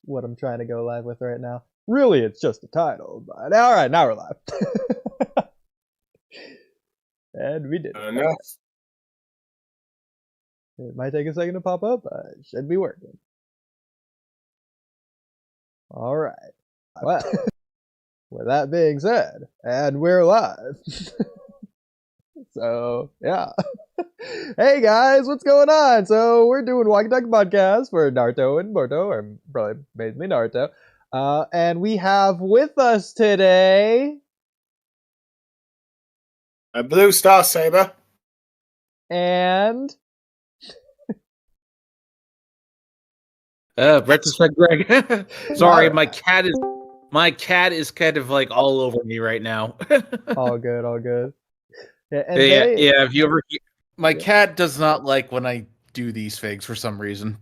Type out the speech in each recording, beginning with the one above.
what I'm trying to go live with right now. Really, it's just a title, but all right, now we're live. And we did. Enough. It might take a second to pop up, but it should be working. All right. Well, with that being said, and we're live. So, yeah. Hey guys, what's going on? So, we're doing Walky Talky podcast for Naruto and Boruto, or probably mainly Naruto. And we have with us today A BlueStar saber. and Retrospect, Greg. Sorry, Alright. my cat is kind of like all over me right now. all good, all good. Yeah, and yeah. Have you ever? My cat does not like when I do these things for some reason.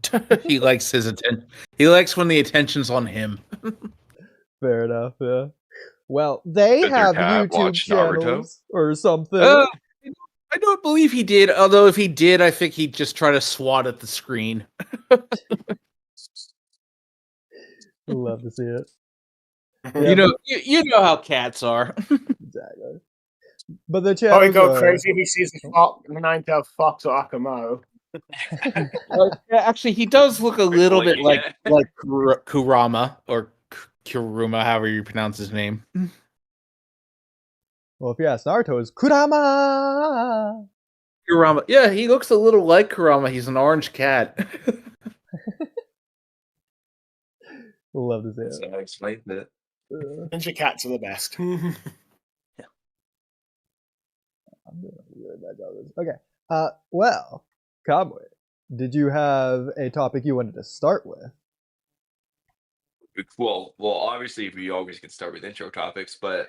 He likes his attention. He likes when the attention's on him. Fair enough. Yeah. Well, they Did your have cat YouTube watch Naruto? channels or something. I don't believe he did. Although if he did, I think he'd just try to swat at the screen. Love to see it. You know how cats are. Exactly. But the channel. Probably go crazy if he sees a fox, a nine-tailed fox or Akamaru. Actually, he does look a little bit yeah. like Kurama or Kuruma, however you pronounce his name. Well, if you ask Naruto, is Kurama. Kurama. Yeah, he looks a little like Kurama. He's an orange cat. Love to see it. So I explained it. Ninja cats are the best. I'm doing a really bad job of this. Okay. Well, Kamui, did you have a topic you wanted to start with? Well, obviously we always can start with intro topics, but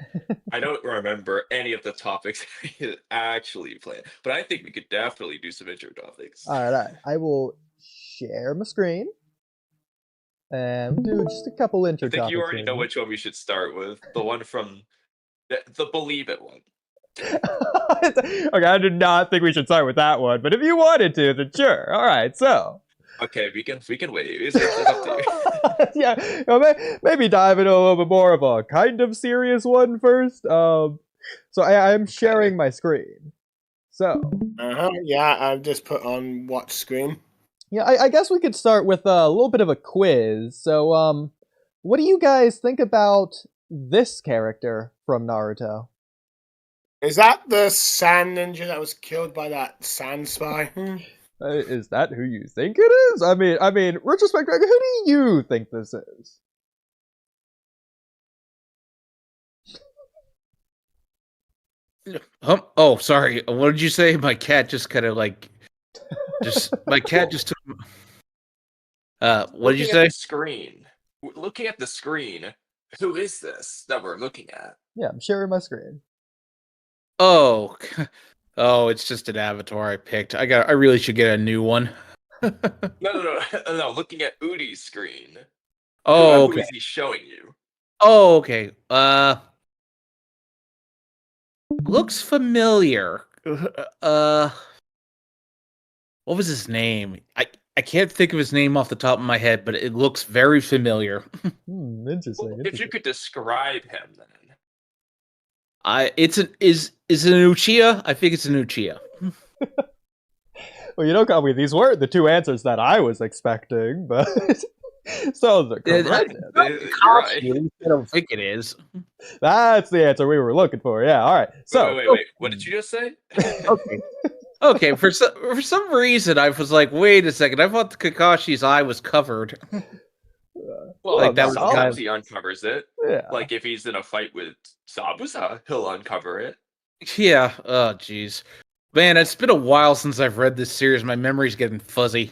I don't remember any of the topics I actually planned. But I think we could definitely do some intro topics. All right. I will share my screen and do just a couple intro I think topics. you already here. know which one we should start with. The one from the Believe It one. Okay, I did not think we should start with that one, but if you wanted to, then sure. All right, so. Okay, we can wait. It's up to you. Yeah, maybe dive into a little bit more of a kind of serious one first. So I'm sharing my screen. So. Yeah, I've just put on watch screen. Yeah, I guess we could start with a little bit of a quiz. So, what do you guys think about this character from Naruto? Is that the sand ninja that was killed by that sand spy? Is that who you think it is? I mean, Retrospect, who do you think this is? Oh, sorry. What did you say? My cat just kind of like, my cat just took. What did you say? Screen. Looking at the screen. Who is this that we're looking at? Yeah, I'm sharing my screen. Oh, it's just an avatar I picked. I really should get a new one. No. Looking at Oodie's screen. Oh, Who okay. is he showing you? Oh, okay. Looks familiar. What was his name? I can't think of his name off the top of my head, but it looks very familiar. Interesting. Well, if you could describe him, then. Is it an Uchiha? I think it's an Uchiha. Well, Kamui, these weren't the two answers that I was expecting, but so the correct answer. I don't think it is. That's the answer we were looking for. Yeah. All right. So wait. What did you just say? Okay. For some reason, I was like, wait a second. I thought the Kakashi's eye was covered. Well, like that was sometimes he uncovers it. Yeah. Like if he's in a fight with Zabuza, he'll uncover it. Yeah. Oh, jeez. Man, it's been a while since I've read this series. My memory's getting fuzzy.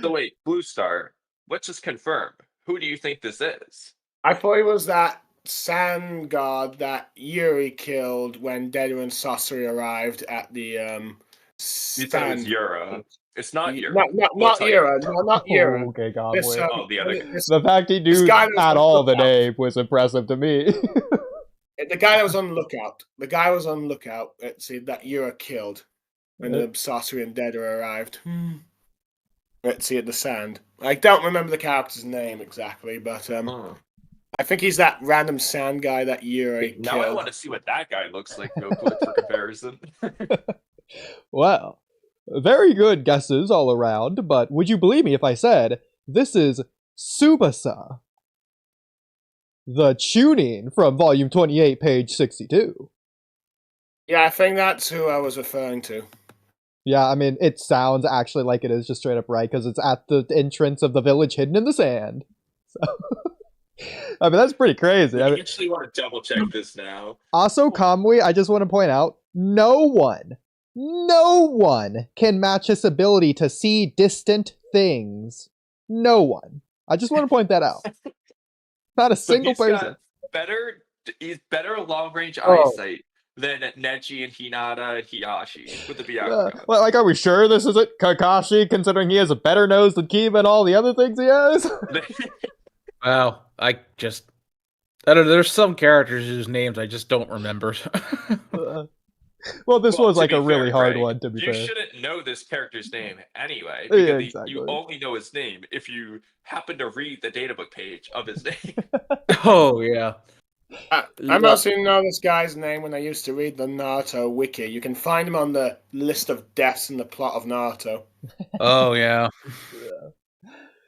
So wait, BlueStar, let's just confirm. Who do you think this is? I thought it was that sand god that Yuri killed when Deru and Sasori arrived at the You stand. thought it was Yura. It's not Yura. Not Yura. No, not Yura. Okay, God. This, the other guy. The fact he knew at all the name was impressive to me. The guy that was on lookout. The guy was on lookout. See that Yura killed when the Sasori and Deru arrived. Let's see at the sand. I don't remember the character's name exactly, but I think he's that random sand guy that Yuri Now I killed. want to see what that guy looks like real quick for comparison. Well, very good guesses all around, but would you believe me if I said this is Tsubasa, the tuning from volume 28, page 62? Yeah, I think that's who I was referring to. Yeah, I mean, it sounds actually like it is just straight up right, because it's at the entrance of the village hidden in the sand. So, I mean, that's pretty crazy. I I mean, actually want to double check this now. also, Kamui, I just want to point out, no one can match his ability to see distant things. No one. I just want to point that out. Not a So single he's got person. he's better long range Oh. eyesight than Neji and Hinata and Hiyashi with the Well, Byakugan. like, are we sure this isn't Kakashi, considering he has a better nose than Kiba and all the other things he has? Wow, I don't know. There's some characters whose names I just don't remember. Well, this was to like be a really fair, hard Craig, one, to be you fair. shouldn't know this character's name anyway, Yeah, because exactly. you only know his name if you happen to read the databook page of his name. Oh yeah. I mostly know this guy's name when I used to read the Naruto wiki. You can find him on the list of deaths in the plot of Naruto. Oh yeah.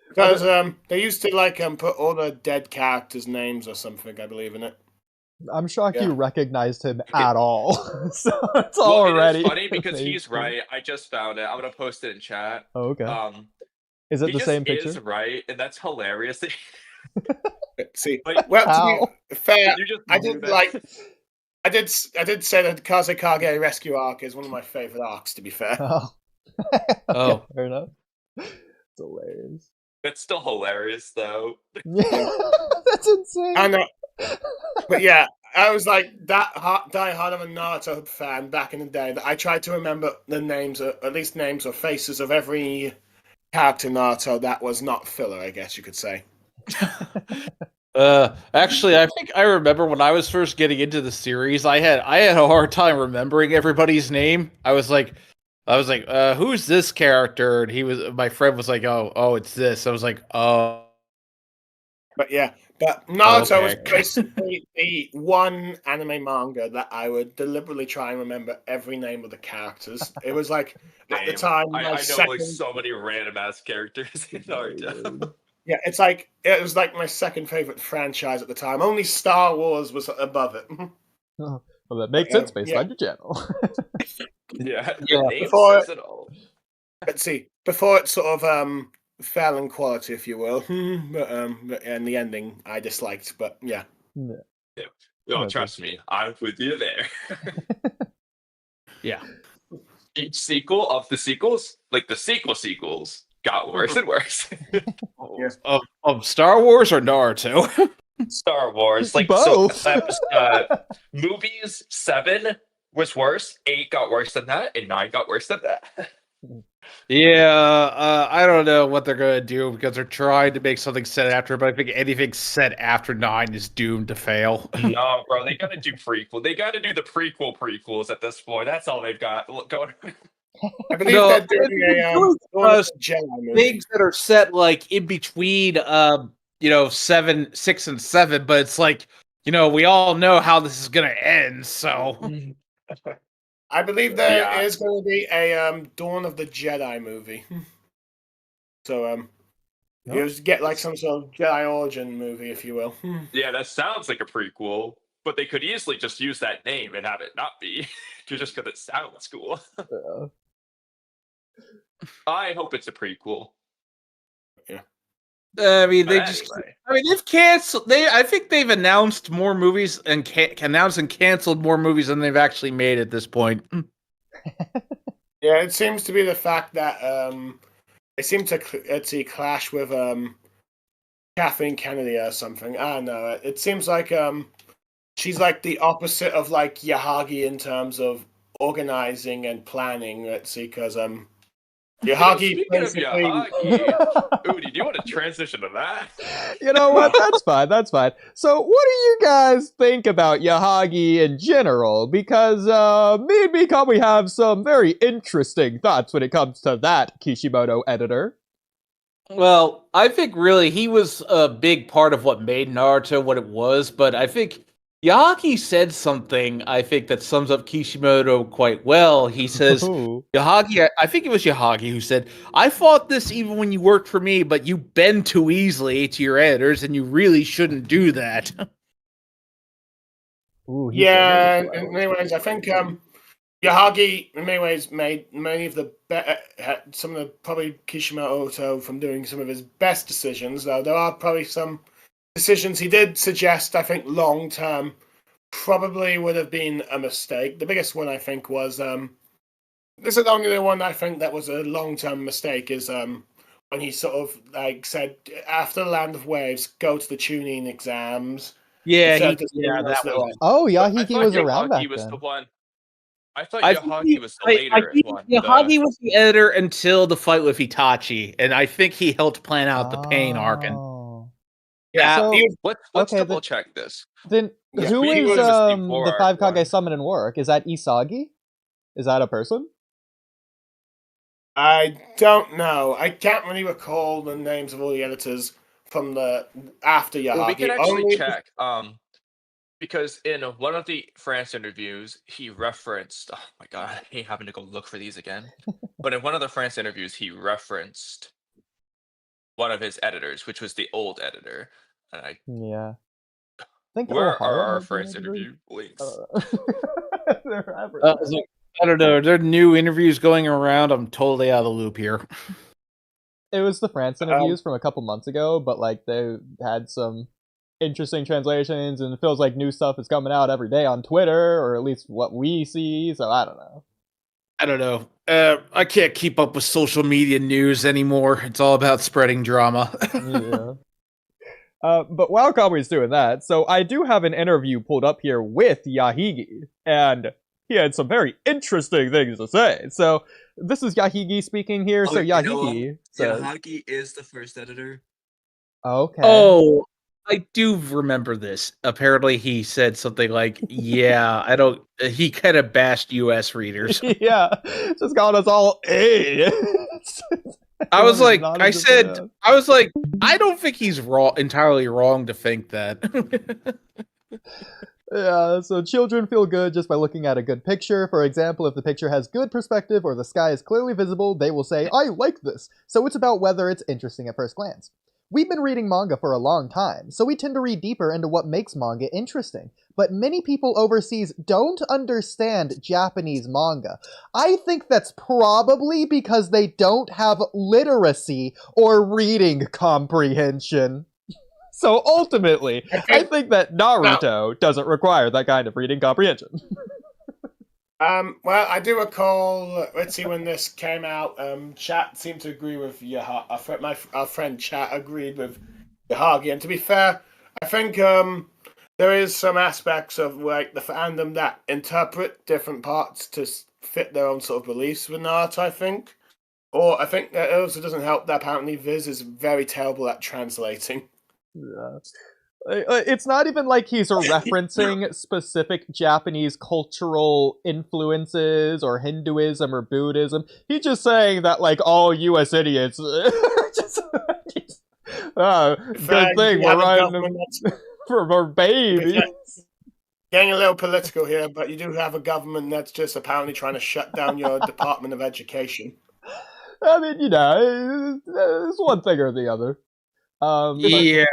Because they used to like put all the dead characters' names or something, I believe, in it. I'm shocked Yeah. you recognized him at all. So it's Well, already. it is funny because he's amazing. right. I just found it. I'm gonna post it in chat. Oh, okay. Is it He the just same picture? is right, and that's hilarious. See, Like, well, How? to be fair, you just I knew did that. like. I did say that Kazekage rescue arc is one of my favorite arcs. To be fair, Oh. Oh. Okay, fair enough. It's hilarious. That's still hilarious, though. Yeah, that's insane. I know, but yeah, I was like that die-hard of a Naruto fan back in the day that I tried to remember the names, or at least names or faces of every character in Naruto that was not filler, I guess you could say. Actually, I think I remember when I was first getting into the series, I had a hard time remembering everybody's name. I was like, who's this character? And my friend was like, oh, it's this. I was like, oh. But yeah, but Naruto was Okay. basically the one anime manga that I would deliberately try and remember every name of the characters. It was like at the Same. time I know second. like so many random ass characters in Naruto. Yeah, it was like my second favorite franchise at the time. Only Star Wars was above it. Well, that makes sense based yeah. on your channel. Yeah, Yeah. the name Before- says it all. Let's see, before it sort of fell in quality, if you will, but in the ending I disliked. But yeah, No, Okay. trust me, I'm with you there. Yeah. Each sequel of the sequels, like the sequels, got worse and worse. Of Star Wars or Naruto? Star Wars, like Both. So, movies 7 was worse, 8 got worse than that, and 9 got worse than that. Yeah, I don't know what they're gonna do because they're trying to make something set after, but I think anything set after 9 is doomed to fail. No, bro, they gotta do prequel. They gotta do the prequels at this point. That's all they've got going. I believe No, they're doing a doing Jedi movie. Things that are set like in between, 6 and 7, but it's like, we all know how this is gonna end. So I believe there is going to be a Dawn of the Jedi movie. So you just get like some sort of Jedi origin movie, if you will. Yeah, that sounds like a prequel, but they could easily just use that name and have it not be, just because it sounds cool. I hope it's a prequel. I mean, But they've canceled. I think they've announced more movies and announced and canceled more movies than they've actually made at this point. Yeah, it seems to be the fact that they seem to clash with Kathleen Kennedy or something. I don't know. It seems like she's like the opposite of like Yahagi in terms of organizing and planning. Let's see, because Yahagi Speaking basically. of Yahagi, Oodie, do you want to transition to that? You know what? That's fine. That's fine. So, what do you guys think about Yahagi in general? Because me and Mikami have some very interesting thoughts when it comes to that, Kishimoto editor. Well, I think really he was a big part of what made Naruto what it was, but I think Yahagi said something I think that sums up Kishimoto quite well. He says, Ooh. Yahagi, I think it was Yahagi who said, I fought this even when you worked for me, but you bend too easily to your editors and you really shouldn't do that. Ooh, he Yeah, said it in well. many ways, I think Yahagi, in many ways, made many of the some of the probably Kishimoto from doing some of his best decisions. Though there are probably some decisions he did suggest. I think long term probably would have been a mistake. The biggest one I think was this is only the one I think that was a long term mistake is when he sort of like said after the Land of Waves, go to the tuning exams. Yeah, Instead of just yeah, doing those that little was. Oh, But I Yahiki thought was around Yahagi back was the then. one. I thought I think Yahagi was the later one. Yahagi was the editor until the fight with Itachi, and I think he helped plan out the pain arc. And Oh. yeah. So Let's okay, double check this. then Yeah, who We is was this the before five one. Kage summon and work? Is that Isagi? Is that a person? I don't know. I can't really recall the names of all the editors from the after Yahagi. Well, we can actually Only check. Because in one of the France interviews, he referenced. Oh my god, I hate having to go look for these again. But in one of the France interviews, he referenced one of his editors, which was the old editor. And Yeah. I think where are Ohara our might be an France editor. interview links? They're I was like, I don't know. There are new interviews going around. I'm totally out of the loop here. It was the France interviews from a couple months ago, but like they had some interesting translations, and it feels like new stuff is coming out every day on Twitter, or at least what we see. So I don't know. I don't know. I can't keep up with social media news anymore. It's all about spreading drama. Yeah. But while Kamui's doing that, so I do have an interview pulled up here with Yahigi, and he had some very interesting things to say. So this is Yahigi speaking here. So you know what? Yahigi says, Yahagi is the first editor. "Okay, Oh, I do remember this. Apparently, he said something like, "Yeah, I don't." He kind of bashed U.S. readers. yeah, just called us all A." I was like, Not I in said, Japan. I was like, I don't think he's entirely wrong to think that. Yeah, so children feel good just by looking at a good picture. For example, if the picture has good perspective or the sky is clearly visible, they will say, I like this. So it's about whether it's interesting at first glance. We've been reading manga for a long time, so we tend to read deeper into what makes manga interesting. But many people overseas don't understand Japanese manga. I think that's probably because they don't have literacy or reading comprehension. So ultimately, I think that Naruto doesn't require that kind of reading comprehension. well, I do recall. Let's see when this came out. Chat seemed to agree with Yahagi. Our friend Chat agreed with Yahagi, and to be fair, I think there is some aspects of like the fandom that interpret different parts to fit their own sort of beliefs with Naruto. I think, or I think that it also doesn't help that apparently Viz is very terrible at translating. Yeah. It's not even like he's referencing specific Japanese cultural influences or Hinduism or Buddhism. He's just saying that like all U.S. idiots just good thing we're writing for babies. Getting a little political here, but you do have a government that's just apparently trying to shut down your Department of Education. I mean, you know, it's one thing or the other. Yeah.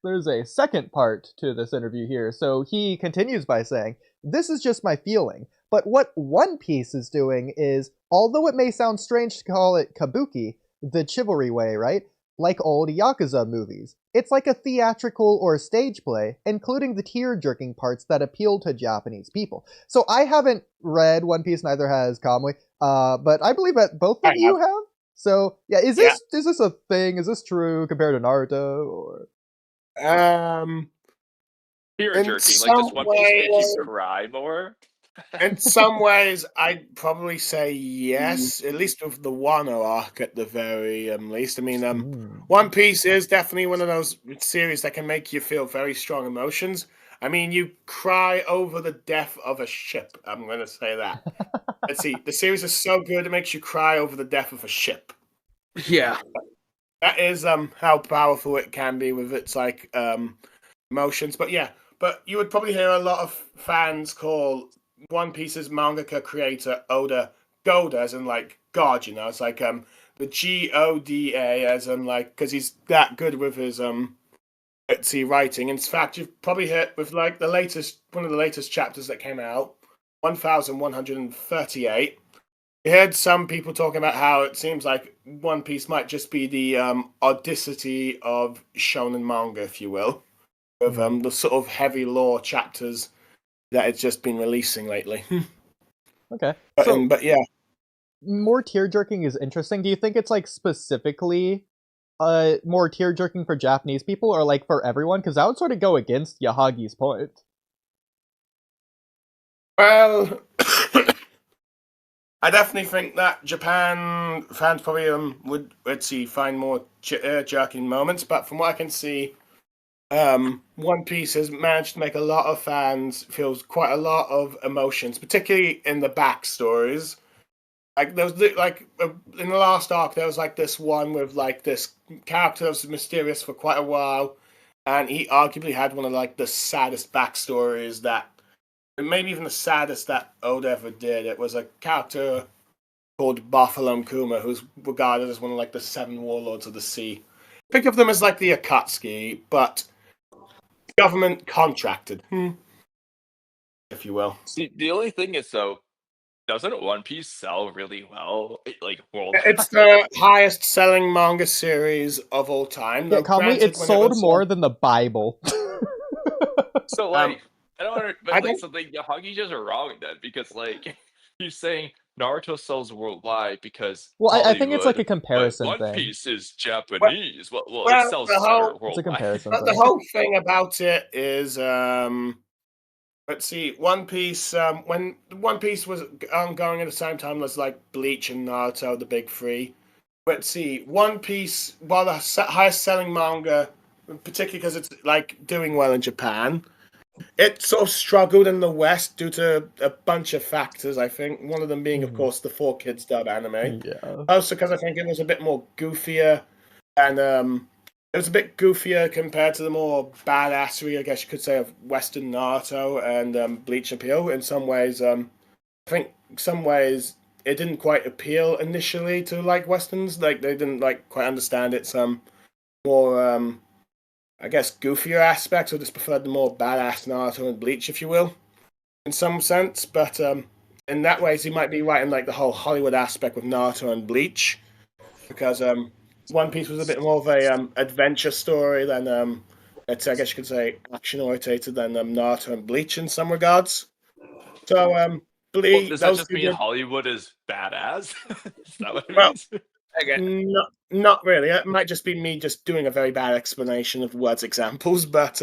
There's a second part to this interview here. So he continues by saying, this is just my feeling, but what One Piece is doing is, although it may sound strange to call it kabuki, the chivalry way, right? Like old Yakuza movies. It's like a theatrical or stage play, including the tear-jerking parts that appeal to Japanese people. So I haven't read One Piece, neither has Kamui, but I believe that both of you have. So yeah, is this a thing? Is this true compared to Naruto or? Tear jerking, like does One Piece make you cry more? In some ways, I'd probably say yes, at least with the Wano arc at the very least. I mean, One Piece is definitely one of those series that can make you feel very strong emotions. I mean, you cry over the death of a ship. I'm going to say that. Let's see. The series is so good, it makes you cry over the death of a ship. Yeah. that is how powerful it can be with its like emotions. But yeah, but you would probably hear a lot of fans call One Piece's mangaka creator Oda Goda, as in like God. You know, it's like the Goda, as in like because he's that good with his writing. In fact, you've probably heard with like one of the latest chapters that came out, 1138. You heard some people talking about how it seems like One Piece might just be the Odyssey of shonen manga, if you will, of the sort of heavy lore chapters that it's just been releasing lately. Okay. So but yeah, more tear jerking is interesting. Do you think it's like specifically more tear jerking for Japanese people or like for everyone? Because that would sort of go against Yahagi's point. well, I definitely think that Japan fans probably would find more jerking moments, but from what I can see, One Piece has managed to make a lot of fans feel quite a lot of emotions, particularly in the backstories. Like there was in the last arc, there was like this one with like this character that was mysterious for quite a while, and he arguably had one of like the saddest backstories that, maybe even the saddest that Oda ever did. It was a character called Bartholomew Kuma, who's regarded as one of like the 7 warlords of the sea. Think of them as like the Akatsuki, but government contracted, if you will. See, the only thing is though, doesn't One Piece sell really well, like worldwide? It's the highest selling manga series of all time. Yeah, Though, Kamui, granted, it when sold was, more than the Bible. So like, I don't understand. I But like, don't- so like, Yahagi just wrong then because like he's saying Naruto sells worldwide because Well, I Hollywood, think it's like a but comparison One thing. Piece is Japanese. Well, it well, sells the better whole It's a worldwide. comparison but the thing. whole thing about it is, let's see, One Piece. When One Piece was going at the same time as like Bleach and Naruto, the big three. Let's see, One Piece, while the highest selling manga, particularly because it's like doing well in Japan, it sort of struggled in the West due to a bunch of factors. I think one of them being, of course, the 4 Kids dub anime. Yeah. Also, because I think it was a bit more goofier, and it was a bit goofier compared to the more badassery, I guess you could say, of Western Naruto and Bleach appeal. In some ways, I think some ways it didn't quite appeal initially to like Westerns. Like they didn't like quite understand its more I guess goofier aspects, or just preferred the more badass Naruto and Bleach, if you will, in some sense. But in that ways, he might be right in like the whole Hollywood aspect with Naruto and Bleach, because One Piece was a bit more of a adventure story than it's, I guess you could say, action orientated than Naruto and Bleach in some regards. So Well, does that those just two mean did Hollywood is badass? Is that what it well. means? Not really. It might just be me just doing a very bad explanation of words examples, but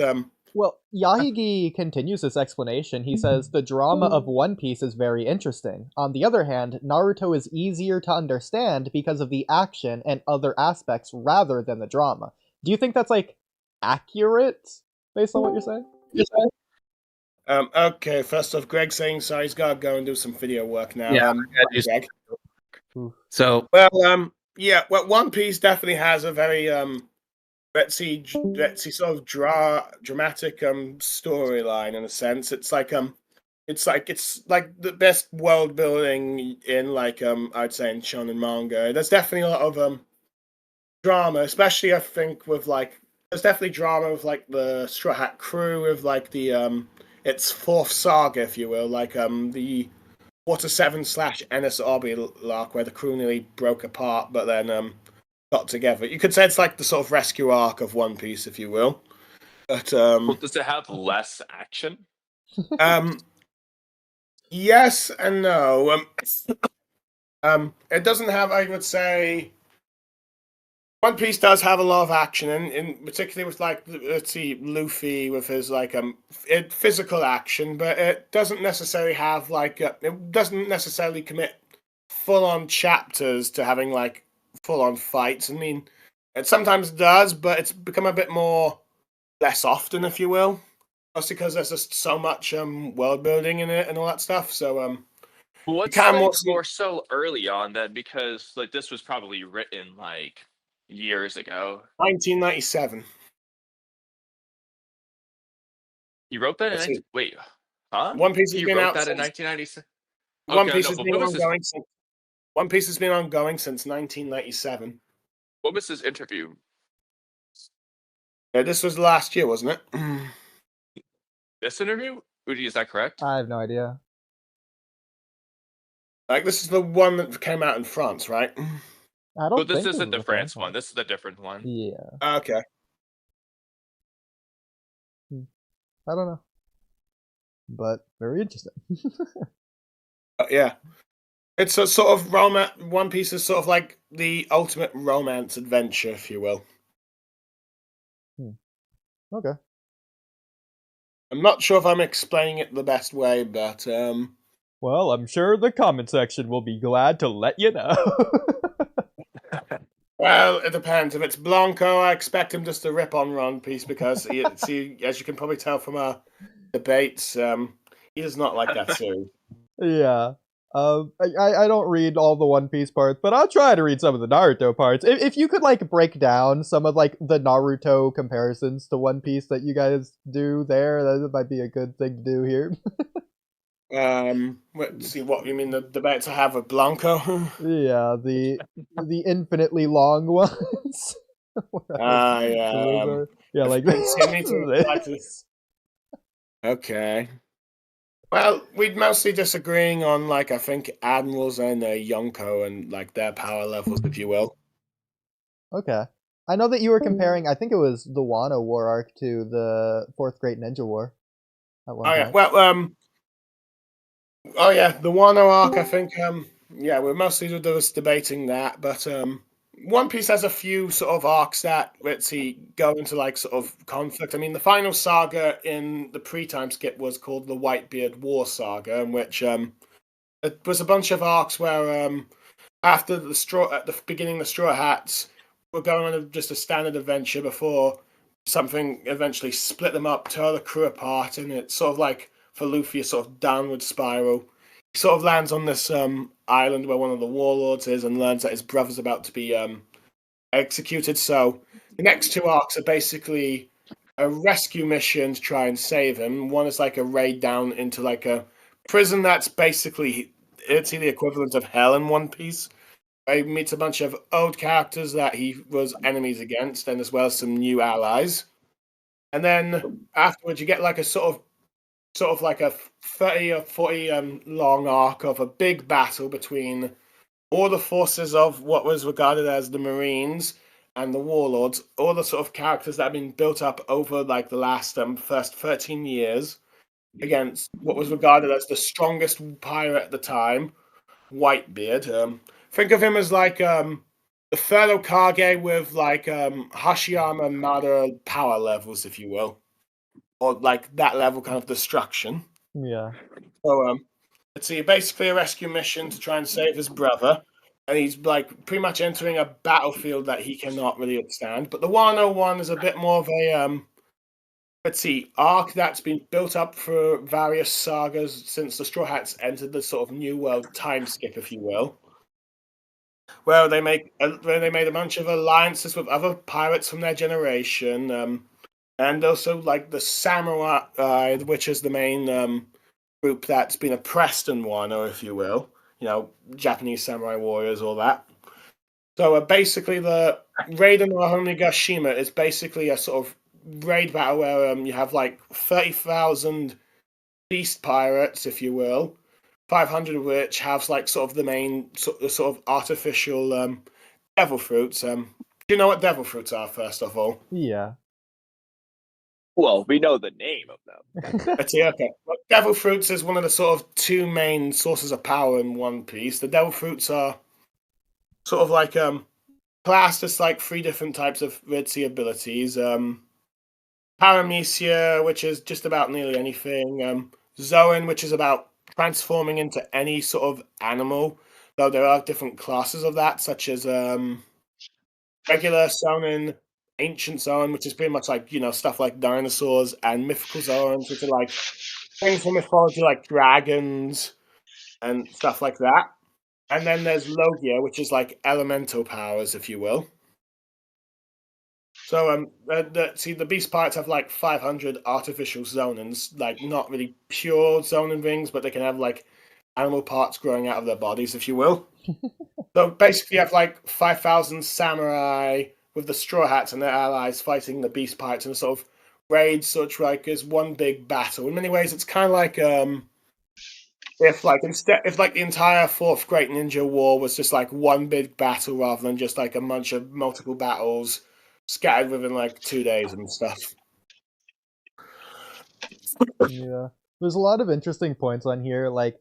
Well, Yahigi continues this explanation. He says, the drama of One Piece is very interesting. On the other hand, Naruto is easier to understand because of the action and other aspects rather than the drama. Do you think that's, like, accurate, based on what you're saying? okay. First off, Greg saying sorry, he's gotta go and do some video work now. Yeah, Greg. So Well, yeah. Well, One Piece definitely has a very let's see, sort of dramatic storyline in a sense. It's like the best world building in like I'd say in shonen manga. There's definitely a lot of drama, especially I think with like there's definitely drama with like the Straw Hat Crew, with like the its 4th saga, if you will, like the Water 7 / Ennis Abbey arc, where the crew nearly broke apart, but then got together. You could say it's like the sort of rescue arc of One Piece, if you will. But Well, does it have less action? yes and no. It doesn't have, I would say, One Piece does have a lot of action, and in particularly with like let's see, Luffy with his like physical action, but it doesn't necessarily have like it doesn't necessarily commit full on chapters to having like full on fights. I mean, it sometimes does, but it's become a bit more less often, if you will. Mostly because there's just so much world building in it and all that stuff. So What's can like more more so early on then? Because like this was probably written like years ago. 1997. He wrote that in Let's see. wait, huh? One Piece has He been wrote out that in since 1997. One Okay, Piece no, has but been ongoing since One Piece has been ongoing since 1997. what was his interview? Yeah, this was last year, wasn't it? This interview? Oodie, is that correct? I have no idea. Like, this is the one that came out in France, right? I don't But this think isn't is the France one. This is the different one. Yeah, Okay. I don't know, but very interesting. Yeah. It's a sort of romance. One Piece is sort of like the ultimate romance adventure, if you will. Okay. I'm not sure if I'm explaining it the best way, but Well, I'm sure the comment section will be glad to let you know. well, it depends. If it's Blanco, I expect him just to rip on One Piece because see, as you can probably tell from our debates, he does not like that series. Yeah. I don't read all the One Piece parts, but I'll try to read some of the Naruto parts. If you could like break down some of like the Naruto comparisons to One Piece that you guys do there, that might be a good thing to do here. Let's see what you mean. The debates I have with Blanco. Yeah, the infinitely long ones. Yeah, Yeah, like I need to reply to this. Okay. Well, we'd mostly disagreeing on, like, I think admirals and Yonko and like their power levels, if you will. Okay. I know that you were comparing, I think it was the Wano War arc to the Fourth Great Ninja War at one Oh yeah. point. Well, oh yeah, the Wano arc. I think yeah, we're mostly just debating that, but One Piece has a few sort of arcs that let's see go into like sort of conflict. I mean, the final saga in the pre-time skip was called the Whitebeard War Saga, in which it was a bunch of arcs where after the straw at the beginning, the Straw Hats were going on just a standard adventure before something eventually split them up, tore the crew apart, and it's sort of like for Luffy a sort of downward spiral. He sort of lands on this island where one of the warlords is and learns that his brother's about to be executed. So the next two arcs are basically a rescue mission to try and save him. One is like a raid down into like a prison that's basically it's the equivalent of hell in One Piece. He meets a bunch of old characters that he was enemies against, and as well as some new allies. And then afterwards, you get like a sort of like a 30 or 40 long arc of a big battle between all the forces of what was regarded as the Marines and the Warlords, all the sort of characters that have been built up over like the last first 13 years against what was regarded as the strongest pirate at the time, Whitebeard. Think of him as like the fellow Kage with like Hashiyama Mada power levels, if you will, or like that level kind of destruction. Yeah. So let's see, basically a rescue mission to try and save his brother, and he's like pretty much entering a battlefield that he cannot really withstand. But the 101 is a bit more of a let's see, arc that's been built up for various sagas since the Straw Hats entered the sort of New World time skip, if you will. Where they made a bunch of alliances with other pirates from their generation, and also like the samurai, which is the main group that's been oppressed in Wano, if you will. You know, Japanese samurai warriors, all that. So basically, the raid on Onigashima is basically a sort of raid battle where you have like 30,000 beast pirates, if you will, 500 of which have like sort of the main sort of artificial devil fruits. Do you know what devil fruits are, first of all? Yeah. Well, we know the name of them. Let's see, okay. Well, devil fruits is one of the sort of two main sources of power in One Piece. The devil fruits are sort of like classed as like three different types of Ritzy abilities. Paramecia, which is just about nearly anything. Zoan, which is about transforming into any sort of animal, though there are different classes of that, such as regular Zoan, ancient Zoan, which is pretty much like, you know, stuff like dinosaurs, and mythical Zoans, which are like things from mythology like dragons and stuff like that. And then there's Logia, which is like elemental powers, if you will. So the beast pirates have like 500 artificial zonins, like not really pure zonin rings, but they can have like animal parts growing out of their bodies, if you will. So basically, you have like 5,000 samurai with the straw hats and their allies fighting the beast pirates in a sort of raid, such like as one big battle. In many ways, it's kind of like if like the entire Fourth Great Ninja War was just like one big battle rather than just like a bunch of multiple battles scattered within like 2 days and stuff. Yeah. There's a lot of interesting points on here, like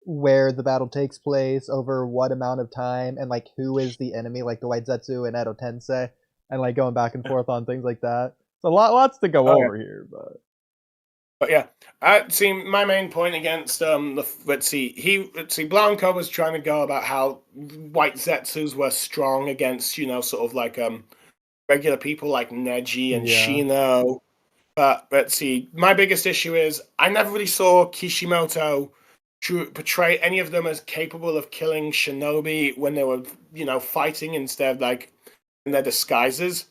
where the battle takes place, over what amount of time, and like who is the enemy, like the White Zetsu and Edo Tensei, and like going back and forth on things like that. So lots to go over here, But yeah, see, my main point against let's see, Blanco was trying to go about how White Zetsus were strong against sort of like regular people like Neji and Yeah. Shino. But let's see, my biggest issue is I never really saw Kishimoto portray any of them as capable of killing shinobi when they were fighting instead, like in their disguises.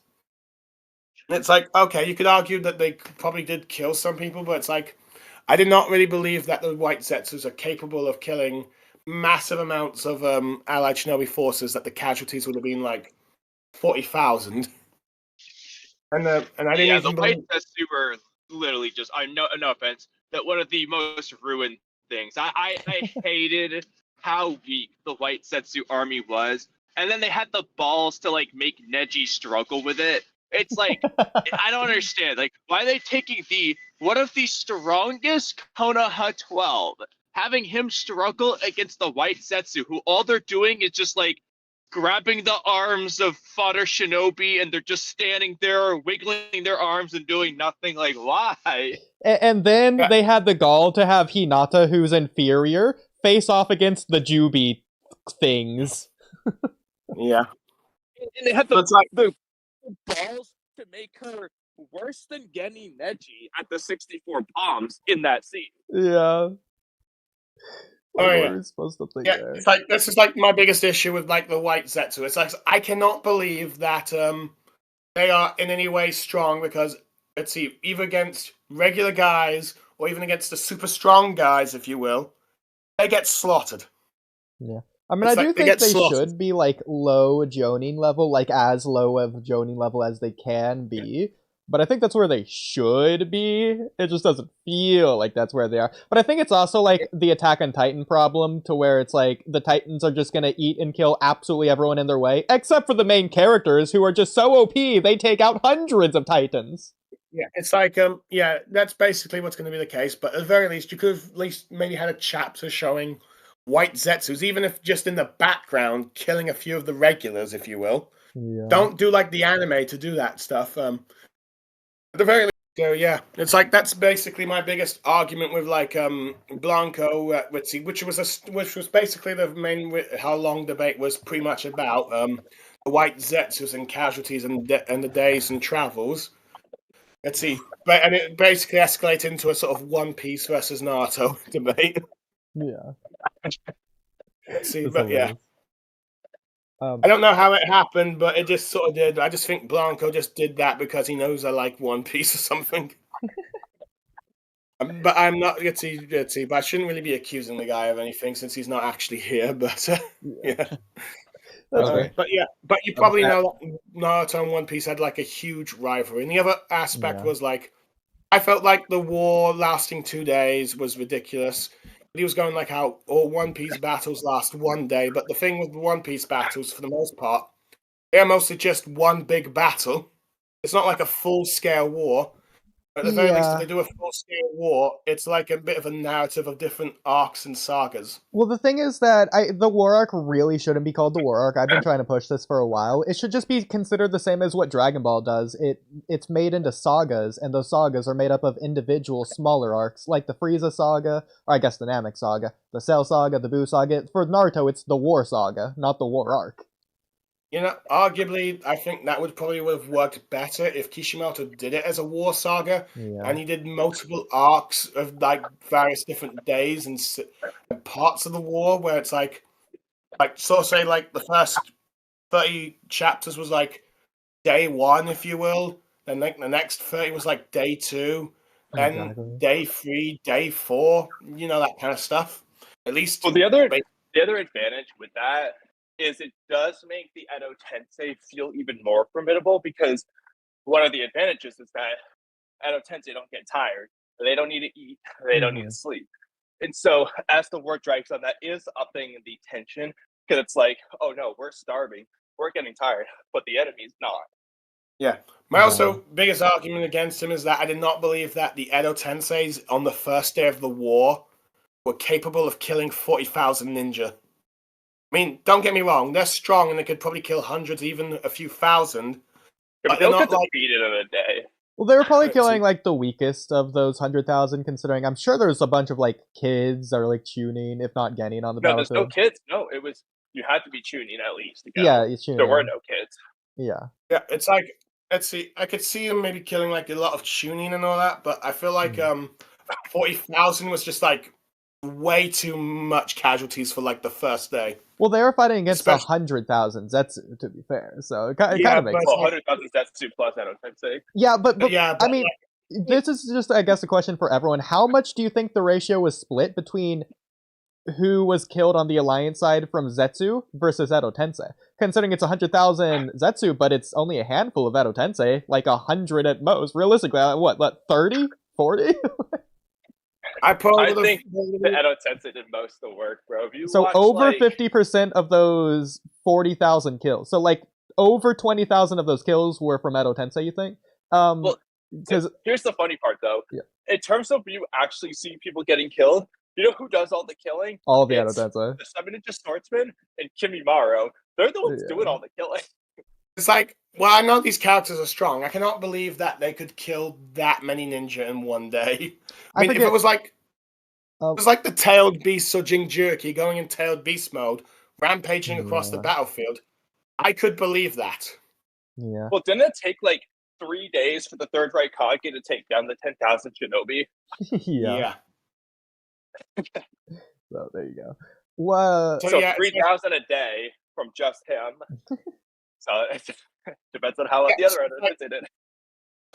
It's like, okay, you could argue that they probably did kill some people, but it's like, I did not really believe that the White Zetsus are capable of killing massive amounts of allied shinobi forces, that the casualties would have been like 40,000. And I didn't Yeah, even the White believe... Zetsu were literally just, no offense, that one of the most ruined things. I hated how weak the White Zetsu army was, and then they had the balls to like make Neji struggle with it. It's like, I don't understand. Like, why are they taking one of the strongest Konoha 12, having him struggle against the White Zetsu, who all they're doing is just like grabbing the arms of fodder shinobi, and they're just standing there wiggling their arms and doing nothing. Like, why? And then they had the gall to have Hinata, who's inferior, face off against the Jubi things. Yeah. And they had the balls to make her worse than Geni Neji at the 64 bombs in that scene. Yeah. What are we supposed to think there? It's like, this is like my biggest issue with like the White Zetsu. It's like, I cannot believe that they are in any way strong, because let's see, either against regular guys or even against the super strong guys, if you will, they get slaughtered. Yeah. I mean, I do think they should be like low Jonin level, like as low of Jonin level as they can be. But I think that's where they should be. It just doesn't feel like that's where they are. But I think it's also like the Attack on Titan problem, to where it's like the Titans are just gonna eat and kill absolutely everyone in their way, except for the main characters, who are just so OP, they take out hundreds of Titans. Yeah, it's like, yeah, that's basically what's going to be the case. But at the very least, you could have at least maybe had a chapter showing White Zetsus, even if just in the background, killing a few of the regulars, if you will. Yeah. Don't do like the anime to do that stuff. At the very least, so yeah, it's like that's basically my biggest argument with like Blanco, which was basically the main how long debate was pretty much about the White Zetsus and casualties and the days and travels. Let's see, and it basically escalated into a sort of One Piece versus Naruto debate. Yeah. Let's see, It's but yeah. hilarious. I don't know how it happened, but it just sort of did. I just think Blanco just did that because he knows I like One Piece or something. But I'm not. Let's see, but I shouldn't really be accusing the guy of anything since he's not actually here. But yeah. Okay. But you probably know that Naruto and One Piece had like a huge rivalry. And the other aspect was like, I felt like the war lasting 2 days was ridiculous. He was going like how all One Piece battles last 1 day, but the thing with One Piece battles, for the most part, they're mostly just one big battle. It's not like a full-scale war. At the very least, if they do a full-scale war, it's like a bit of a narrative of different arcs and sagas. Well, the thing is that the war arc really shouldn't be called the war arc. I've been trying to push this for a while. It should just be considered the same as what Dragon Ball does. It's made into sagas, and those sagas are made up of individual smaller arcs, like the Frieza saga, or I guess the Namek saga, the Cell saga, the Buu saga. For Naruto, it's the war saga, not the war arc. You know, arguably, I think that would have worked better if Kishimoto did it as a war saga, and he did multiple arcs of like various different days and parts of the war, where it's like so say like the first 30 chapters was like day 1, if you will. Then like the next 30 was like day 2. Then Exactly. day 3, day 4. You know, that kind of stuff. At least. Well, the other advantage with that is it does make the Edo Tensei feel even more formidable, because one of the advantages is that Edo Tensei don't get tired. They don't need to eat. They don't need to sleep. And so as the war drags on, that is upping the tension, because it's like, oh no, we're starving. We're getting tired, but the enemy's not. Yeah. My also biggest argument against him is that I did not believe that the Edo Tenseis on the first day of the war were capable of killing 40,000 ninja. I mean, don't get me wrong, they're strong and they could probably kill hundreds, even a few thousand. But they'll get defeated in a day. Well, they were probably killing like the weakest of those 100,000, considering I'm sure there's a bunch of like kids or like tuning, if not Genin, on the No, battlefield. there's no kids. No, it was, you had to be tuning at least to go. Yeah, it's tuning. There were no kids. Yeah. Yeah, it's like, let's see, I could see him maybe killing like a lot of tuning and all that, but I feel like 40,000 was just like way too much casualties for like the first day. Well, they were fighting against 100,000 Zetsu, to be fair, so it kind of makes sense. Well, 100,000 Zetsu plus Edo Tensei. Yeah, but I mean, like, this is just, I guess, a question for everyone. How much do you think the ratio was split between who was killed on the Alliance side from Zetsu versus Edo Tensei? Considering it's 100,000 Zetsu, but it's only a handful of Edo Tensei, like 100 at most. Realistically, what 30? 40? I think the Edo Tensei did most of the work, bro. So over 50% of those 40,000 kills. So like over 20,000 of those kills were from Edo Tensei, you think? Well, here's the funny part, though. Yeah. In terms of you actually seeing people getting killed, you know who does all the killing? All of the Edo Tensei. The Seven Ninja Swordsman and Kimimaro. They're the ones doing all the killing. It's like, well, I know these characters are strong. I cannot believe that they could kill that many ninja in one day. I mean, if it was like the tailed beast Sojin Jerky going in tailed beast mode, rampaging across the battlefield, I could believe that. Yeah. Well, didn't it take like 3 days for the Third Raikage to take down the 10,000 shinobi? Yeah. So there you go. Well, so 3,000 a day from just him. So it depends on how the other editors did it.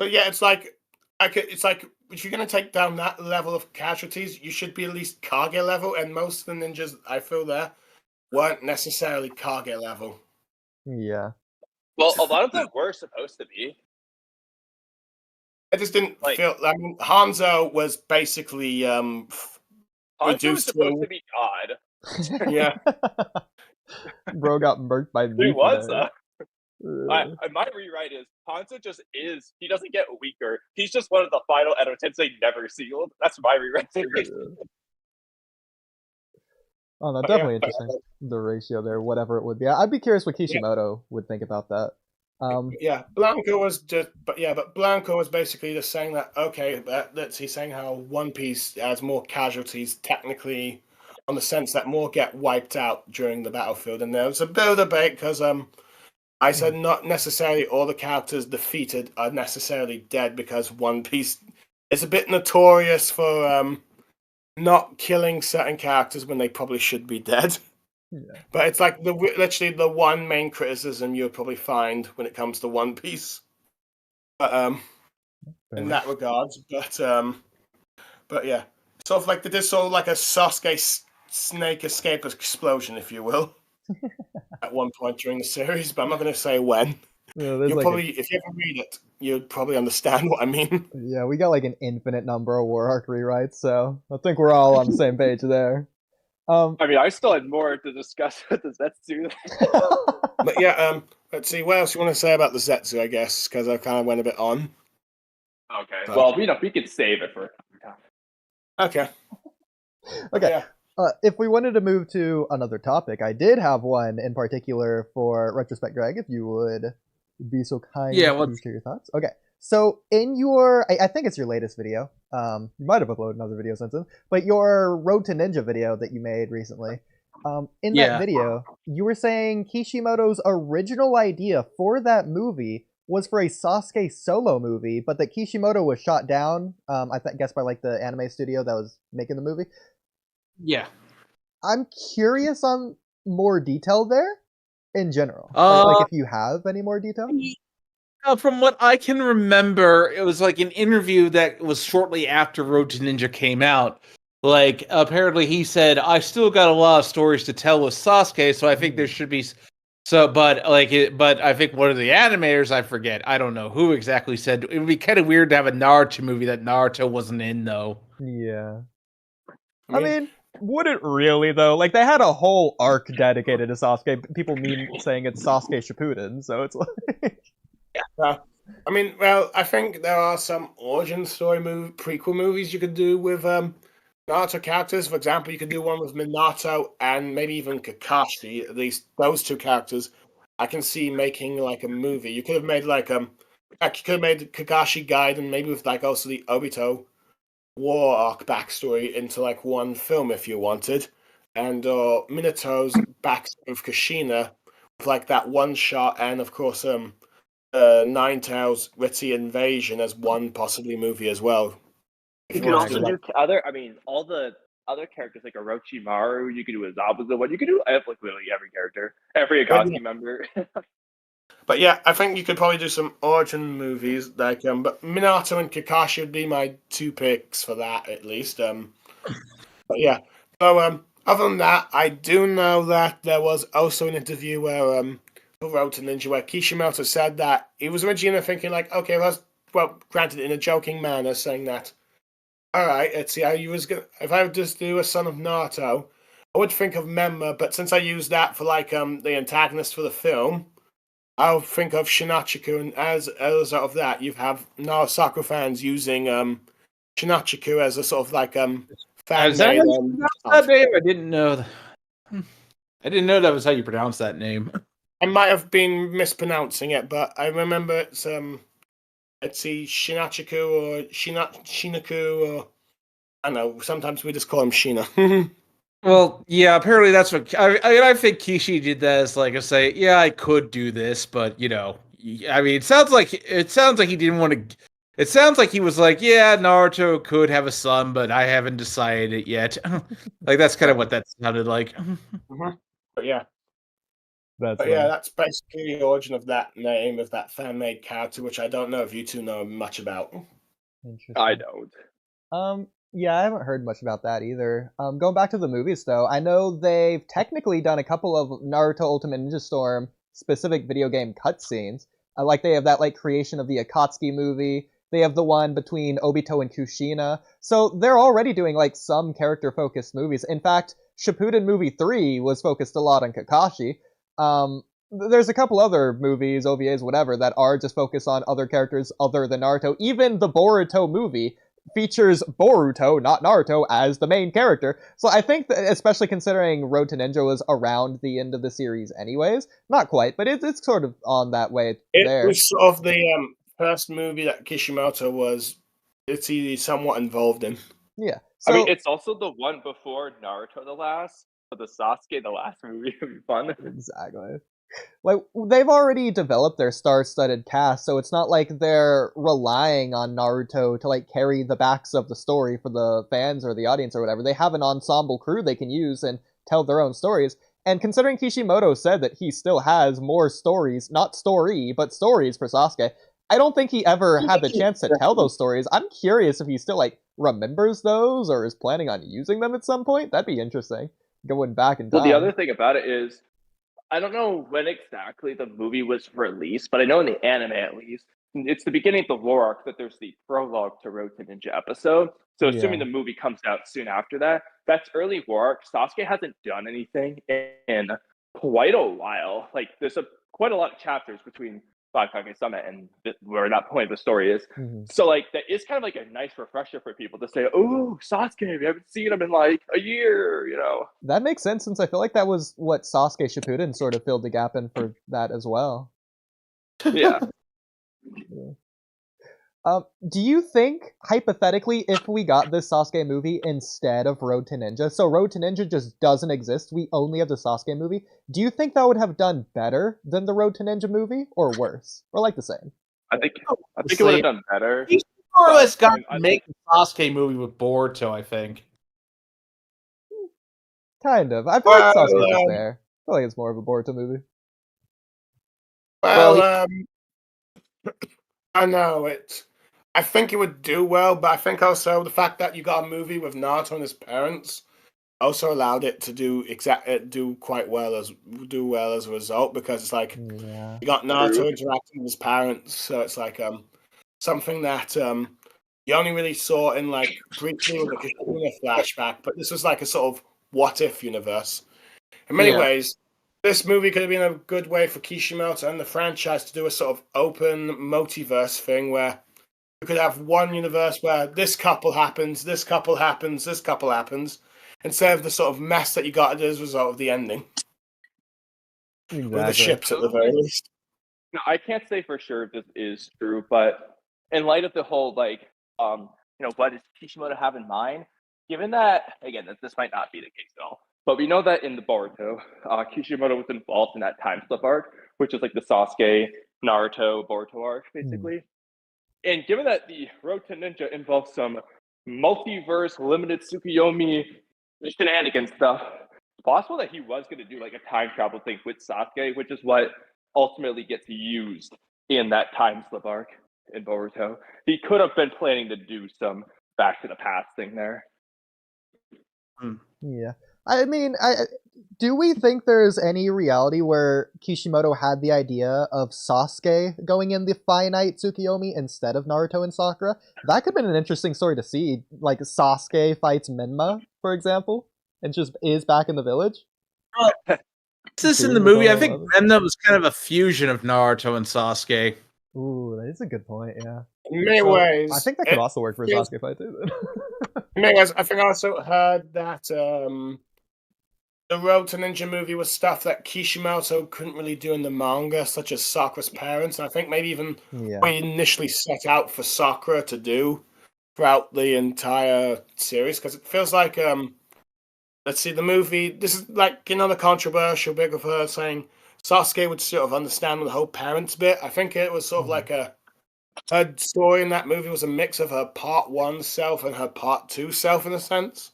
So yeah, it's like if you're gonna take down that level of casualties, you should be at least Kage level, and most of the ninjas I feel there weren't necessarily Kage level. Yeah. Well, a lot of them were supposed to be. I just didn't feel. I mean, Hanzo was basically Hanzo was supposed to be God. Yeah. Bro got murked by He was. My rewrite is Hanzo just is. He doesn't get weaker. He's just one of the final Edo Tensei never sealed. That's my rewrite. Oh, that's definitely interesting. The ratio there, whatever it would be. I'd be curious what Kishimoto would think about that. Yeah, Blanco was just, but Blanco was basically just saying that he's saying how One Piece has more casualties technically, on the sense that more get wiped out during the battlefield, and there was a bit of debate because I said not necessarily all the characters defeated are necessarily dead, because One Piece is a bit notorious for not killing certain characters when they probably should be dead. Yeah. But it's like literally the one main criticism you'll probably find when it comes to One Piece. But in that regards, but yeah, sort of like they did sort of like a Sasuke snake escape explosion, if you will, at one point during the series. But I'm not going to say when. Yeah, you'll probably, if you ever read it, you'd probably understand what I mean. Yeah, we got like an infinite number of War Arc rewrites, so I think we're all on the same page there. I mean, I still had more to discuss with the Zetsu. But yeah, let's see, what else you want to say about the Zetsu, I guess, because I kind of went a bit on. Okay, well, we can save it for another time. Okay. Okay. Yeah. If we wanted to move to another topic, I did have one in particular for Retrospect Greg, if you would be so kind to share your thoughts. Okay. So in your, I think it's your latest video, you might have uploaded another video since then, but your Road to Ninja video that you made recently, in that video, you were saying Kishimoto's original idea for that movie was for a Sasuke solo movie, but that Kishimoto was shot down, I guess by like the anime studio that was making the movie. Yeah. I'm curious on more detail there in general. Like if you have any more detail? From what I can remember, it was like an interview that was shortly after Road to Ninja came out. Like, apparently he said, "I still got a lot of stories to tell with Sasuke, so I think there should be." So, but but I think one of the animators, I forget, I don't know who exactly said it would be kind of weird to have a Naruto movie that Naruto wasn't in, though. Yeah. I mean, would it really though? Like they had a whole arc dedicated to Sasuke. People mean saying it's Sasuke Shippuden, so it's like I mean, well, I think there are some origin story prequel movies you could do with Naruto characters. For example, you could do one with Minato and maybe even Kakashi. At least those two characters, I can see making like a movie. You could have made like you could have made Kakashi Gaiden maybe with like also the Obito war arc backstory into like one film if you wanted, and Minato's backstory with Kushina with like that one shot, and of course Nine Tails Ritzy Invasion as one possibly movie as well. You could also do other. I mean, all the other characters like Orochimaru. You could do a Zabuza one. You could do like literally every character, every Akatsuki member. But yeah, I think you could probably do some origin movies like but Minato and Kakashi would be my two picks for that at least. But yeah, so other than that, I do know that there was also an interview where Boruto Ninja where Kishimoto said that he was originally thinking like, okay, well, granted in a joking manner, saying that, all right, let's see how you was gonna. If I would just do a Son of Naruto, I would think of Memma, but since I used that for like the antagonist for the film, I'll think of Shinachiku, and as a result of that, you have Naruto fans using Shinachiku as a sort of like fan made. That name? I didn't know. I didn't know that was how you pronounce that name. I might have been mispronouncing it, but I remember it's let's see, Shinachiku or Shinaku, or I don't know. Sometimes we just call him Shina. Well, yeah, apparently that's what I think Kishi did that as like a say, yeah, I could do this, but you know, I mean, it sounds like he didn't want to. It sounds like he was like, yeah, Naruto could have a son, but I haven't decided it yet. Like that's kind of what that sounded like. But yeah. that's yeah, that's basically the origin of that name of that fan-made character, which I don't know if you two know much about. interesting. I don't. Yeah, I haven't heard much about that either. Going back to the movies though, I know they've technically done a couple of Naruto Ultimate Ninja Storm specific video game cutscenes. Like they have that like creation of the Akatsuki movie. They have the one between Obito and Kushina. So they're already doing like some character focused movies. In fact, Shippuden movie 3 was focused a lot on Kakashi. There's a couple other movies, OVAs, whatever, that are just focused on other characters other than Naruto. Even the Boruto movie features Boruto, not Naruto, as the main character. So I think that, especially considering Road to Ninja was around the end of the series anyways, not quite, but it's sort of on that way there. It was sort of the first movie that Kishimoto was somewhat involved in. Yeah. So, I mean, it's also the one before Naruto the last, but the Sasuke the last movie would be fun. Exactly. Like they've already developed their star-studded cast, so it's not like they're relying on Naruto to like carry the backs of the story for the fans or the audience or whatever. They have an ensemble crew they can use and tell their own stories. And considering Kishimoto said that he still has more stories, not story, but stories for Sasuke, I don't think he ever had the chance to tell those stories. I'm curious if he still like remembers those or is planning on using them at some point. That'd be interesting. Going back in time. Well, the other thing about it is, I don't know when exactly the movie was released, but I know in the anime at least, it's the beginning of the lore arc that there's the prologue to Road to Ninja episode. So assuming the movie comes out soon after that, that's early war arc. Sasuke hasn't done anything in quite a while. Like there's quite a lot of chapters between Five Kage Summit and where that point of the story is. So like that is kind of like a nice refresher for people to say, oh, Sasuke, we haven't seen him in like a year, you know. That makes sense since I feel like that was what Sasuke Shippuden sort of filled the gap in for that as well. Yeah. Do you think, hypothetically, if we got this Sasuke movie instead of Road to Ninja, so Road to Ninja just doesn't exist, we only have the Sasuke movie, do you think that would have done better than the Road to Ninja movie, or worse? Or like the same? I think it would have done better. He's more or less got to make the Sasuke movie with Boruto, I think. Kind of. I feel like Sasuke is there. I feel like it's more of a Boruto movie. Well, I know it. I think it would do well, but I think also the fact that you got a movie with Naruto and his parents also allowed it to do well as a result, because it's like Yeah. you got Naruto True. interacting with his parents, so it's like something that you only really saw in like briefly with like a flashback, but this was like a sort of what if universe. In many ways, this movie could have been a good way for Kishimoto and the franchise to do a sort of open multiverse thing where you could have one universe where this couple happens, this couple happens, this couple happens, instead of the sort of mess that you got as a result of the ending. With the Exactly. ships at the very least. No, I can't say for sure if this is true, but in light of the whole what does Kishimoto have in mind? Given that, again, this might not be the case at all, but we know that in the Boruto, Kishimoto was involved in that time slip arc, which is like the Sasuke, Naruto, Boruto arc, basically. And given that the Road to Ninja involves some multiverse limited Tsukuyomi shenanigans stuff, it's possible that he was going to do like a time travel thing with Sasuke, which is what ultimately gets used in that time slip arc in Boruto. He could have been planning to do some back to the past thing there. Yeah. I mean, do we think there's any reality where Kishimoto had the idea of Sasuke going in the finite Tsukuyomi instead of Naruto and Sakura? That could have been an interesting story to see. Like, Sasuke fights Menma, for example, and just is back in the village. This in the movie, I think Menma was kind of a fusion of Naruto and Sasuke. Ooh, that is a good point, yeah. In many ways. I think that could also work for a Sasuke fight, too. In many ways, I think I also heard that the Road to Ninja movie was stuff that Kishimoto couldn't really do in the manga, such as Sakura's parents, and I think maybe even what he initially set out for Sakura to do throughout the entire series, because it feels like, let's see, the movie, this is like another controversial bit of her saying Sasuke would sort of understand the whole parents bit. I think it was sort of like her story in that movie was a mix of her part 1 self and her part 2 self, in a sense.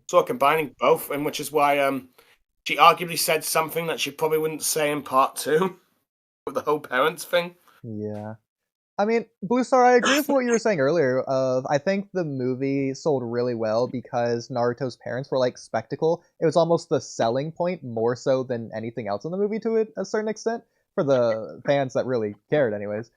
Sort of combining both, and which is why she arguably said something that she probably wouldn't say in part 2 with the whole parents thing. Yeah. I mean, BlueStar, I agree with what you were saying earlier. I think the movie sold really well because Naruto's parents were like spectacle. It was almost the selling point more so than anything else in the movie to a certain extent, for the fans that really cared anyways.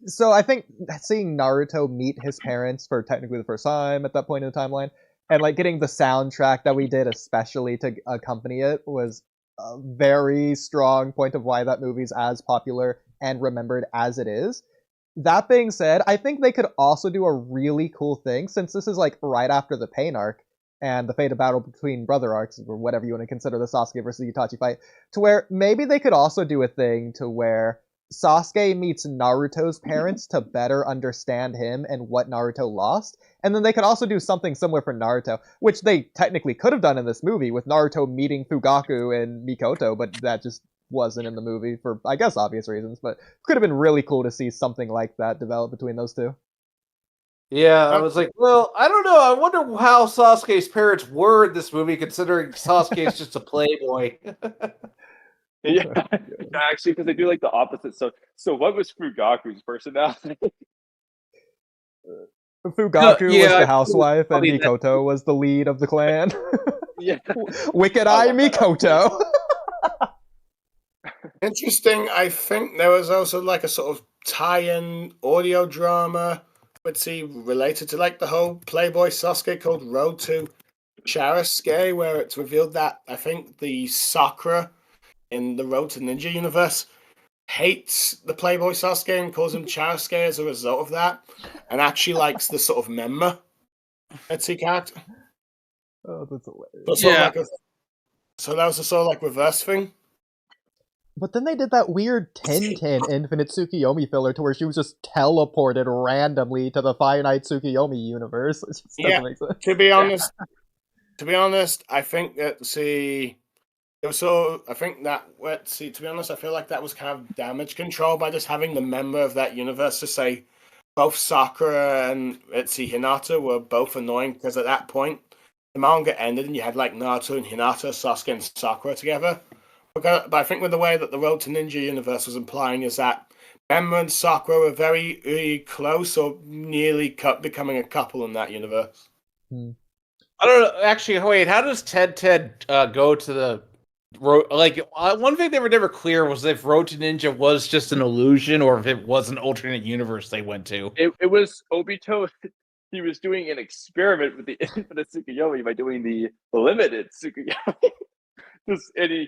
So I think seeing Naruto meet his parents for technically the first time at that point in the timeline, and like getting the soundtrack that we did especially to accompany it, was a very strong point of why that movie's as popular and remembered as it is. That being said, I think they could also do a really cool thing, since this is like right after the Pain arc and the Fate of Battle Between Brother arcs, or whatever you want to consider the Sasuke versus Itachi fight, to where maybe they could also do a thing to where Sasuke meets Naruto's parents to better understand him and what Naruto lost, and then they could also do something similar for Naruto, which they technically could have done in this movie with Naruto meeting Fugaku and Mikoto, but that just wasn't in the movie for, I guess, obvious reasons, but could have been really cool to see something like that develop between those two. Yeah, I was like, well, I don't know. I wonder how Sasuke's parents were in this movie, considering Sasuke's just a playboy. Yeah, actually, because they do like the opposite. So what was Fugaku's personality? Fugaku was the housewife, and Mikoto was the lead of the clan. Yeah, Wicked Eye Mikoto. Interesting. I think there was also like a sort of tie-in audio drama, let's see, related to like the whole Playboy Sasuke called Road to Charasuke, where it's revealed that I think the Sakura in the Road to Ninja universe hates the Playboy Sasuke and calls him Charasuke as a result of that, and actually likes the sort of Menma Etsy character. Oh, that's hilarious. So that was a sort of like reverse thing. But then they did that weird Tintin Infinite Tsukuyomi filler to where she was just teleported randomly to the Finite Tsukuyomi universe. It just doesn't make sense. To be honest, I think that to be honest, I feel like that was kind of damage control by just having the member of that universe to say both Sakura and Hinata were both annoying, because at that point the manga ended and you had like Naruto and Hinata, Sasuke and Sakura together. But I think with the way that the Road to Ninja universe was implying is that Emma and Sakura were very close or nearly becoming a couple in that universe. I don't know. Actually, wait. How does Ted go to the road? Like, one thing they were never clear was if Road to Ninja was just an illusion or if it was an alternate universe they went to. It was Obito. He was doing an experiment with the infinite Tsukuyomi by doing the limited Tsukuyomi.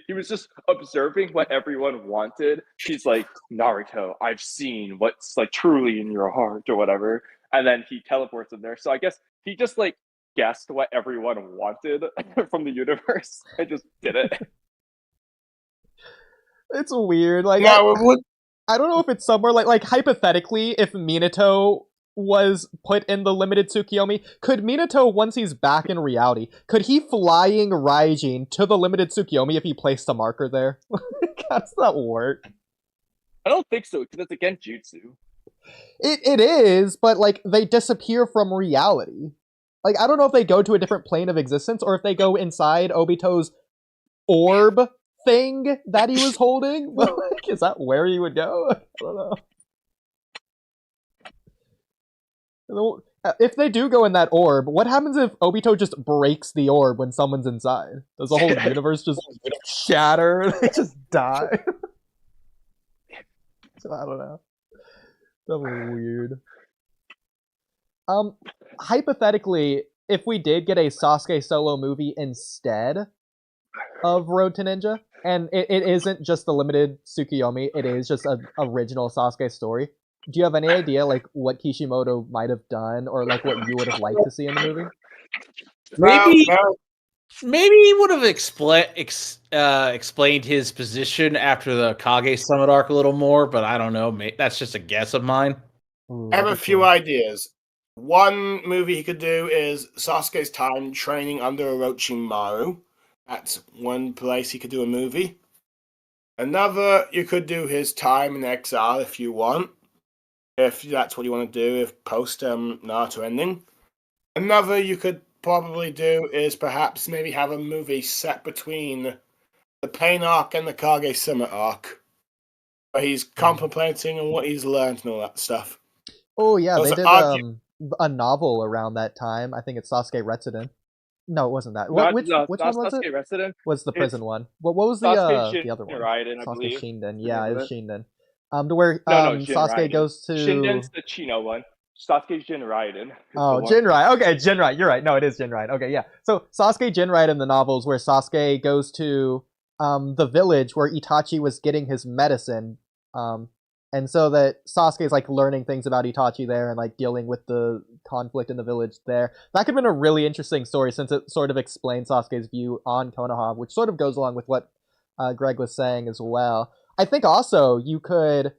He was just observing what everyone wanted. He's like, Naruto, I've seen what's like truly in your heart or whatever. And then he teleports in there. So I guess he just like guessed what everyone wanted from the universe and just did it. It's weird. Like, No, I don't know if it's somewhere like hypothetically, if Minato was put in the limited Tsukuyomi, could Minato, once he's back in reality, could he flying Raijin to the limited Tsukuyomi if he placed a marker there? How does that work? I don't think so, because it's against Jutsu. It is, but like they disappear from reality. Like, I don't know if they go to a different plane of existence or if they go inside Obito's orb thing that he was holding. Like, is that where he would go? I don't know. If they do go in that orb, what happens if Obito just breaks the orb when someone's inside? Does the whole universe just shatter and they just die? I don't know. That was weird. Hypothetically, if we did get a Sasuke solo movie instead of Road to Ninja, and it isn't just the limited Tsukuyomi, it is just an original Sasuke story, do you have any idea, like, what Kishimoto might have done, or, like, what you would have liked to see in the movie? Maybe he would have explained his position after the Kage Summit arc a little more, but I don't know. That's just a guess of mine. I have a few ideas. One movie he could do is Sasuke's time training under Orochimaru. That's one place he could do a movie. Another, you could do his time in exile if you want. If that's what you want to do, if post Naruto ending. Another you could probably do is perhaps maybe have a movie set between the Pain arc and the Kage Summit arc. Where he's contemplating on what he's learned and all that stuff. Oh yeah, they did a novel around that time. I think it's Sasuke Retsuden. No, it wasn't that. Which one was Sasuke it? Retsuden. Was the prison one? What was the other one? Raiden, I Sasuke believe. Shinden. Yeah, it was Shinden. To where Jin Sasuke Raiden. goes to Shinden's the Chino one. Sasuke Jin Raiden. Oh, Jinrai. Okay, Jinrai. You're right. No, it is Jinrai. Okay, yeah. So Sasuke Jinrai in the novels where Sasuke goes to the village where Itachi was getting his medicine. And so that Sasuke is like learning things about Itachi there and like dealing with the conflict in the village there. That could have been a really interesting story since it sort of explains Sasuke's view on Konoha, which sort of goes along with what Greg was saying as well. I think also you could,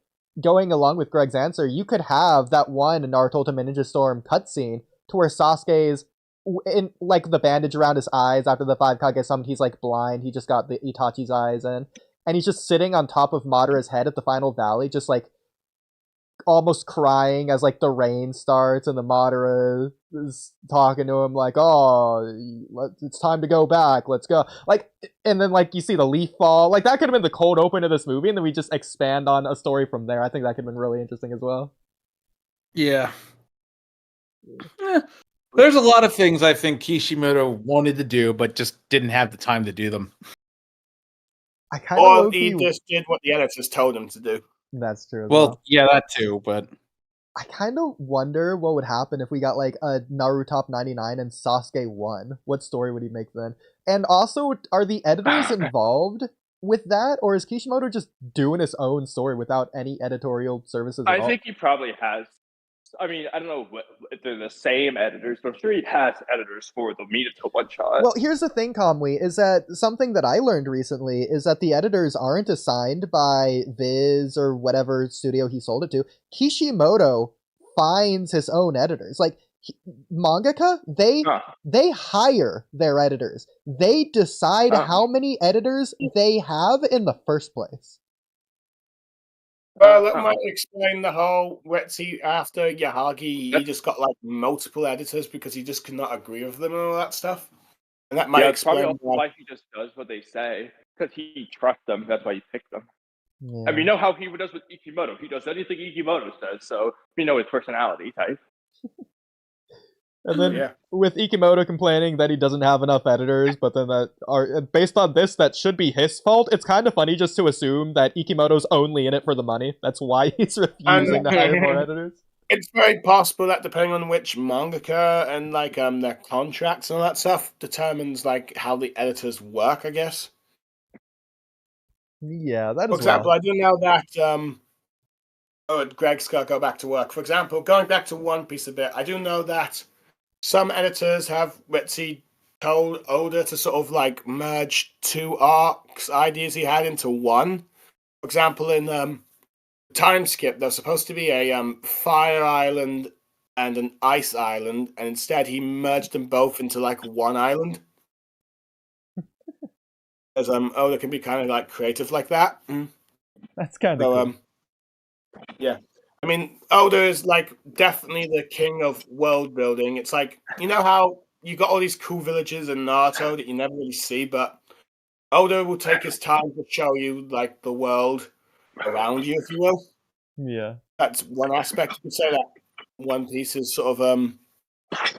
going along with Greg's answer, you could have that one Naruto Ultimate Ninja Storm cutscene to where Sasuke's in like the bandage around his eyes after the 5 Kage Summit, he's like blind, he just got the Itachi's eyes in. And he's just sitting on top of Madara's head at the final valley, just like almost crying as like the rain starts and the Madara is talking to him like, oh, it's time to go back, let's go. Like, and then like you see the leaf fall. Like that could have been the cold open of this movie, and then we just expand on a story from there. I think that could have been really interesting as well. Yeah. There's a lot of things I think Kishimoto wanted to do, but just didn't have the time to do them. I kind of or he just did what the editors told him to do. That's true. Well, yeah, that too, but I kind of wonder what would happen if we got like a Naruto Top 99 and Sasuke won. What story would he make then? And also, are the editors involved with that, or is Kishimoto just doing his own story without any editorial services at all? I think he probably has. I mean, I don't know if they're the same editors, but I'm sure he has editors for the Minato one-shot. Well, here's the thing, Kamui, is that something that I learned recently is that the editors aren't assigned by Viz or whatever studio he sold it to. Kishimoto finds his own editors. Like, mangaka, they hire their editors. They decide how many editors they have in the first place. Well, that might explain the whole Retsi after Yahagi. He just got like multiple editors because he just could not agree with them and all that stuff. And that might explain probably why he just does what they say. because he trusts them. That's why he picked them. Yeah. And we know how he does with Ikimoto. He does anything Ikimoto says, so we know his personality type. And then Yeah. with Ikimoto complaining that he doesn't have enough editors, but then that are based on this, that should be his fault. It's kind of funny just to assume that Ikimoto's only in it for the money. That's why he's refusing to hire more editors. It's very possible that depending on which mangaka and like their contracts and all that stuff determines like how the editors work, I guess. Yeah, that For is example, well. I do know that Greg's got to go back to work. For example, going back to One Piece a bit, I do know that some editors have, let's see, told Oda to sort of like merge two arcs ideas he had into one. For example, in Time Skip, there's supposed to be a fire island and an ice island, and instead he merged them both into like one island. Because Oda can be kind of like creative like that. That's kind of So cool. yeah. I mean, Oda is like definitely the king of world building. It's like, you know how you got all these cool villages in Naruto that you never really see, but Oda will take his time to show you like the world around you, if you will. Yeah. That's one aspect you could say that One Piece is sort of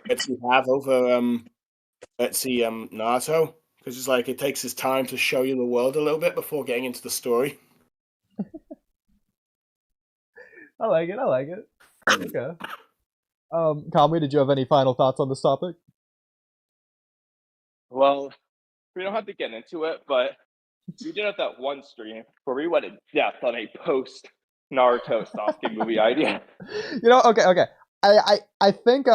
let's see have over Naruto. Because it's like it takes his time to show you the world a little bit before getting into the story. I like it. I like it. Okay. Kamui, did you have any final thoughts on this topic? Well, we don't have to get into it, but we did have that one stream where we went in depth on a post Naruto Sasuke movie idea. Okay. I think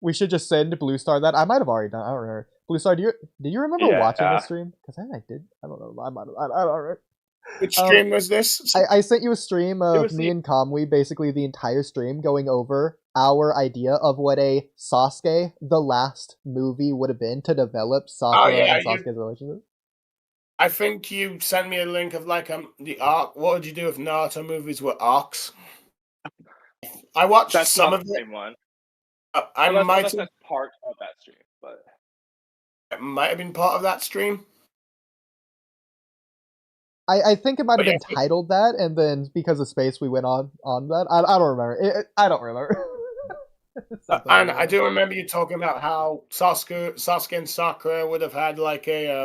we should just send BlueStar that. I might have already done. I don't remember. BlueStar, do you remember watching this stream? Because I did. I don't know. I don't remember. Which stream was this? I sent you a stream of me the- and Kamui, basically the entire stream, going over our idea of what a Sasuke, the last movie, would have been to develop Sakura and Sasuke's relationship. I think you sent me a link of like the arc. What would you do if Naruto movies were arcs? I watched That's some not of the it. same one. I Unless might have, that's part of that stream, but it might have been part of that stream. I think it might have But been yeah, titled that, and then because of space, we went on that. I don't remember. I don't remember. Something And like I that. do remember you talking about how Sasuke and Sakura would have had like a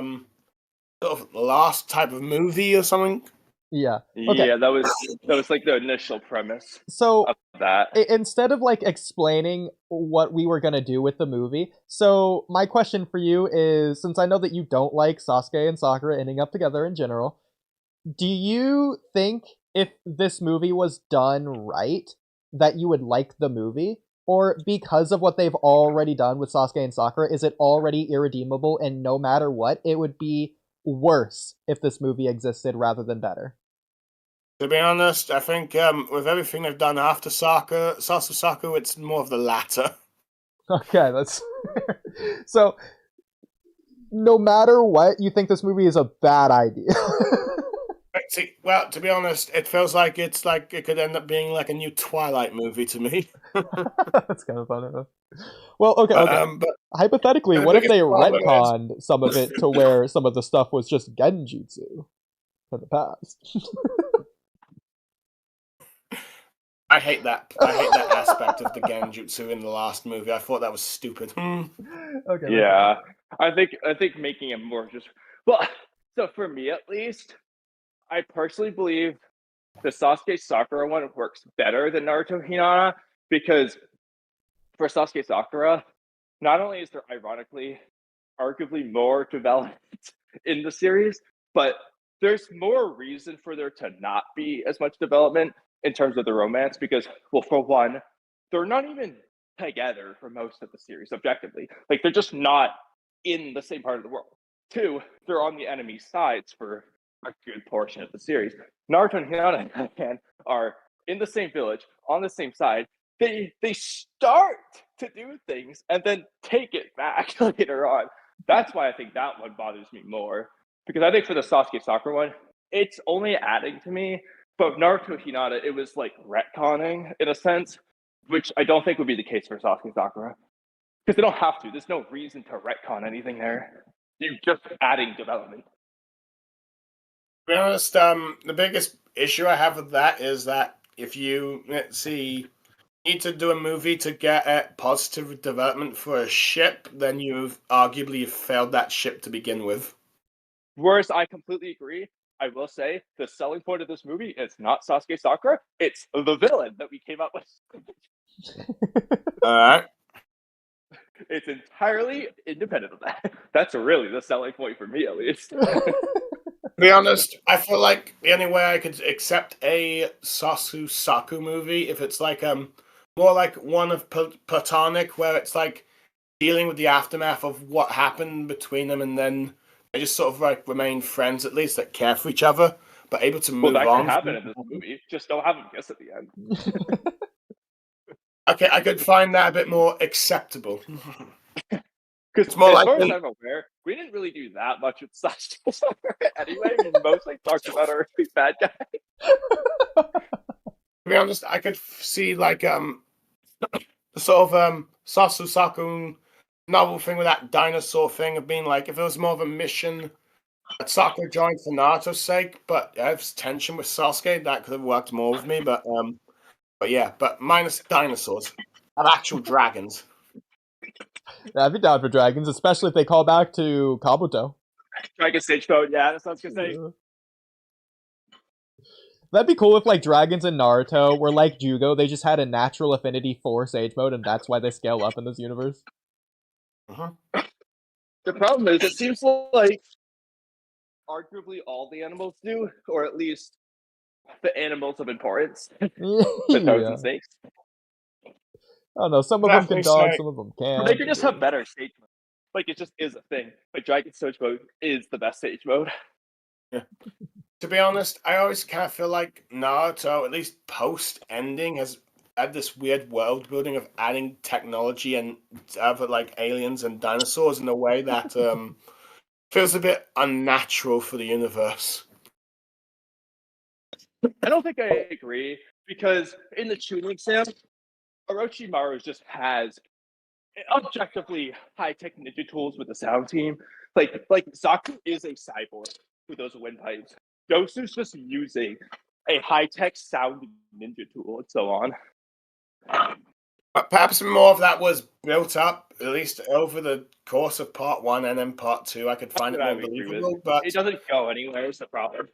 sort of last type of movie or something. Yeah. Okay. yeah, that was like the initial premise So of that. instead of like explaining what we were gonna do with the movie, so my question for you is, since I know that you don't like Sasuke and Sakura ending up together in general, do you think if this movie was done right, that you would like the movie? Or because of what they've already done with Sasuke and Sakura, is it already irredeemable and no matter what, it would be worse if this movie existed rather than better? To be honest, I think with everything they've done after Sakura, it's more of the latter. Okay, that's so. No matter what, you think this movie is a bad idea. See, well, to be honest, it feels like it's like it could end up being like a new Twilight movie to me. That's kind of fun. Well, okay. But Hypothetically, the what if biggest they problem is- retconned some of it to where some of the stuff was just genjutsu from the past? I hate that. I hate that aspect of the genjutsu in the last movie. I thought that was stupid. Okay. Yeah, I think making it more just so for me at least, I personally believe the Sasuke Sakura one works better than Naruto Hinata because for Sasuke Sakura, not only is there ironically arguably more development in the series, but there's more reason for there to not be as much development in terms of the romance because, well, for one, they're not even together for most of the series objectively. Like they're just not in the same part of the world. Two, they're on the enemy sides for a good portion of the series. Naruto and Hinata, again, are in the same village, on the same side. They start to do things and then take it back later on. That's why I think that one bothers me more. Because I think for the Sasuke Sakura one, it's only adding to me. But Naruto Hinata, it was like retconning in a sense, which I don't think would be the case for Sasuke Sakura. Because they don't have to. There's no reason to retcon anything there. You're just adding development. be honest, the biggest issue I have with that is that if you need to do a movie to get a positive development for a ship, then you've arguably failed that ship to begin with. Whereas I completely agree. I will say the selling point of this movie is not Sasuke Sakura, it's the villain that we came up with. Alright. It's entirely independent of that. That's really the selling point for me, at least. To be honest, I feel like the only way I could accept a Saku movie if it's like more like one of platonic, where it's like dealing with the aftermath of what happened between them, and then they just sort of like remain friends at least, that care for each other, but able to move Well, that on. could happen in this movie. Just don't have him kiss at the end. Okay, I could find that a bit more acceptable. Because It's more as like far as I'm aware, we didn't really do that much with Sasuke Sakura anyway. We mostly talked about our bad guy. To be honest, I could see like the sort of Saku novel thing with that dinosaur thing of being like, if it was more of a mission that Sakura joined for Naruto's sake, but yeah, if tension with Sasuke, that could have worked more with me. But yeah, but minus dinosaurs, have actual dragons. I'd be down for dragons, especially if they call back to Kabuto. Dragon Stage Mode, yeah, that's what I was gonna say. That'd be cool if like dragons in Naruto were like Jugo, they just had a natural affinity for Sage Mode, and that's why they scale up in this universe. The problem is, it seems like arguably all the animals do, or at least the animals of importance. The toads and snakes. I don't know, some of them can Definitely dodge, say- some of them can't. They could just have better stage mode. Like, it just is a thing. Like, Dragon Stage Mode is the best stage mode. To be honest, I always kind of feel like Naruto, at least post-ending, has had this weird world building of adding technology and other like aliens and dinosaurs in a way that feels a bit unnatural for the universe. I don't think I agree, because in the tuning exam, Orochimaru just has objectively high-tech ninja tools with the sound team. Like Zaku is a cyborg with those windpipes. Gosu's just using a high-tech sound ninja tool and so on. But perhaps more of that was built up, at least over the course of part 1 and then part 2. I could find it more believable, but it doesn't go anywhere is the problem.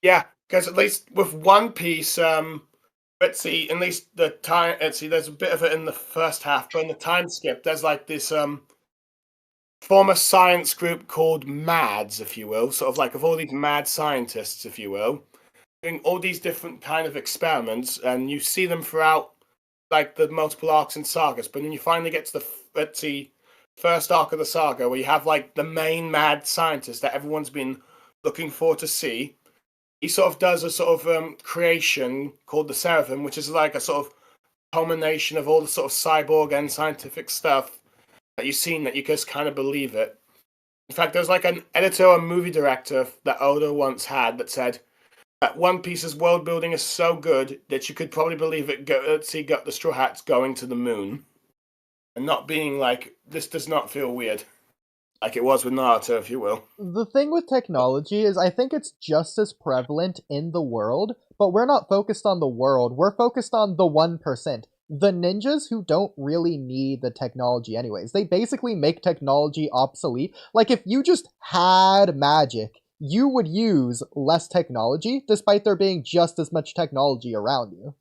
yeah, because at least with One Piece, let's see, at least the time. Let's see, there's a bit of it in the first half, but in the time skip, there's like this former science group called MADS, if you will, sort of like of all these mad scientists, if you will, doing all these different kind of experiments, and you see them throughout like the multiple arcs and sagas, but then you finally get to the let's see, first arc of the saga where you have like the main mad scientist that everyone's been looking for to see. He sort of does a sort of creation called the Seraphim, which is like a sort of culmination of all the sort of cyborg and scientific stuff that you've seen that you just kind of believe it. In fact, there's like an editor or movie director that Oda once had that said that One Piece's world building is so good that you could probably believe it. Got the Straw Hats going to the moon, and not being like, this does not feel weird, like it was with Naruto, if you will. The thing with technology is I think it's just as prevalent in the world, but we're not focused on the world, we're focused on the 1%. The ninjas who don't really need the technology anyways. They basically make technology obsolete. Like, if you just had magic, you would use less technology, despite there being just as much technology around you.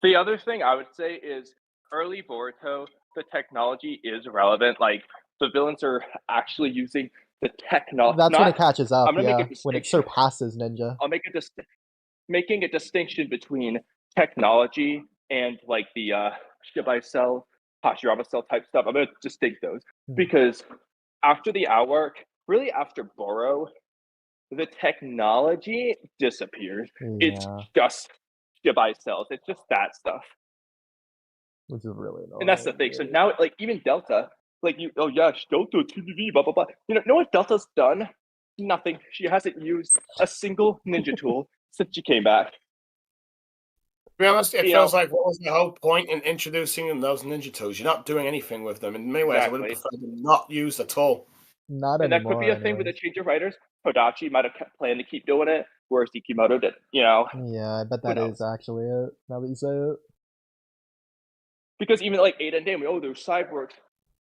The other thing I would say is early Boruto, the technology is relevant. Like, the villains are actually using the technology. That's when it catches up, I'm gonna yeah, make a when it distinction. surpasses ninja. I'll make making a distinction between technology and like the Shibai cell, Hashirama cell type stuff. I'm gonna distinct those because after the hour, really after Boro, the technology disappeared. Yeah. It's just Shibai cells. It's just that stuff. Which is really annoying. And that's the thing. So now, like, even Delta, like, Delta TBV, blah, blah, blah. You know what Delta's done? Nothing. She hasn't used a single ninja tool since she came back. To be honest, it feels like, what was the whole point in introducing those ninja tools? You're not doing anything with them. In many ways, I would have preferred them not used at all. Not and anymore. That could be a thing with a change of writers. Kodachi might have planned to keep doing it, whereas Ikimoto did. Yeah, I bet that Who is actually it. Now that you say it. Because even like Ada and Damien, they're cyborgs.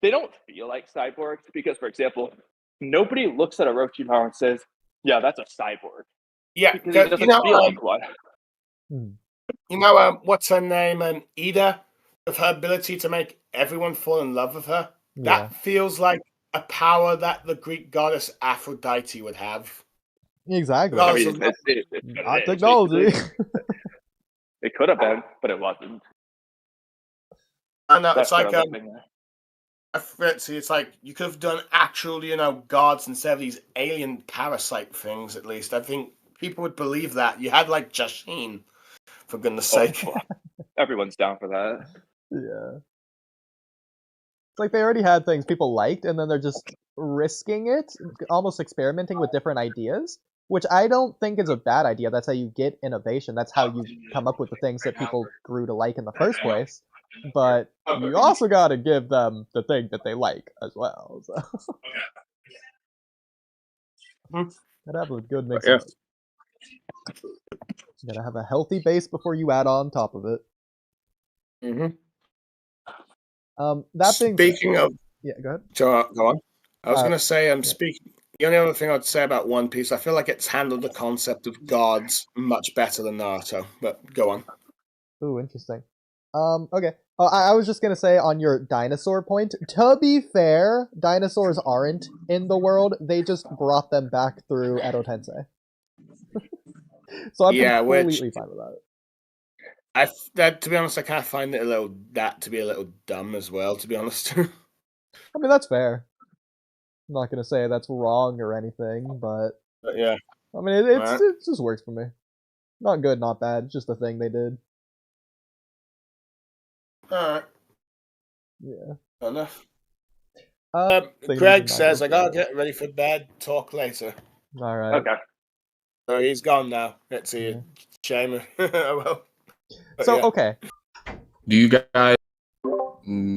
They don't feel like cyborgs because, for example, nobody looks at Orochimaru and says, "Yeah, that's a cyborg." Yeah, Because he doesn't feel like one. What's her name? Ida, with her ability to make everyone fall in love with her. That feels like a power that the Greek goddess Aphrodite would have. Exactly. I mean, Not technology. It could have been, but it wasn't. I know, it's That's like it's like you could have done actual, gods instead of these alien parasite things. At least I think people would believe that. You had like Jashin, for goodness sake. Everyone's down for that. Yeah. It's like they already had things people liked, and then they're just risking it, almost experimenting with different ideas, which I don't think is a bad idea. That's how you get innovation. That's how you come up with the things that people grew to like in the first place. But you also got to give them the thing that they like as well. So. Gotta have a good mix of it. You gotta have a healthy base before you add on top of it. That being Speaking of, yeah, go ahead. Go on. I was gonna say, the only other thing I'd say about One Piece, I feel like it's handled the concept of gods much better than Naruto. But go on. Ooh, interesting. Okay. Oh, I was just gonna say on your dinosaur point. To be fair, dinosaurs aren't in the world. They just brought them back through Edo Tensei. So I'm completely fine with that. To be honest, I kind of find it to be a little dumb as well. To be honest. I mean, that's fair. I'm not gonna say that's wrong or anything, but yeah. I mean, it just works for me. Not good, not bad. Just a thing they did. Alright. Yeah. Enough. Greg says, I gotta get ready for bed. Talk later. Alright. Okay. So he's gone now. Let's see you. Shame. Well. So, okay. Do you guys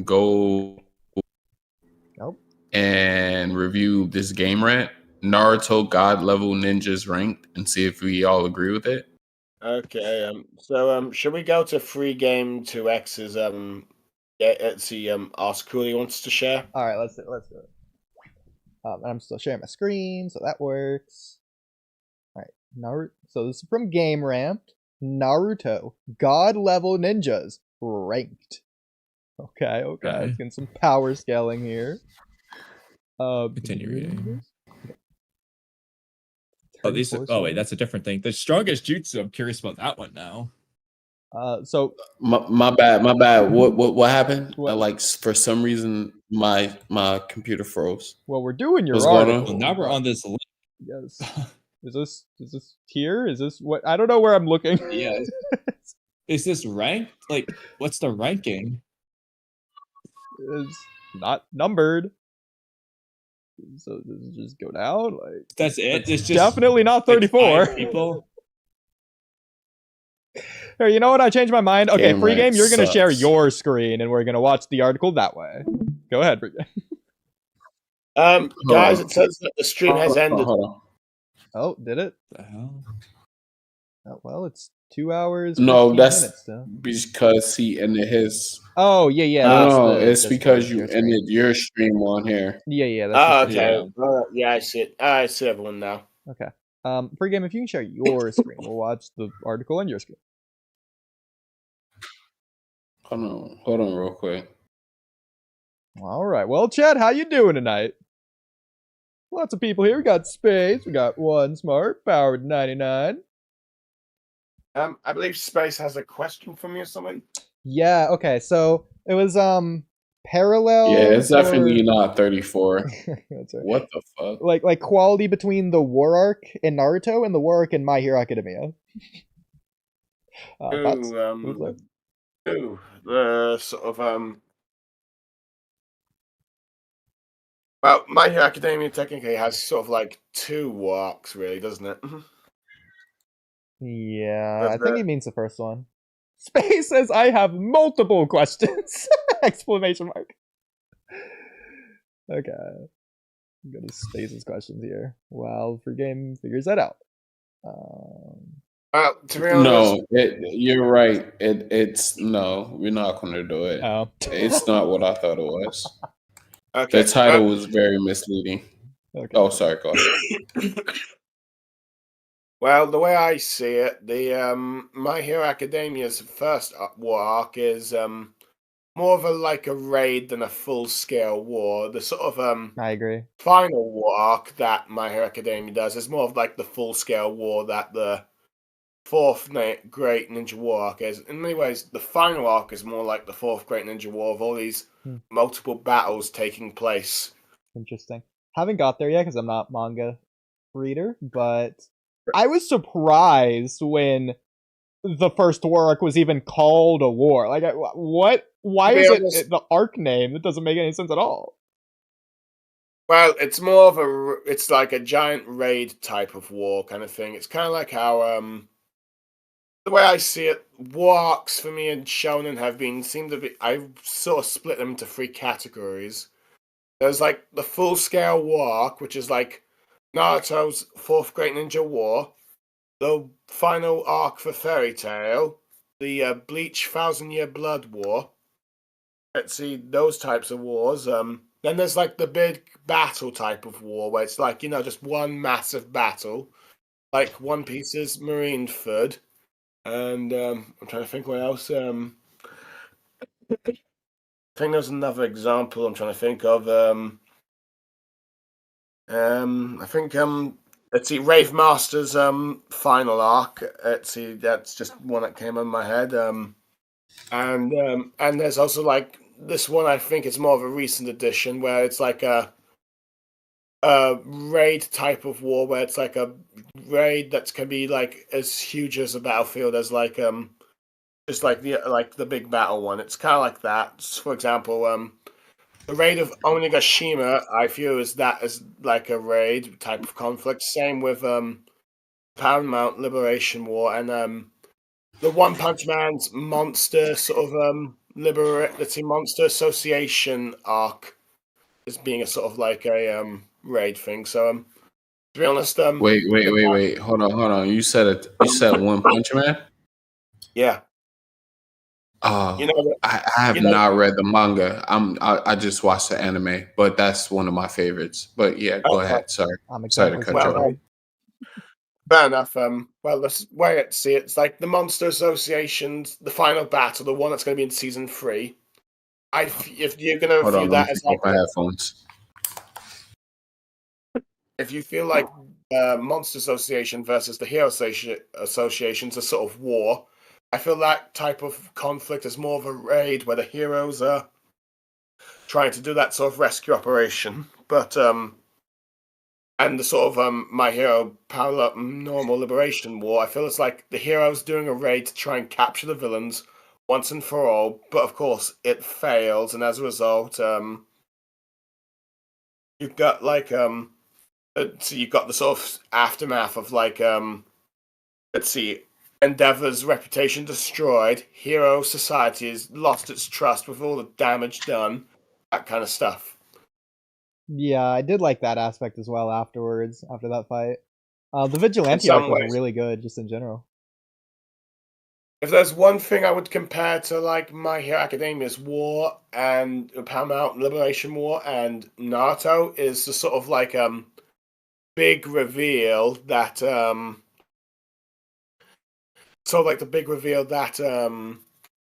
go and review this game rant, Naruto God Level Ninjas Ranked, and see if we all agree with it? Okay. So should we go to free game 2X's let's see ask who he wants to share? Alright, let's do it. And I'm still sharing my screen, so that works. Alright, Naruto. So this is from Game Ramped. Naruto God Level Ninjas Ranked. Okay. Let's get some power scaling here. Continue reading. Oh wait, that's a different thing. The strongest jutsu. I'm curious about that one now. So my bad. What happened? Like for some reason my computer froze. Well, we're doing your article. article. Well, now we're on this link. Yes. Is this here? Is this what? I don't know where I'm looking. Yeah. Is this ranked? Like, what's the ranking? It's not numbered. So does it just go down? Like that's it. It's just definitely not 34 like people. Here, you know what? I changed my mind. Okay, Game free game. You're gonna sucks. share your screen, and we're gonna watch the article that way. Go ahead, free game. Guys, it says that the stream has ended. Oh, did it? The hell? Oh, well, it's 2 hours. No, that's minutes still. because he ended his. Oh yeah. No, it's because you ended your stream on here. Yeah. That's okay. Yeah, I see it. I see everyone now. Okay. Free game. If you can share your screen, we'll watch the article on your screen. Hold on, real quick. All right. Well, Chad, how you doing tonight? Lots of people here. We got Space. We got One Smart, powered 99. I believe Space has a question for me or something. Yeah. Okay. So it was parallel. Yeah, it's definitely not 34. That's right. What the fuck? Like quality between the war arc in Naruto and the war arc in My Hero Academia. Well, My Hero Academia technically has sort of like 2 arcs, really, doesn't it? Yeah, I think he means the first one. Space says, I have multiple questions! Exclamation mark. Okay. I'm gonna space his questions here while Free Game figures that out. To be honest, No, you're right. It's no, we're not going to do it. Oh. It's not what I thought it was. okay. The title was very misleading. Okay. Oh, sorry, go ahead. Well, the way I see it, the My Hero Academia's first war arc is more of a raid than a full scale war. The sort of I agree. final war arc that My Hero Academia does is more of like the full scale war that the fourth Great Ninja War arc is. In many ways, the final arc is more like the fourth Great Ninja War of all these multiple battles taking place. Interesting. Haven't got there yet because I'm not manga reader, but I was surprised when the first war arc was even called a war. Like, what? Why is it the arc name? That doesn't make any sense at all. Well, it's more of it's like a giant raid type of war kind of thing. It's kind of like how the way I see it, war arcs for me and shonen seem to be. I sort of split them into three categories. There's like the full scale war arc, which is like Naruto's Fourth Great Ninja War, the final arc for Fairy Tail, the Bleach Thousand Year Blood War. Let's see those types of wars. Then there's like the big battle type of war where it's like, just one massive battle, like One Piece's Marineford. And I'm trying to think what else. I think there's another example I'm trying to think of. I think let's see, Rave Master's final arc. Let's see, that's just one that came in my head. And there's also like this one. I think it's more of a recent edition where it's like a raid type of war where it's like a raid that can be like as huge as a battlefield as like just like the big battle one. It's kind of like that. For example, the raid of Onigashima, I feel is like a raid type of conflict. Same with Paramount Liberation War and the One Punch Man's monster sort of Monster Association arc as being a sort of like a raid thing. So to be honest, Wait. Hold on. You said One Punch Man? Yeah. I have not read the manga. I just watched the anime, but that's one of my favorites. But yeah, go ahead. Sorry. Sorry to cut you off. Fair enough. Well, this way I see it, it's like the Monster Association's the final battle, the one that's going to be in season 3. If you're going to view that as like my headphones. If you feel like Monster Association versus the Hero Association's a sort of war, I feel that type of conflict is more of a raid where the heroes are trying to do that sort of rescue operation. But and the sort of My Hero parallel normal liberation war, I feel it's like the heroes doing a raid to try and capture the villains once and for all. But of course, it fails, and as a result, you've got like so you've got the sort of aftermath of like let's see, Endeavor's reputation destroyed, Hero Society has lost its trust with all the damage done, that kind of stuff. Yeah, I did like that aspect as well afterwards, after that fight. The Vigilante arc was really good, just in general. If there's one thing I would compare to like My Hero Academia's War and Paramount Liberation War and Naruto is the sort of like big reveal that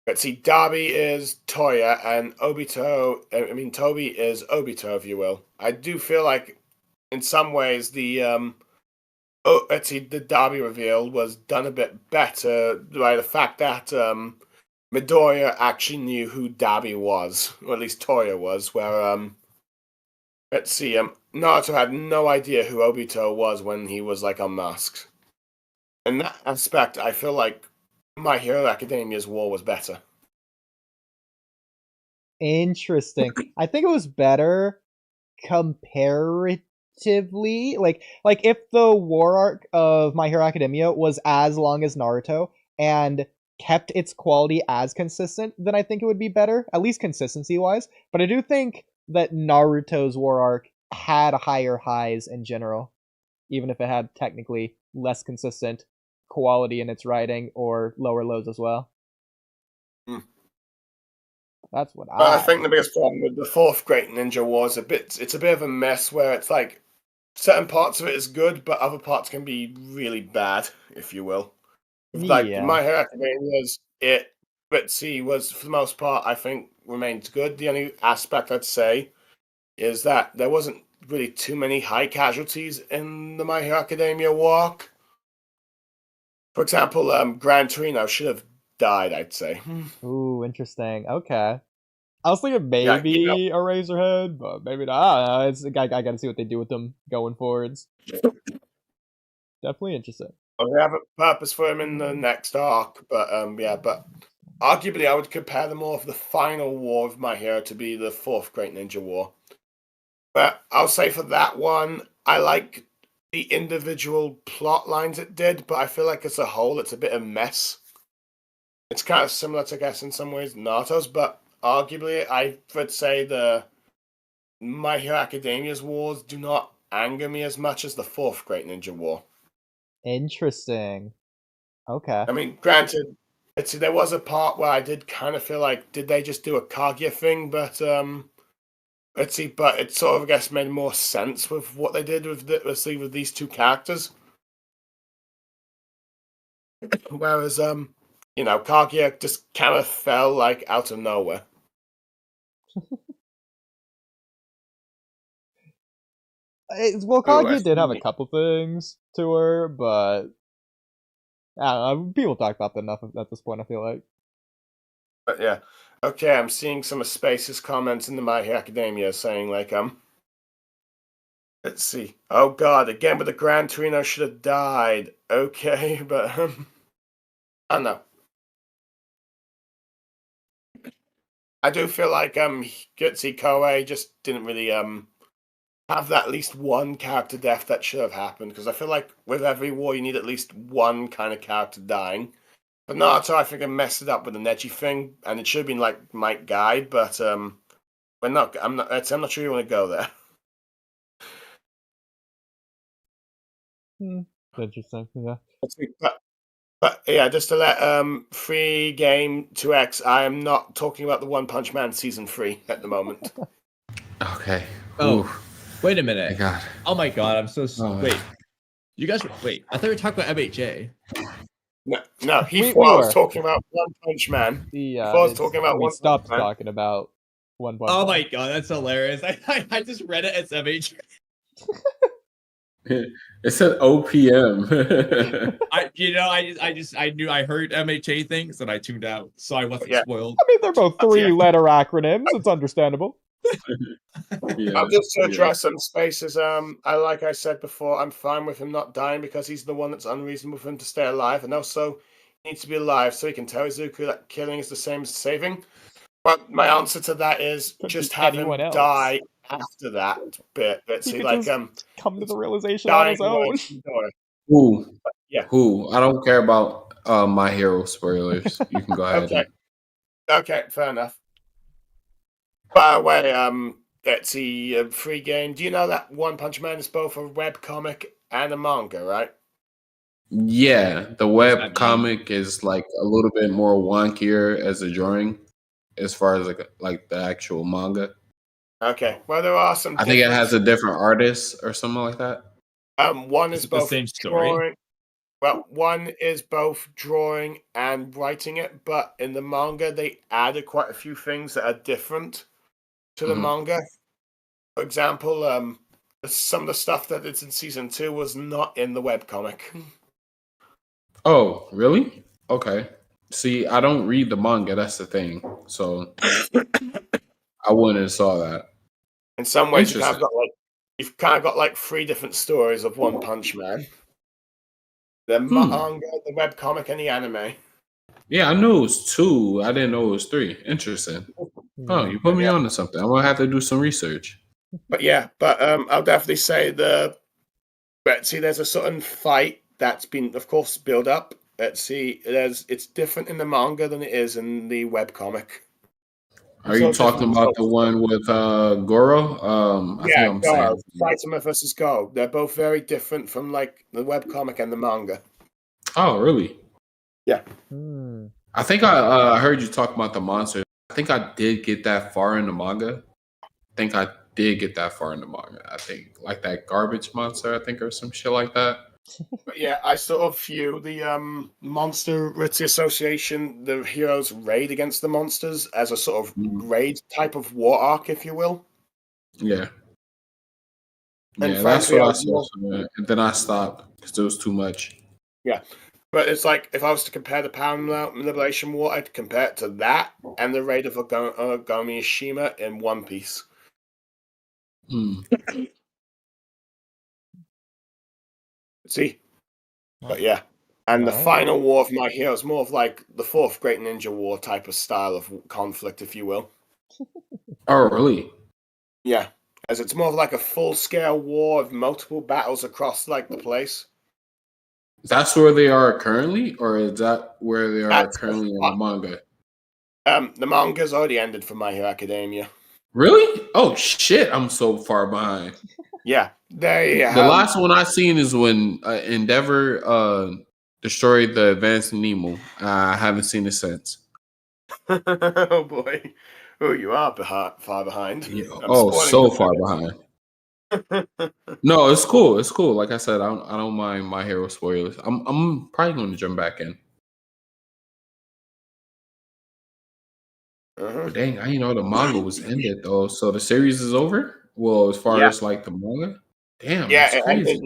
let's see, Darby is Toya and Toby is Obito, if you will. I do feel like in some ways the Darby reveal was done a bit better by the fact that Midoriya actually knew who Darby was, or at least Toya was, where Naruto had no idea who Obito was when he was like unmasked. In that aspect, I feel like My Hero Academia's War was better. Interesting. I think it was better comparatively. Like if the war arc of My Hero Academia was as long as Naruto and kept its quality as consistent, then I think it would be better, at least consistency-wise. But I do think that Naruto's war arc had higher highs in general, even if it had technically less consistent quality in its writing or lower lows as well. That's what I think the biggest problem with the fourth Great Ninja War is it's a bit of a mess where it's like certain parts of it is good, but other parts can be really bad, if you will. Like My Hero Academia's Ritzy was for the most part I think remains good. The only aspect I'd say is that there wasn't really too many high casualties in the My Hero Academia walk. For example, Gran Torino should have died, I'd say. Ooh, interesting. Okay. I was thinking maybe a Razorhead, but maybe not. I gotta see what they do with them going forwards. Definitely interesting. They have a purpose for him in the next arc, but but arguably I would compare them more of the final war of My Hero to be the fourth Great Ninja War. But I'll say for that one, I like the individual plot lines it did, but I feel like as a whole it's a bit of a mess. It's kind of similar to, I guess, in some ways, Naruto's, but arguably I would say the My Hero Academia's wars do not anger me as much as the fourth Great Ninja War. Interesting. Okay. I mean, granted, there was a part where I did kind of feel like, did they just do a Kaguya thing? But but it sort of, I guess, made more sense with what they did with with these two characters. Whereas, Kaguya just kind of fell like out of nowhere. Well, Kaguya did have a couple things to her, but I don't know, people talk about that enough at this point, I feel like. But yeah. Okay, I'm seeing some of Space's comments in the My Hero Academia saying, like, let's see. Oh god, again with the Gran Torino should have died. Okay, but, I don't know. I do feel like, Gutsi Koei just didn't really, have that at least one character death that should have happened, because I feel like with every war you need at least one kind of character dying. But Naruto, I think I messed it up with the Neji thing, and it should have been like Mike Guide, but I'm not sure you want to go there. Interesting, yeah. But yeah, just to let free game 2X, I am not talking about the One Punch Man season 3 at the moment. Okay. Oh, Ooh. wait a minute. My God. Oh my God, I'm so wait. Man. You guys wait. I thought we were talking about MHA. No, he was talking about One Punch Man. We stopped talking about One Punch Man. Oh my god, that's hilarious! I just read it as MHA. It said OPM. I heard MHA things and I tuned out, so I wasn't spoiled. I mean, they're both three-letter acronyms. It's understandable. I'll just address some spaces. Like I said before, I'm fine with him not dying because he's the one that's unreasonable for him to stay alive, and also he needs to be alive so he can tell Izuku that killing is the same as saving. But my answer to that is just have him die after that bit. Let's see, like come to the realization on his own. Who? I don't care about My Hero spoilers. You can go ahead. Okay, fair enough. By the way, let's see, free game. Do you know that One Punch Man is both a web comic and a manga, right? Yeah, the web comic is like a little bit more wonkier as a drawing, as far as like the actual manga. Okay, well there are some. I think it has a different artist or something like that. One is both the same story. drawing. Well, one is both drawing and writing it, but in the manga they added quite a few things that are different to the manga. For example, some of the stuff that is in season 2 was not in the webcomic. Oh, really? Okay. See, I don't read the manga, that's the thing. So I wouldn't have saw that. In some ways you've kind of got like 3 different stories of One Punch Man. The manga, the webcomic, and the anime. Yeah, I knew it was 2. I didn't know it was 3. Interesting. Oh, you put me on to something. I'm gonna have to do some research. But I'll definitely say there's a certain fight that's been, of course, built up. It's different in the manga than it is in the webcomic. Are you talking about the one with Goro? I think I'm saying Saitama versus Go. They're both very different from like the webcomic and the manga. Oh, really? Yeah. I think I heard you talk about the monster. I think I did get that far in the manga. I think like that garbage monster, I think, or some shit like that. But yeah, I sort of view the Monster Ritzy Association, the heroes' raid against the monsters, as a sort of raid type of war arc, if you will. Yeah. And Yeah, that's frankly, what I saw from it. And then I stopped because it was too much. Yeah. But it's like, if I was to compare the Pound Liberation War, I'd compare it to that and the raid of Ogami Shima in One Piece. See? But yeah. And the final war of My Hero is more of like the fourth Great Ninja War type of style of conflict, if you will. Oh, really? Yeah. As it's more of like a full-scale war of multiple battles across like the place. That's where they are currently, or is that where they are currently in the manga? The manga's already ended for My Hero Academia. Really? Oh shit! I'm so far behind. Yeah, the last one I seen is when Endeavor destroyed the Advanced Nemo. I haven't seen it since. Oh boy! Oh, you are far behind. Yeah. Oh, so far behind. No, it's cool. It's cool. Like I said, I don't mind My Hero spoilers. I'm probably going to jump back in. But dang, I didn't know the manga was ended though. So the series is over. Well, as far as like the manga, damn, yeah, that's crazy.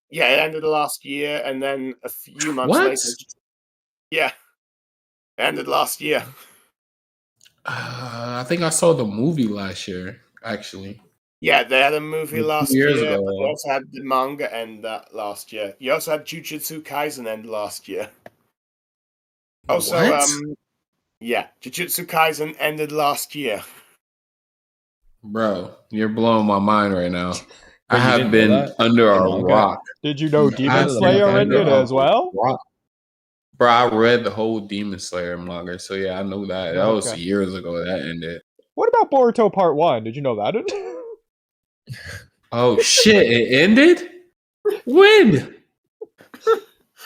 it ended last year, and then a few months later. Yeah, it ended last year. I think I saw the movie last year, actually. Yeah, they had a movie last years year. ago. But they also had the manga end that last year. You also had Jujutsu Kaisen end last year. Also, yeah, Jujutsu Kaisen ended last year. Bro, you're blowing my mind right now. I have been under a rock. Did you know Demon Slayer ended as well? Bro, I read the whole Demon Slayer manga, so yeah, I know that. That was years ago that ended. What about Boruto Part 1? Did you know that ended? Oh shit, it ended? When?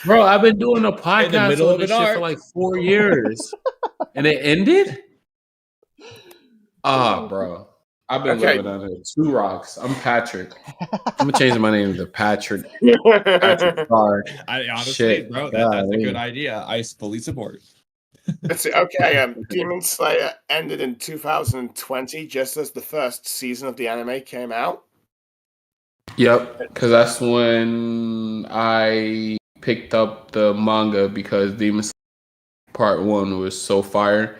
Bro, I've been doing a podcast on this shit for like 4 years. And it ended? Bro. I've been living under 2 rocks. I'm Patrick. I'm gonna change my name to Patrick. Patrick Carr. Honestly, bro, that's a good idea. I fully support. Let's see. Okay, Demon Slayer ended in 2020, just as the first season of the anime came out. Yep, because that's when I picked up the manga because Demon Slayer Part 1 was so fire,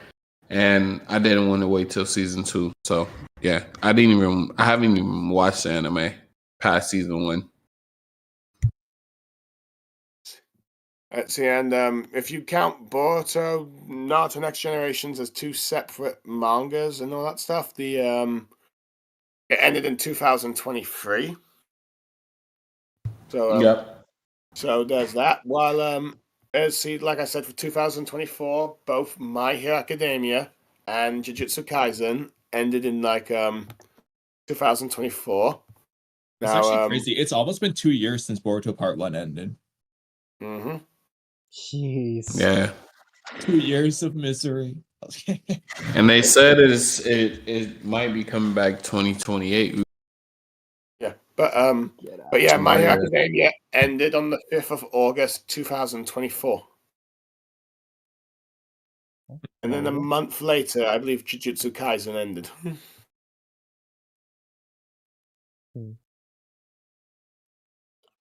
and I didn't want to wait till season 2. So yeah, I haven't even watched the anime past season 1. Let's see, and if you count Boruto, Naruto Next Generations as 2 separate mangas and all that stuff, it ended in 2023. So yep. So there's that. While like I said, for 2024, both My Hero Academia and Jujutsu Kaisen ended in like 2024. It's actually crazy. It's almost been 2 years since Boruto Part 1 ended. Mm-hmm. Jeez. Yeah. 2 years of misery. And they said it might be coming back 2028. Yeah, but yeah, My Hero Academia ended on the 5th of August 2024. And then a month later, I believe Jujutsu Kaisen ended.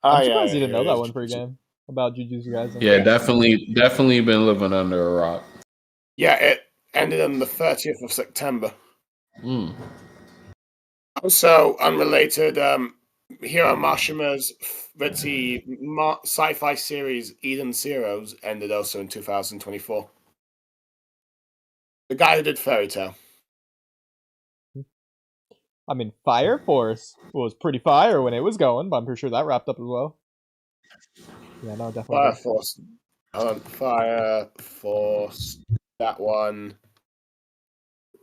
I'm surprised you didn't know that one pregame about Jujutsu Kaisen. Yeah, definitely been living under a rock. Yeah, it ended on the 30th of September. Also, unrelated, Hiro Mashima's sci-fi series Eden Zeros ended also in 2024. The guy who did Fairy Tail. I mean, Fire Force was pretty fire when it was going, but I'm pretty sure that wrapped up as well. Yeah, no, definitely. Fire Force. Fire Force. That one.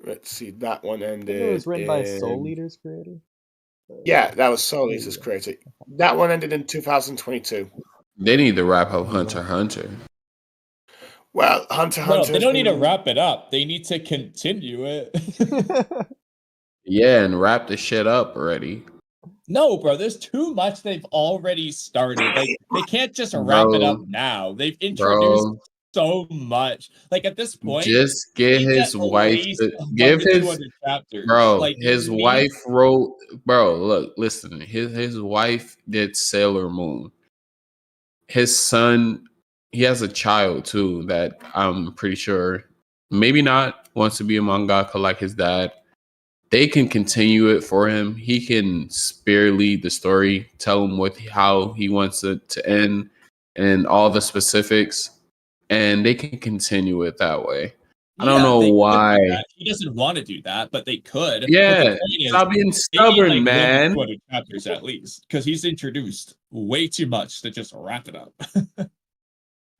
let's see, that one I think ended. it was written by in- Soul Eater's creator. Yeah, that was Soul Yeah. Eater's creator. That one ended in 2022. They need to wrap up Hunter x Hunter. Well, Hunter x No, Hunter. they don't need to wrap it up. They need to continue it. Yeah, and wrap the shit up already. No, bro, there's too much they've already started. Like, they can't just wrap it up now. They've introduced so much. Like, at this point, just get you his at wife least to 100 give to his 200 chapters. bro. Like, His wife wrote. Bro, look, listen. His wife did Sailor Moon. His son, he has a child too that I'm pretty sure maybe not wants to be a mangaka like his dad. They can continue it for him. He can spear lead the story, tell him how he wants it to end and all the specifics, and they can continue it that way. I don't know they could do why. that. He doesn't want to do that, but they could. But Yeah, the point is, stop being they need, stubborn, like, man. 200 chapters at least, because he's introduced way too much to just wrap it up.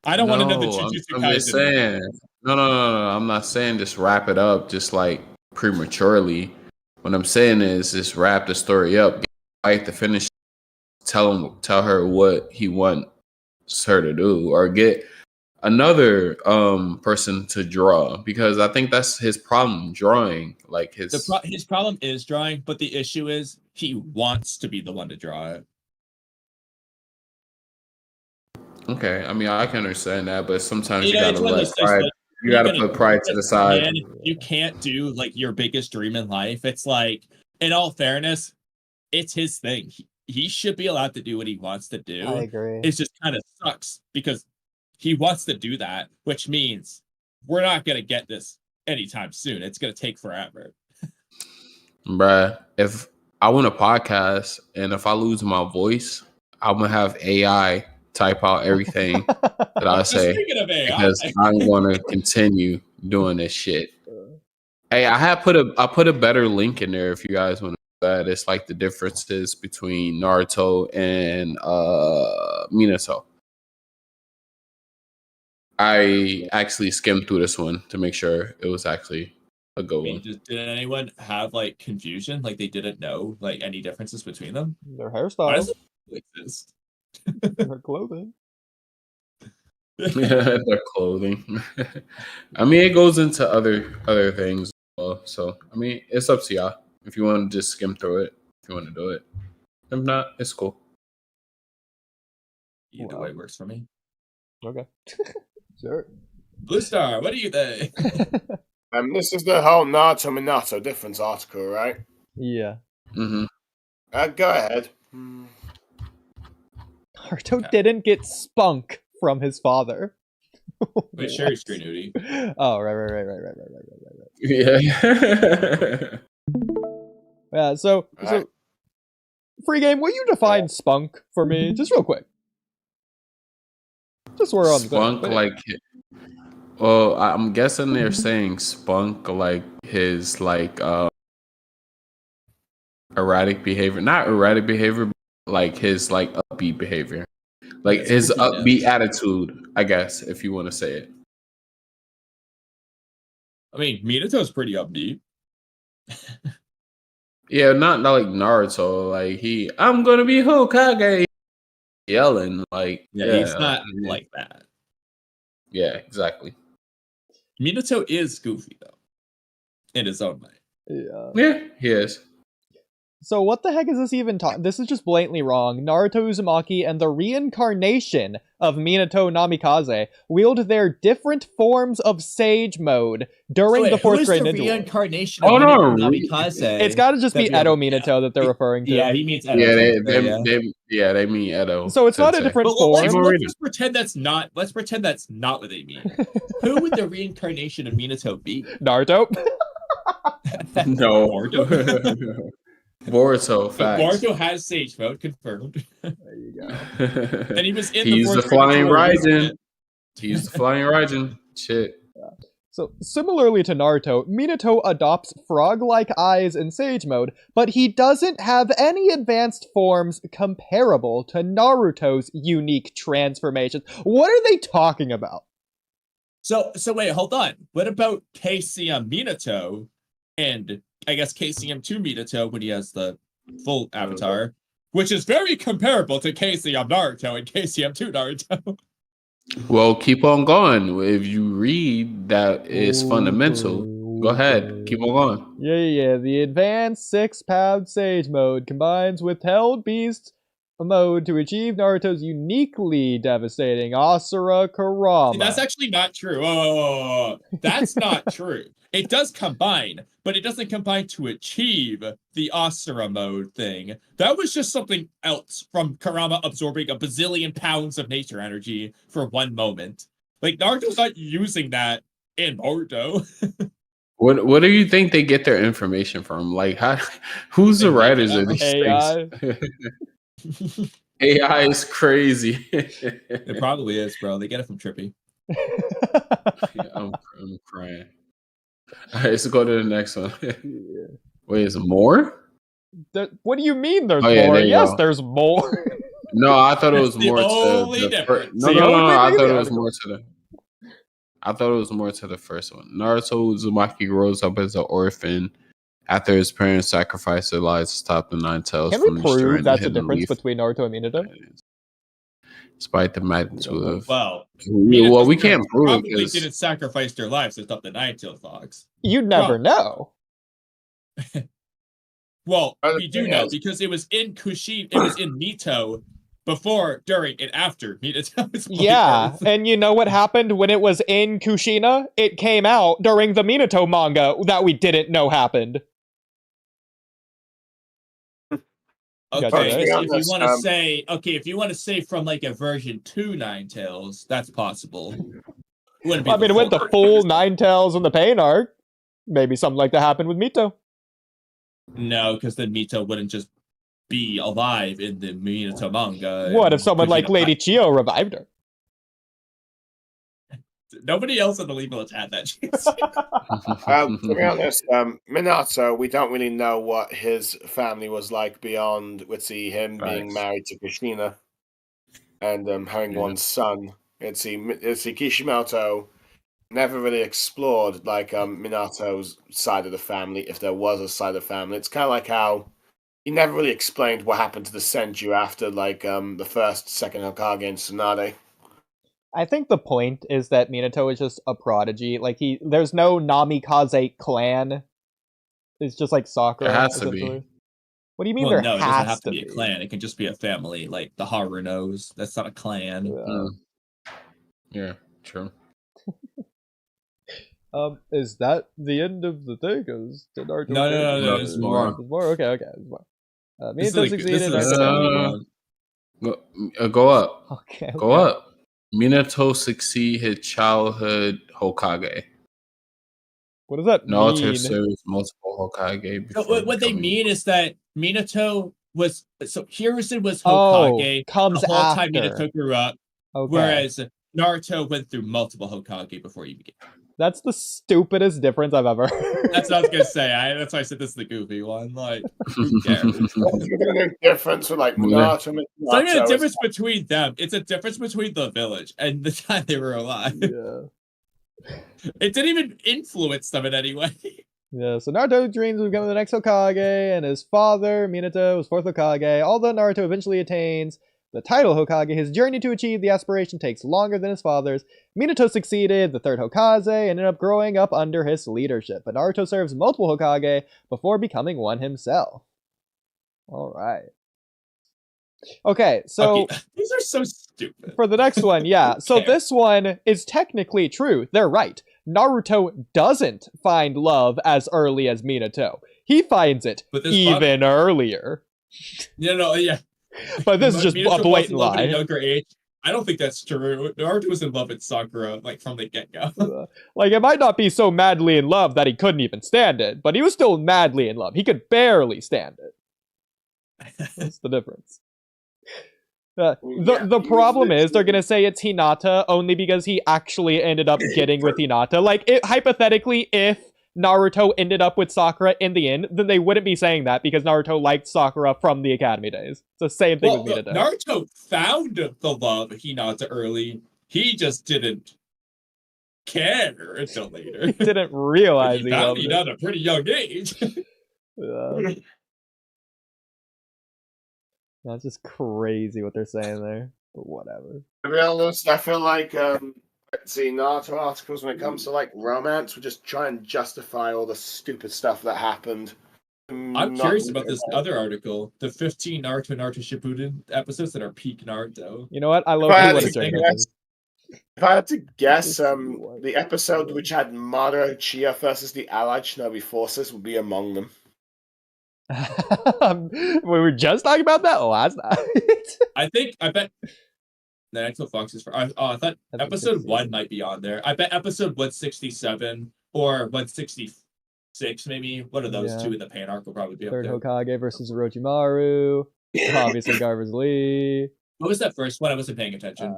I don't want another Jujutsu I'm Kaisen. just saying. No. I'm not saying just wrap it up just like prematurely. What I'm saying is just wrap the story up, fight to finish, tell her what he wants her to do, or get another person to draw, because I think that's his problem, drawing. Like his problem is drawing, but the issue is he wants to be the one to draw it. Okay, I mean I can understand that, but sometimes you It's gotta one of let those things, pride. like, You gotta put pride to the side. And you can't do like your biggest dream in life. It's like, in all fairness, it's his thing. He should be allowed to do what he wants to do. I agree. It just kind of sucks because he wants to do that, which means we're not gonna get this anytime soon. It's gonna take forever. Bruh, if I want a podcast and if I lose my voice, I'm gonna have AI type out everything that I say, Speaking of AI, because I'm gonna continue doing this shit. Hey, I put a better link in there if you guys want to know that. It's like the differences between Naruto and Minato. I actually skimmed through this one to make sure it was actually a good one. Did anyone have like confusion? Like they didn't know like any differences between them? Their Why hairstyles, does it exist? their clothing. Their clothing. I mean, it goes into other things as well. So I mean, it's up to y'all if you want to just skim through it. If you want to do it, if not, it's cool. Either way works for me. Okay. Sure. BlueStar, what do you think? This is the whole Naruto Minato difference article, right? Yeah. Mm-hmm. Go ahead. Naruto didn't get spunk from his father. Wait, share your screen, Oodie. Oh, right. Yeah. Yeah, so free game, will you define spunk for me? Just real quick. Just so we're on the Spunk, thing. like, well, I'm guessing they're saying spunk like his like erratic behavior, not erratic behavior, but like his like upbeat behavior, like his upbeat attitude, I guess, if you want to say it. I mean, Minato's pretty upbeat. Yeah, not like Naruto. Like I'm gonna be Hokage, yelling like he's not like that. Yeah, exactly. Minato is goofy though, in his own way. Yeah, he is. So what the heck is this even talking? This is just blatantly wrong. Naruto Uzumaki and the reincarnation of Minato Namikaze wield their different forms of Sage mode during the fourth grade ninja. Reincarnation of Minato Namikaze? It's got to just be Edo Minato that they're referring to. Yeah, he means Edo. They mean Edo. So it's not a different form. Let's pretend that's not. Let's pretend that's not what they mean. Who would the reincarnation of Minato be? Naruto. No. Boruto, facts. Boruto has Sage mode confirmed. There you go. And he was in He's the flying Raijin. He's the flying Raijin. Shit. Yeah. So similarly to Naruto, Minato adopts frog-like eyes in Sage mode, but he doesn't have any advanced forms comparable to Naruto's unique transformations. What are they talking about? So wait, hold on. What about Casey on Minato? and I guess KCM to Minato when he has the full avatar, which is very comparable to KCM Naruto and KCM to Naruto. Well, keep on going. If you read that is fundamental, go ahead. Keep on going. Yeah. The advanced 6-path Sage mode combines withheld beast mode to achieve Naruto's uniquely devastating Asura Kurama. See, that's actually not true. Oh, that's not true. It does combine, but it doesn't combine to achieve the Asura mode thing. That was just something else from Kurama absorbing a bazillion pounds of nature energy for one moment. Like, Naruto's not using that in Boruto. What do you think they get their information from? Like, who's the writers of these AI. things? AI is crazy. It probably is, bro. They get it from Trippy. I'm crying. All right, let's go to the next one. Wait, is there more? What do you mean there's Oh, yeah, more? there you Yes, go. there's more. No, I thought it was That's the more to only the difference. No, I thought it was more to the. I thought it was more to the first one. Naruto Uzumaki grows up as an orphan after his parents sacrificed their lives to stop the Nine Tails Can we from destroying prove the that's the hidden difference leaf. between Naruto and Minato? Despite the magnitude of. Well, Well, we can't prove it probably because didn't sacrifice their lives to stop the Nine-Tailed Fox. You never know. Well, Well, the we do thing know is- because it was in It was in Mito before, during, and after Minato's Yeah, birth. and you know what happened when it was in Kushina? It came out during the Minato manga that we didn't know happened. Okay, Gotcha, right? so if you want to say, if you want to say from like a version 2 Nine-Tails, that's possible. Wouldn't be I mean, it went the full Nine Tails in the Pain arc. Maybe something like that happened with Mito. No, because then Mito wouldn't just be alive in the Minato manga. What and if someone like Kushina- Lady Chio revived her? Nobody else in the Leaf Village had that chance. To be honest, Minato, we don't really know what his family was like beyond, let's see, him being married to Kushina and having one son. Let's see, Kishimoto never really explored like Minato's side of the family, if there was a side of the family. It's kind of like how he never really explained what happened to the Senju after like the first, second Hokage and Tsunade. I think the point is that Minato is just a prodigy. Like there's no Namikaze clan. It's just like Sakura. There has to be. essentially. What do you mean Well, there no, it has doesn't have to be a be? clan. It can just be a family, like the Harunos. That's not a clan. Yeah, true. Is that the end of the thing? No, there's more. There's more? Okay, there's more. This is Minato like- succeeded. this is Naruto- Go up. Okay. Go up. Minato succeed his childhood Hokage. What does that Naruto mean? serves multiple Hokage. So before what they becoming- mean is that Minato was Hiruzen was Oh, Hokage comes the whole time after. Minato grew up, Okay. whereas Naruto went through multiple Hokage before he began. That's the stupidest difference I've ever heard. That's what I was gonna say. That's why I said this is the goofy one. Like, who cares? The difference with like Minato and It's not even a Minato difference between them. It's a difference between the village and the time they were alive. Yeah. It didn't even influence them in any way. Yeah, so Naruto dreams of becoming the next Hokage, and his father, Minato, was fourth Hokage. Although Naruto eventually attains the title Hokage, his journey to achieve the aspiration takes longer than his father's. Minato succeeded the third Hokage and ended up growing up under his leadership, but Naruto serves multiple Hokage before becoming one himself. Alright. Okay, so... Okay, these are so stupid. For the next one, yeah. So cares? this one is technically true. They're right. Naruto doesn't find love as early as Minato. He finds it But this even earlier. Yeah. But this is just Minato a blatant falls in love at a lie. younger age. I don't think that's true. Naruto was in love with Sakura, like, from the get-go. Like, it might not be so madly in love that he couldn't even stand it, but he was still madly in love. He could barely stand it. That's the difference. The problem is they're gonna say it's Hinata only because he actually ended up getting with Hinata. Like, hypothetically, if Naruto ended up with Sakura in the end, then they wouldn't be saying that because Naruto liked Sakura from the academy days. It's the same thing with Minato. Naruto found the love of Hinata early. He just didn't care until later. He didn't realize he found loved it it. at a pretty young age. Yeah. That's just crazy what they're saying there, but whatever. To be honest, I feel like let's see, Naruto articles when it comes to like romance would just try and justify all the stupid stuff that happened. I'm curious about this other article, the 15 Naruto Shippuden episodes that are peak Naruto. You know what? I love what it's written. If I had to guess, the episode which had Madara Uchiha versus the Allied Shinobi forces would be among them. We were just talking about that last night. I bet the Axel Fox is for. I thought episode 1 might be on there. I bet episode 167 or 166, maybe. One of those two in the Pain arc will probably be Third up there. Hokage versus Orochimaru. Obviously, Garver's Lee. What was that first one? I wasn't paying attention.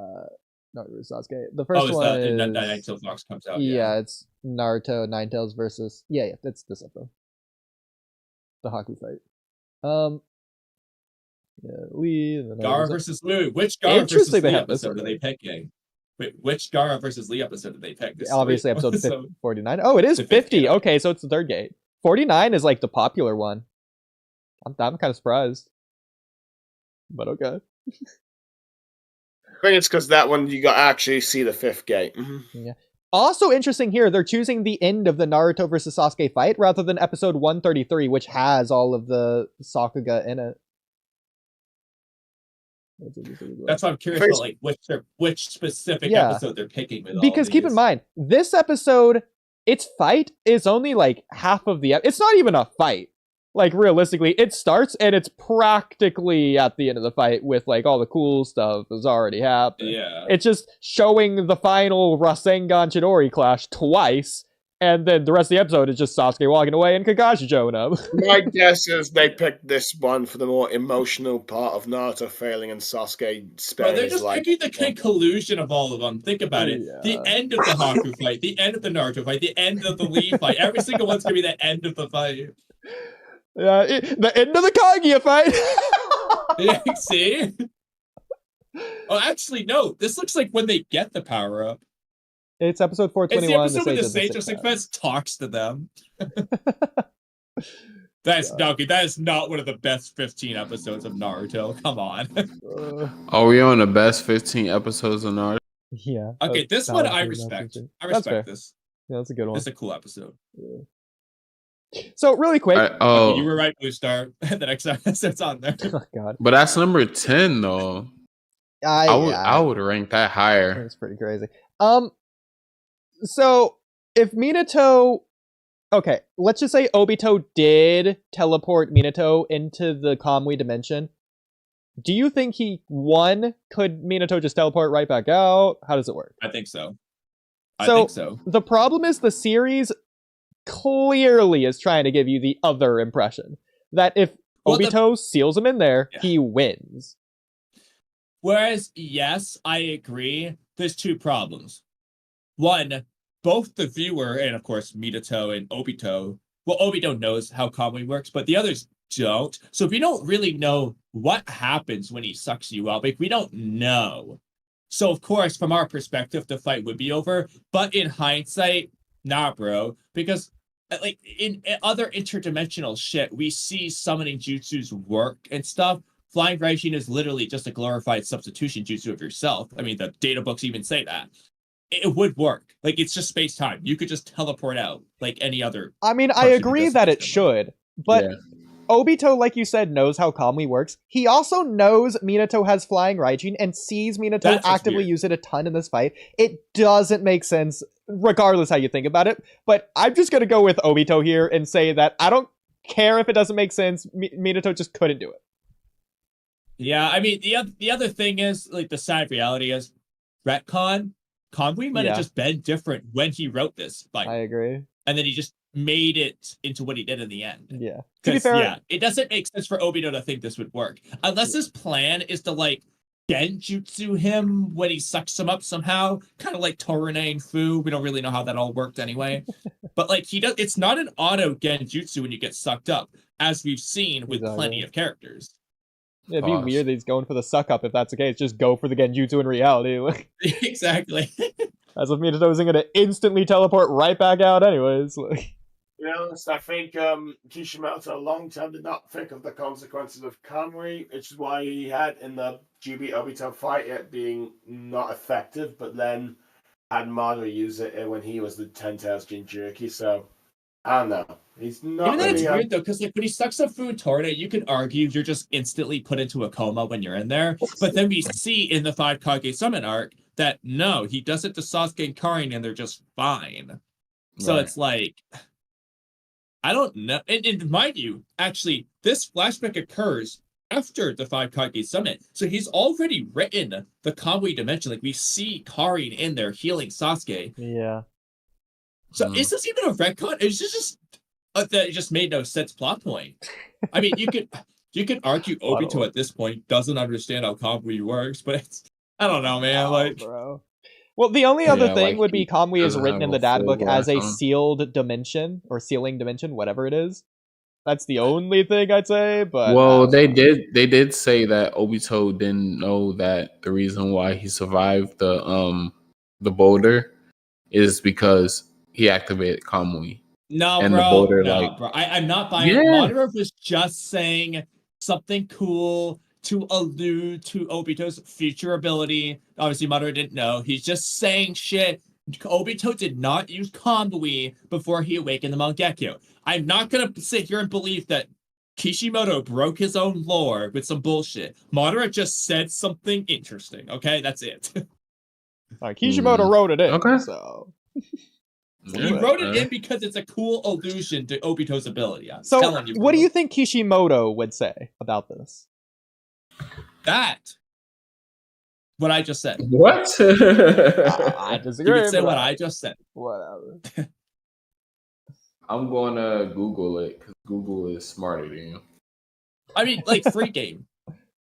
Naruto Sasuke. The first one is that Axel Fox comes out. Yeah, it's Naruto Ninetales versus that's this episode. The Haku fight. Lee and then Gaara versus Lee. Which Gaara versus Lee episode are they picking? Wait, which Gaara versus Lee episode did they pick? Obviously, episode 49. Oh, it is 50. Okay, so it's the third gate. 49 is like the popular one. I'm kind of surprised, but okay. I think it's because that one you got actually see the fifth gate. Yeah. Also interesting here, they're choosing the end of the Naruto versus Sasuke fight rather than episode 133, which has all of the Sakuga in it. That's why I'm curious about like which specific episode they're picking. Because keep in mind, this episode, its fight is only like half of the. It's not even a fight. Like realistically, it starts and it's practically at the end of the fight with like all the cool stuff has already happened. Yeah, it's just showing the final Rasengan Chidori clash twice, and then the rest of the episode is just Sasuke walking away and Kakashi showing up. My guess is they picked this one for the more emotional part of Naruto failing and Sasuke sparing they're just picking the conclusion of all of them. Think about it. The end of the Haku fight, the end of the Naruto fight, the end of the Lee fight. Every single one's going to be the end of the fight. Yeah, the end of the Kaguya fight. See? Oh, actually, no. This looks like when they get the power up. It's episode 421. It's the episode where the Sage of Success talks to them. That is not one of the best 15 episodes of Naruto. Come on. Are we on the best 15 episodes of Naruto? Yeah. Okay, this one I respect. I respect this. Yeah, that's a good one. It's a cool episode. Yeah. So really quick, okay, you were right, BlueStar. The next episode's on there. Oh God! But that's number 10, though. I would rank that higher. It's pretty crazy. So if Minato, okay, let's just say Obito did teleport Minato into the Kamui dimension. Do you think could Minato just teleport right back out? How does it work? I think so. I think so. The problem is the series clearly is trying to give you the other impression that if Obito seals him in there, he wins. Whereas, yes, I agree. There's two problems. One, both the viewer and, of course, Minato and Obito, Obito knows how Kamui works, but the others don't. So we don't really know what happens when he sucks you up. Like, we don't know. So, of course, from our perspective, the fight would be over. But in hindsight, nah, bro, because like in other interdimensional shit, we see summoning jutsus work and stuff. Flying Raijin is literally just a glorified substitution jutsu of yourself. I mean, the data books even say that. It would work. Like, it's just space-time. You could just teleport out like any other. I mean, I agree that it should, but Obito, like you said, knows how Kamui works. He also knows Minato has Flying Raijin and sees Minato actively use it a ton in this fight. It doesn't make sense, regardless how you think about it. But I'm just going to go with Obito here and say that I don't care if it doesn't make sense. Minato just couldn't do it. Yeah, I mean, the other thing is, like, the sad reality is, retcon, Kamui might have just been different when he wrote this. Like, I agree. And then he just made it into what he did in the end. Yeah. To be fair, it doesn't make sense for Obito to think this would work. Unless his plan is to, like, genjutsu him when he sucks him up somehow. Kind of like Torune and Fu. We don't really know how that all worked anyway. But, like, it's not an auto genjutsu when you get sucked up, as we've seen with plenty of characters. It'd be weird that he's going for the suck up if that's the case. Just go for the genjutsu in reality. Exactly. As if Minato isn't going to instantly teleport right back out anyways. To be honest, I think Kishimoto long term did not think of the consequences of Kamui, which is why he had in the GB Obito fight it being not effective, but then had Madara use it when he was the 10 Tails Jinchuriki, so I don't know. He's not Even though really, it's weird though, because like when he sucks up food toward it, you can argue you're just instantly put into a coma when you're in there. But then we see in the 5 Kage Summon arc that no, he does it to Sasuke and Karin and they're just fine. So it's like, I don't know. And mind you, actually, this flashback occurs after the 5 Kage Summit. So he's already written the Kamui dimension. Like we see Karin in there healing Sasuke. Yeah. So is this even a retcon? It's just that it just made no sense plot point. I mean, you could argue Obito at this point doesn't understand how Kamui works, but it's I don't know, man. Bro. Well, the only other thing like would be Kamui is written in the data book as a on. sealed dimension or sealing dimension, whatever it is. That's the only thing I'd say. But well, they did say that Obito didn't know that the reason why he survived the boulder is because he activated Kamui. No, and bro. the boulder, Bro. I'm not buying it. Madara was just saying something cool to allude to Obito's future ability. Obviously, Madara didn't know. He's just saying shit. Obito did not use Kamui before he awakened the Mangekyo. I'm not going to sit here and believe that Kishimoto broke his own lore with some bullshit. Madara just said something interesting, okay? That's it. Kishimoto wrote it in, okay. So... He wrote it in because it's a cool allusion to Obito's ability. I'm so, telling you, what do you think Kishimoto would say about this? That. What I just said. What? I disagree. You could say what I just said. Whatever. I'm going to Google it because Google is smarter than you. I mean, like, free game.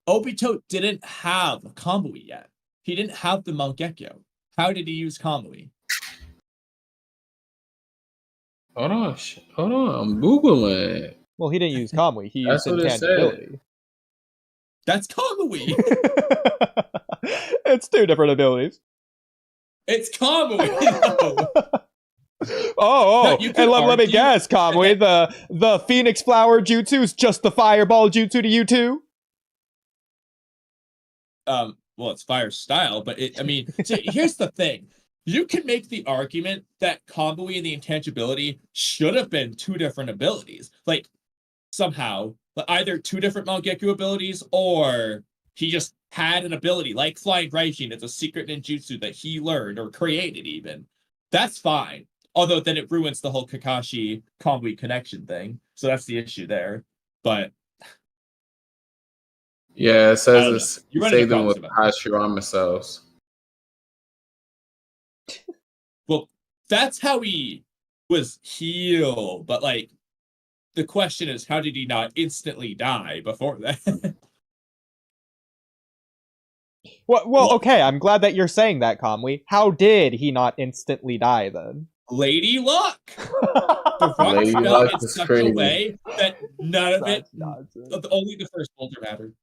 Obito didn't have Kamui yet. He didn't have the Mangekyo. How did he use Kamui? Hold on, I'm Googling. Well, he didn't use Kamui. He used That's what it intangibility. That's Kamui. It's two different abilities. It's Kamui. No, and let me guess, Kamui, the Phoenix Flower Jutsu is just the Fireball Jutsu to you too? Well, it's fire style, but here's the thing. You can make the argument that Kamui and the intangibility should have been two different abilities. Like, somehow, either two different Mangekyo abilities, or he just had an ability, like Flying Raijin. It's a secret ninjutsu that he learned, or created even. That's fine. Although then it ruins the whole Kakashi-Kamui connection thing. So that's the issue there. But... yeah, it says it's say them with Hashirama cells. Well, that's how he was healed, but like the question is, how did he not instantly die before that? Well, okay, I'm glad that you're saying that, Kamui. How did he not instantly die then? Lady Luck! The rock Lady fell Luck in is such crazy. a way that none of it, nonsense. only the first boulder mattered.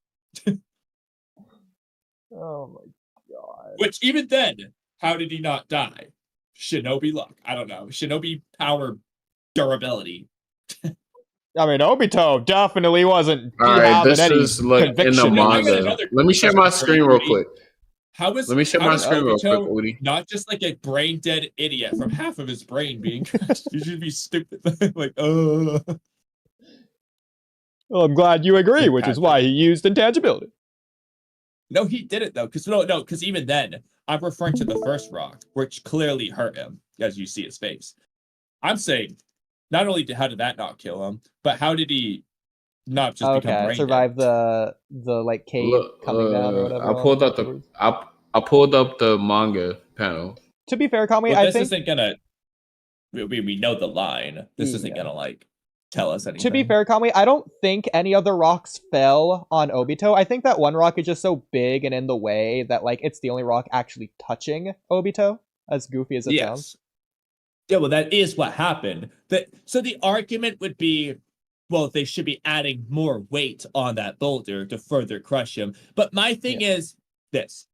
Oh my god. Which even then, how did he not die? Shinobi luck. I don't know. Shinobi power durability. I mean, Obito definitely wasn't Alright, this any is look in the conviction. manga. Let me share my screen real quick. Let me share my screen real quick, Oodie. Not just like a brain dead idiot from half of his brain being crushed. You should be stupid. Like, Well, I'm glad you agree, which is why he used intangibility. No, he didn't though, because even then, I'm referring to the first rock, which clearly hurt him, as you see his face. I'm saying, not only how did that not kill him, but how did he not just become brain survive dead? the like cave coming down or whatever. I pulled up the manga panel. To be fair, Kamui, well, I this think isn't gonna. We know the line. This isn't gonna like tell us anything. To be fair, Kamui, I don't think any other rocks fell on Obito. I think that one rock is just so big and in the way that like it's the only rock actually touching Obito, as goofy as it sounds. Yeah, well, that is what happened. So the argument would be, well, they should be adding more weight on that boulder to further crush him. But my thing is this.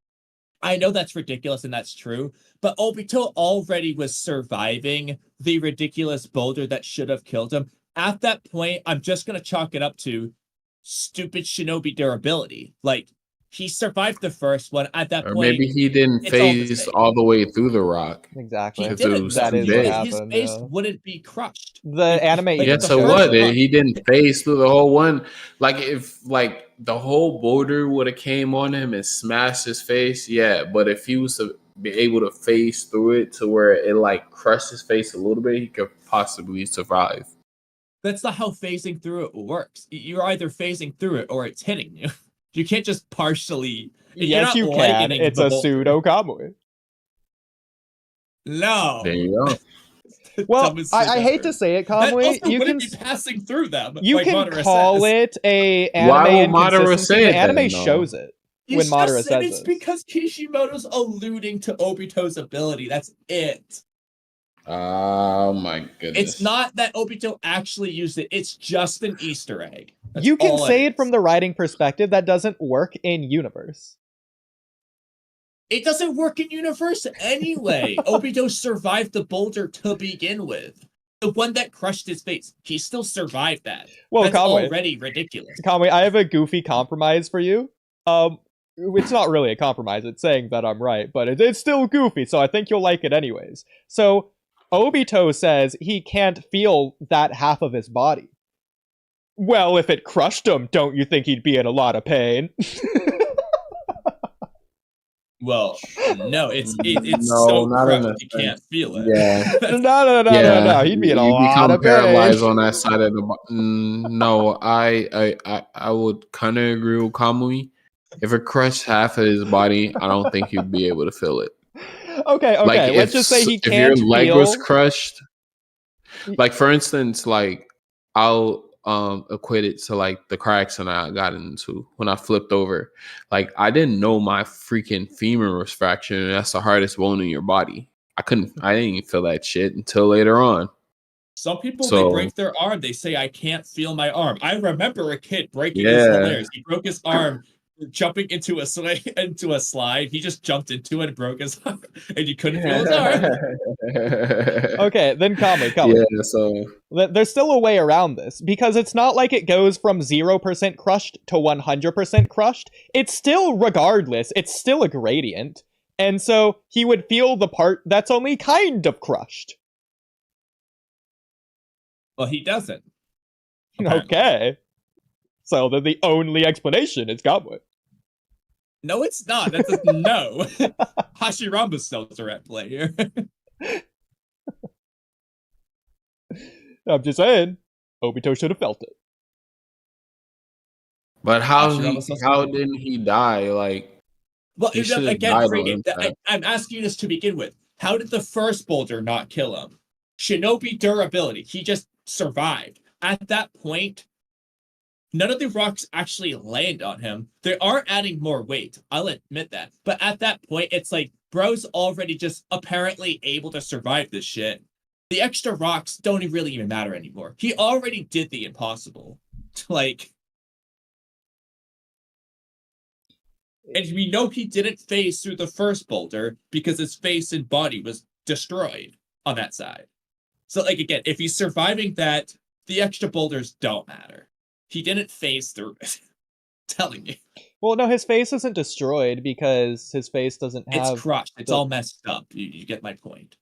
I know that's ridiculous and that's true, but Obito already was surviving the ridiculous boulder that should have killed him. At that point, I'm just going to chalk it up to stupid shinobi durability. Like, he survived the first one. At that Or point, maybe he didn't it's all the phase same. all the way through the rock. Exactly. He If it didn't. was That too is big. what His happened. face Yeah. wouldn't be crushed. The anime like, Yeah, even the so shows first what? it. one. He didn't phase through the whole one. Like if like the whole boulder would have came on him and smashed his face, yeah. But if he was to be able to phase through it to where it like crushed his face a little bit, he could possibly survive. That's not how phasing through it works. You're either phasing through it or it's hitting you. You can't just partially. You're Yes, not you can. lightening It's the a boulder. pseudo Kamui. No. There you go. Well, Dumbest I shit hate ever. to say it, That Kamui. also You wouldn't can be passing through them. you like can Madara call says. it a Why anime will Madara inconsistency. say The it anime then, though? shows it when He's Madara just saying says it's it. because Kishimoto's alluding to Obito's ability. That's it. Oh my goodness. It's not that Obito actually used it. It's just an Easter egg. That's You can all say is. it from the writing perspective. That doesn't work in universe. It doesn't work in universe anyway. Obito survived the boulder to begin with. The one that crushed his face. He still survived that. Well, That's Kamui, already ridiculous. Kamui, I have a goofy compromise for you. It's not really a compromise. It's saying that I'm right, but it's still goofy, so I think you'll like it anyways. So, Obito says he can't feel that half of his body. Well, if it crushed him, don't you think he'd be in a lot of pain? Well, no, it's No, so not in crushed a you can't feel it. Yeah. No. He'd be in a you lot become of pain. paralyzed on that side of the. No, I would kind of agree with Kamui. If it crushed half of his body, I don't think he'd be able to feel it. Okay. Like Let's just say he if your can't leg feel. was crushed, like for instance, like I'll equate it to like the car accident I got into when I flipped over. Like I didn't know my freaking femur was fractured, and that's the hardest bone in your body. I didn't feel that shit until later on. Some people, So- they break their arm. They say, I can't feel my arm. I remember a kid breaking his Yeah. hilarious. He broke his arm jumping into a slide. He just jumped into it and broke his arm. And you couldn't feel his arm. Okay, then Kamui. Yeah, so There's still a way around this, because it's not like it goes from 0% crushed to 100% crushed. It's still, regardless, it's still a gradient. And so he would feel the part that's only kind of crushed. Well, he doesn't. Apparently. Okay. So then the only explanation is Kamui. No, it's not. That's a no. Hashirama's cells are at play here. I'm just saying, Obito should have felt it. but how Hashirama's cells how are- didn't he die? Like Well, He should've again, died Frank, on impact. I'm asking you this to begin with. How did the first boulder not kill him? Shinobi durability. He just survived. At that point, none of the rocks actually land on him. They are adding more weight. I'll admit that. But at that point, it's like, bro's already just apparently able to survive this shit. The extra rocks don't really even matter anymore. He already did the impossible. Like, and we know he didn't phase through the first boulder because his face and body was destroyed on that side. So, like, again, if he's surviving that, the extra boulders don't matter. He didn't phase through it. Telling you. Well, no, his face isn't destroyed because his face doesn't have... It's crushed. It's all messed up. You get my point.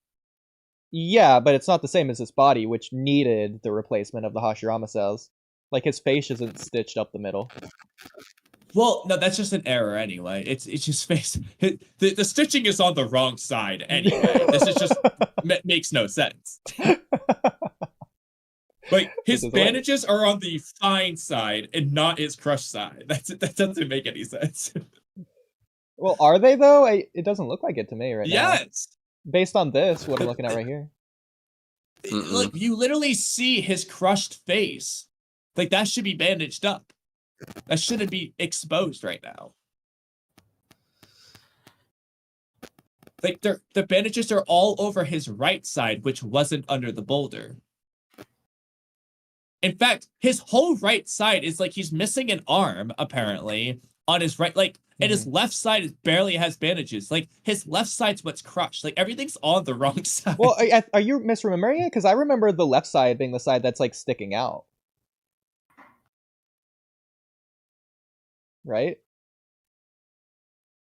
Yeah, but it's not the same as his body, which needed the replacement of the Hashirama cells. Like, his face isn't stitched up the middle. Well, no, that's just an error anyway. It's just face. The stitching is on the wrong side anyway. This is just makes no sense. Like, his This is why. bandages are on the fine side and not his crushed side. That doesn't make any sense. Well, are they, though? It doesn't look like it to me right now. Yes. Based on this, what I'm looking at right here. Like, you literally see his crushed face. Like, that should be bandaged up. That shouldn't be exposed right now. Like, the bandages are all over his right side, which wasn't under the boulder. In fact, his whole right side is like he's missing an arm, apparently, on his right, like, and his left side barely has bandages. Like, his left side's what's crushed. Like, everything's on the wrong side. Well, are you misremembering it? Because I remember the left side being the side that's like sticking out. Right?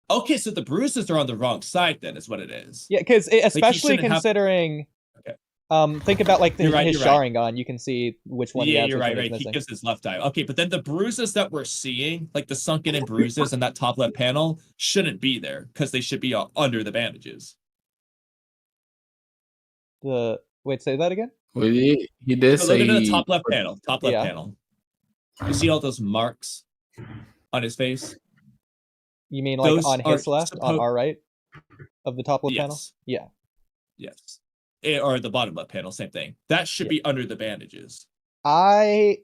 Okay, so the bruises are on the wrong side then, is what it is. Yeah, because especially shouldn't have- considering... Okay. Think about like his You're right. Sharingan. You can see which one. Yeah, he has, you're which right. one Right, he's he missing. gives his left eye. Okay, but then the bruises that we're seeing, like the sunken in bruises in that top left panel, shouldn't be there because they should be under the bandages. Wait, say that again. Well, he did So say look into he... the top left panel. Top left Yeah. panel. You see all those marks on his face? You mean like Those on his are left, on our right of the top left panel? Yes. Yeah. Yes. Or the bottom left panel, same thing. That should be under the bandages. I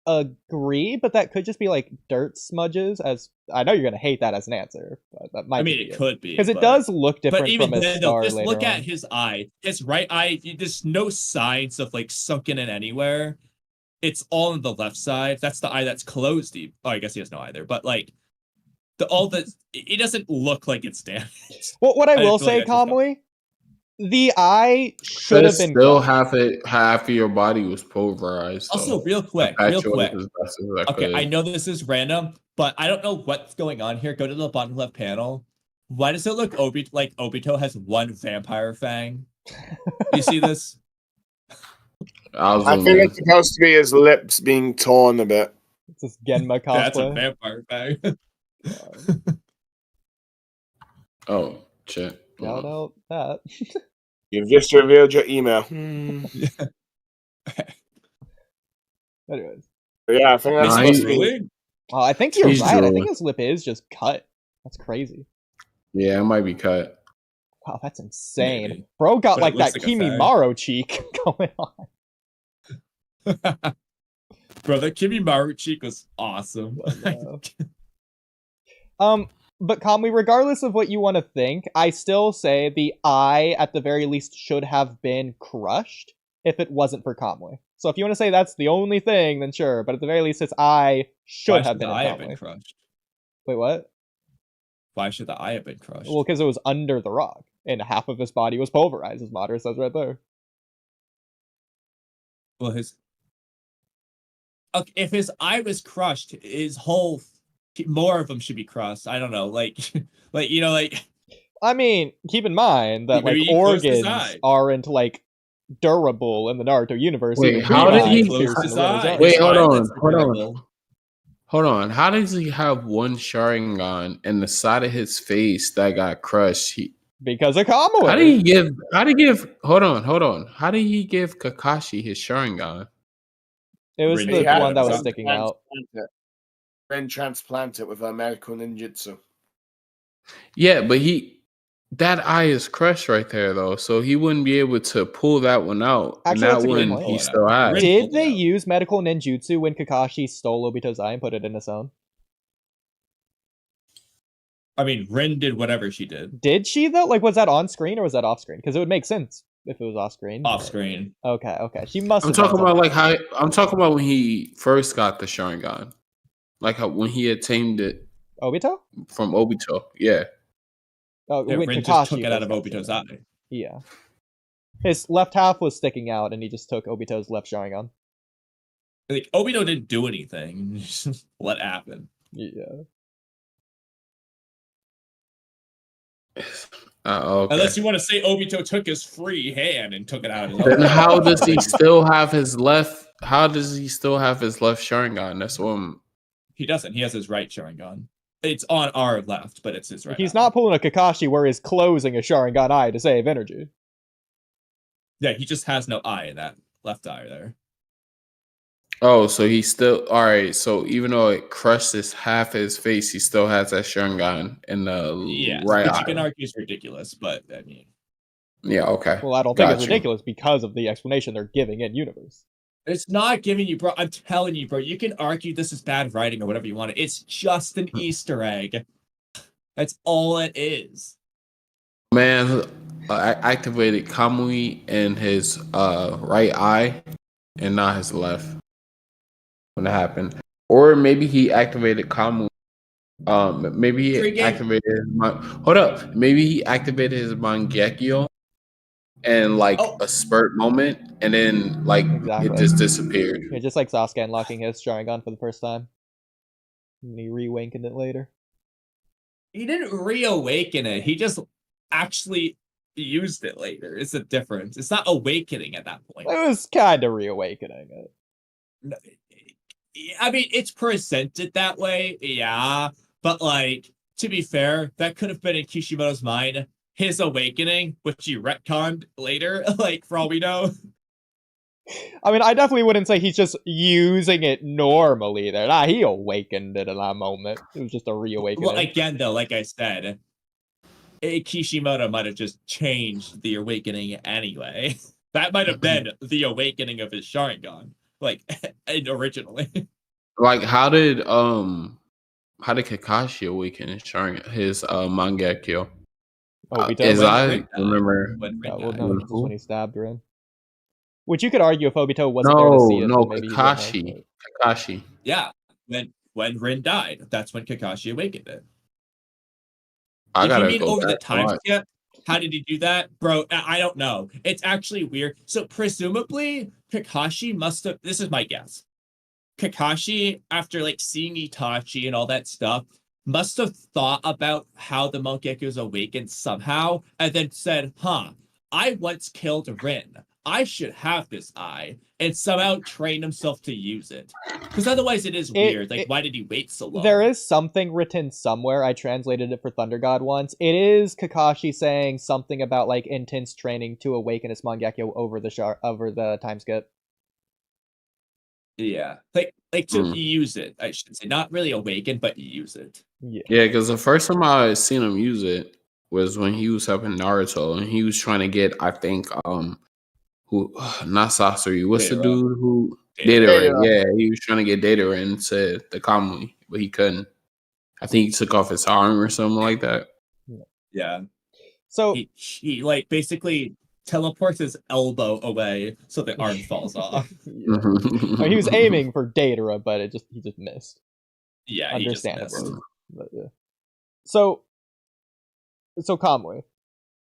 agree, but that could just be like dirt smudges. As I know you're gonna hate that as an answer, but that might. I mean, it could be because it does look different but even from his then, star just later look at on. his eye. His right eye. There's no signs of like sunken in anywhere. It's all on the left side. That's the eye that's closed deep. Oh, I guess he has no eye there, but like it doesn't look like it's damaged. Well, what I will feel say, like I just Kamui, the eye should have been still crushed. half of your body was pulverized. Also, real quick. Okay, I know this is random, but I don't know what's going on here. Go to the bottom left panel. Why does it look like Obito has one vampire fang? You see this? I think it's supposed to be his lips being torn a bit. It's this Genma cosplay. That's a vampire fang. Oh, shit. Shout out that. You've just revealed your email. Anyways. Yeah, I think that's supposed to be. Oh, I think you're He's right. I drooling. think his lip is just cut. That's crazy. Yeah, it might be cut. Wow, that's insane. Maybe. Bro got But like it that looks like a Kimimaro cheek going on. Bro, that Kimimaro cheek was awesome. But Kamui, regardless of what you want to think, I still say the eye, at the very least, should have been crushed if it wasn't for Kamui. So if you want to say that's the only thing, then sure. But at the very least, its eye should have been. The eye have been crushed? Wait, what? Why should the eye have been crushed? Well, because it was under the rock, and half of his body was pulverized, as Madara says right there. Well, okay, if his eye was crushed, his whole more of them should be crushed. I don't know, like I mean, keep in mind that Maybe like he closed his organs eye. aren't like durable in the Naruto universe. Wait, even how did he- pierced in the river's edge. Wait, hold Eyelids on. are durable. Hold on. How does he have one Sharingan and the side of his face that got crushed? Because of Kamui. How did he give? Hold on. How did he give Kakashi his Sharingan? It was Really? the He had one it, that was so- sticking out. Then transplant it with a medical ninjutsu. Yeah, but that eye is crushed right there though, so he wouldn't be able to pull that one out. Actually, and that's that a good one point. he still has. Rin- Did pulled it they out. use medical ninjutsu when Kakashi stole Obito's eye and put it in his own? I mean, Rin did whatever she did Did she though? Like, was that on screen or was that off screen? Because it would make sense if it was off screen. off screen. Okay. She must. I'm have done talking about something. like how I'm talking about when he first got the Sharingan, like how when he attained it Obito. from Obito. Yeah. Oh, Yeah, when Rin Kakashi just took it out of first got Obito's Sharingan. eye. Yeah. His left half was sticking out, and he just took Obito's left Sharingan. Like Obito didn't do anything. Just let it happen. Yeah. Okay. Unless you want to say Obito took his free hand and took it out of his Then own. how does he still have his left? How does he still have his left Sharingan? That's what I'm. He doesn't. He has his right Sharingan. It's on our left, but it's his right. He's eye. not pulling a Kakashi where he's closing a Sharingan eye to save energy. Yeah, he just has no eye in that left eye there. Oh, so he still all right. So even though it crushed half his face, he still has that Sharingan in the Yeah, right which eye. you can argue is ridiculous, but I mean, Yeah. Okay. Well, I don't think it's Gotcha. ridiculous because of the explanation they're giving in universe. it's not giving you, bro. I'm telling you, bro. You can argue this is bad writing or whatever you want. It's just an Easter egg. That's all it is. Man, I activated Kamui in his right eye and not his left when it happened. Or maybe he activated Kamui Maybe he Pre-game? activated hold up. Maybe he activated his Mangekyo and like Oh. a spurt moment, and then like Exactly. it just disappeared. Yeah, just like Sasuke unlocking his Sharingan for the first time. And he reawakened it later. He didn't reawaken it. He just actually used it later. It's a difference. It's not awakening at that point. It was kind of reawakening it. I mean, it's presented that way, yeah. But like, to be fair, that could have been in Kishimoto's mind. His awakening, which he retconned later, like for all we know. I mean, I definitely wouldn't say he's just using it normally there. Nah, he awakened it in that moment. It was just a reawakening. Well, again, though, like I said, Kishimoto might have just changed the awakening anyway. That might have been the awakening of his Sharingan, like originally. Like, how did Kakashi awaken his Sharingan, his Mangekyo? Obito? As When I Rin died. remember, When Rin well, died. no, this is when he stabbed Rin. Which you could argue if Obito wasn't there to see it, no, then maybe he wouldn't have, Kakashi. but- Kakashi. Yeah, when Rin died, that's when Kakashi awakened it. I If you gotta mean go over the back. time Watch. skip, how did he do that? Bro, I don't know. It's actually weird. So presumably Kakashi must have, this is my guess. Kakashi, after like seeing Itachi and all that stuff, must have thought about how the Mangekyo's awakened somehow, and then said, I once killed Rin. I should have this eye, and somehow trained himself to use it. Because otherwise it is weird. Like, why did he wait so long? There is something written somewhere. I translated it for Thunder God once. It is Kakashi saying something about like intense training to awaken his Mangekyo over the time skip. Yeah, like to use it. I should say, not really awaken, but use it. Yeah, because the first time I seen him use it was when he was helping Naruto, and he was trying to get, I think, who, not Sasori. What's the Datara. dude who Datara. Yeah, he was trying to get Datara into the Kamui, but he couldn't. I think he took off his arm or something like that. Yeah. So he like basically teleports his elbow away so the arm falls off. yeah. I mean, he was aiming for Datara, but he just missed. Yeah, Understandably. he just missed. But, yeah. So Kamui,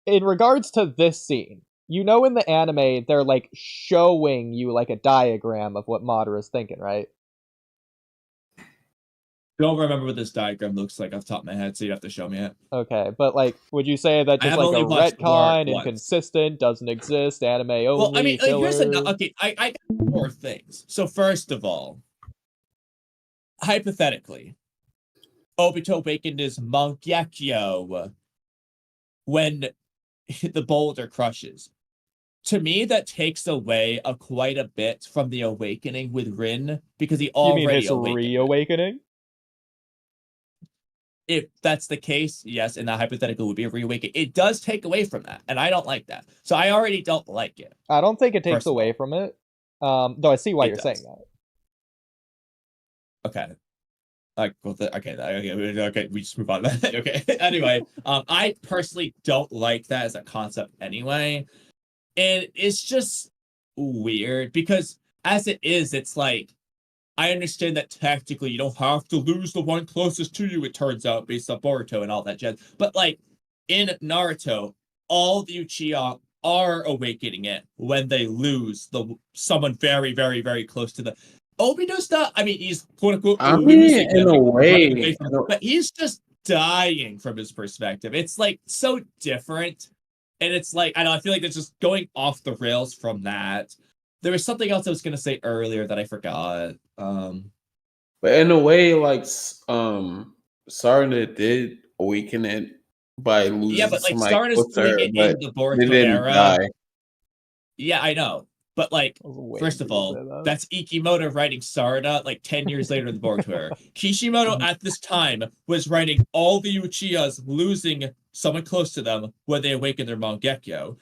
in regards to this scene, you know in the anime they're like showing you like a diagram of what Madara's thinking, right? Don't remember what this diagram looks like off the top of my head, so you have to show me it. Okay, but like, would you say that I just have like only a watched retcon, once. inconsistent, doesn't exist, anime only, Well, I mean, like, here's filler? okay. I got more things. So first of all, hypothetically, Obito awakened his Mangekyo when the boulder crushes. To me, that takes away quite a bit from the awakening with Rin, because he You already mean his awakened. reawakening? If that's the case, yes, and that hypothetical would be a reawakening. It does take away from that, and I don't like that. So I already don't like it. I don't think it takes First of away all. from it. Though I see why It you're does. saying that. Okay. Okay, we just move on. Okay. Anyway, I personally don't like that as a concept anyway. And it's just weird because as it is, it's like, I understand that tactically you don't have to lose the one closest to you, it turns out, based on Boruto and all that jazz. But like in Naruto, all the Uchiha are awakening it when they lose someone very, very, very close to the. Obito's not. I mean, he's quote unquote losing in a way, but he's just dying from his perspective. It's like so different, and it's like I know. I feel like it's just going off the rails from that. There was something else I was gonna say earlier that I forgot. But in a way, like Sarda did awaken it by losing. Yeah, but like somebody Sarda's close to doing her, it but in the they Boruto didn't era. die. Yeah, I know. But like, I was waiting first for of you to all, say that. that's Ikimoto writing Sarda like 10 years later in the Boruto era. Kishimoto at this time was writing all the Uchihas losing someone close to them when they awaken their Mangekyo.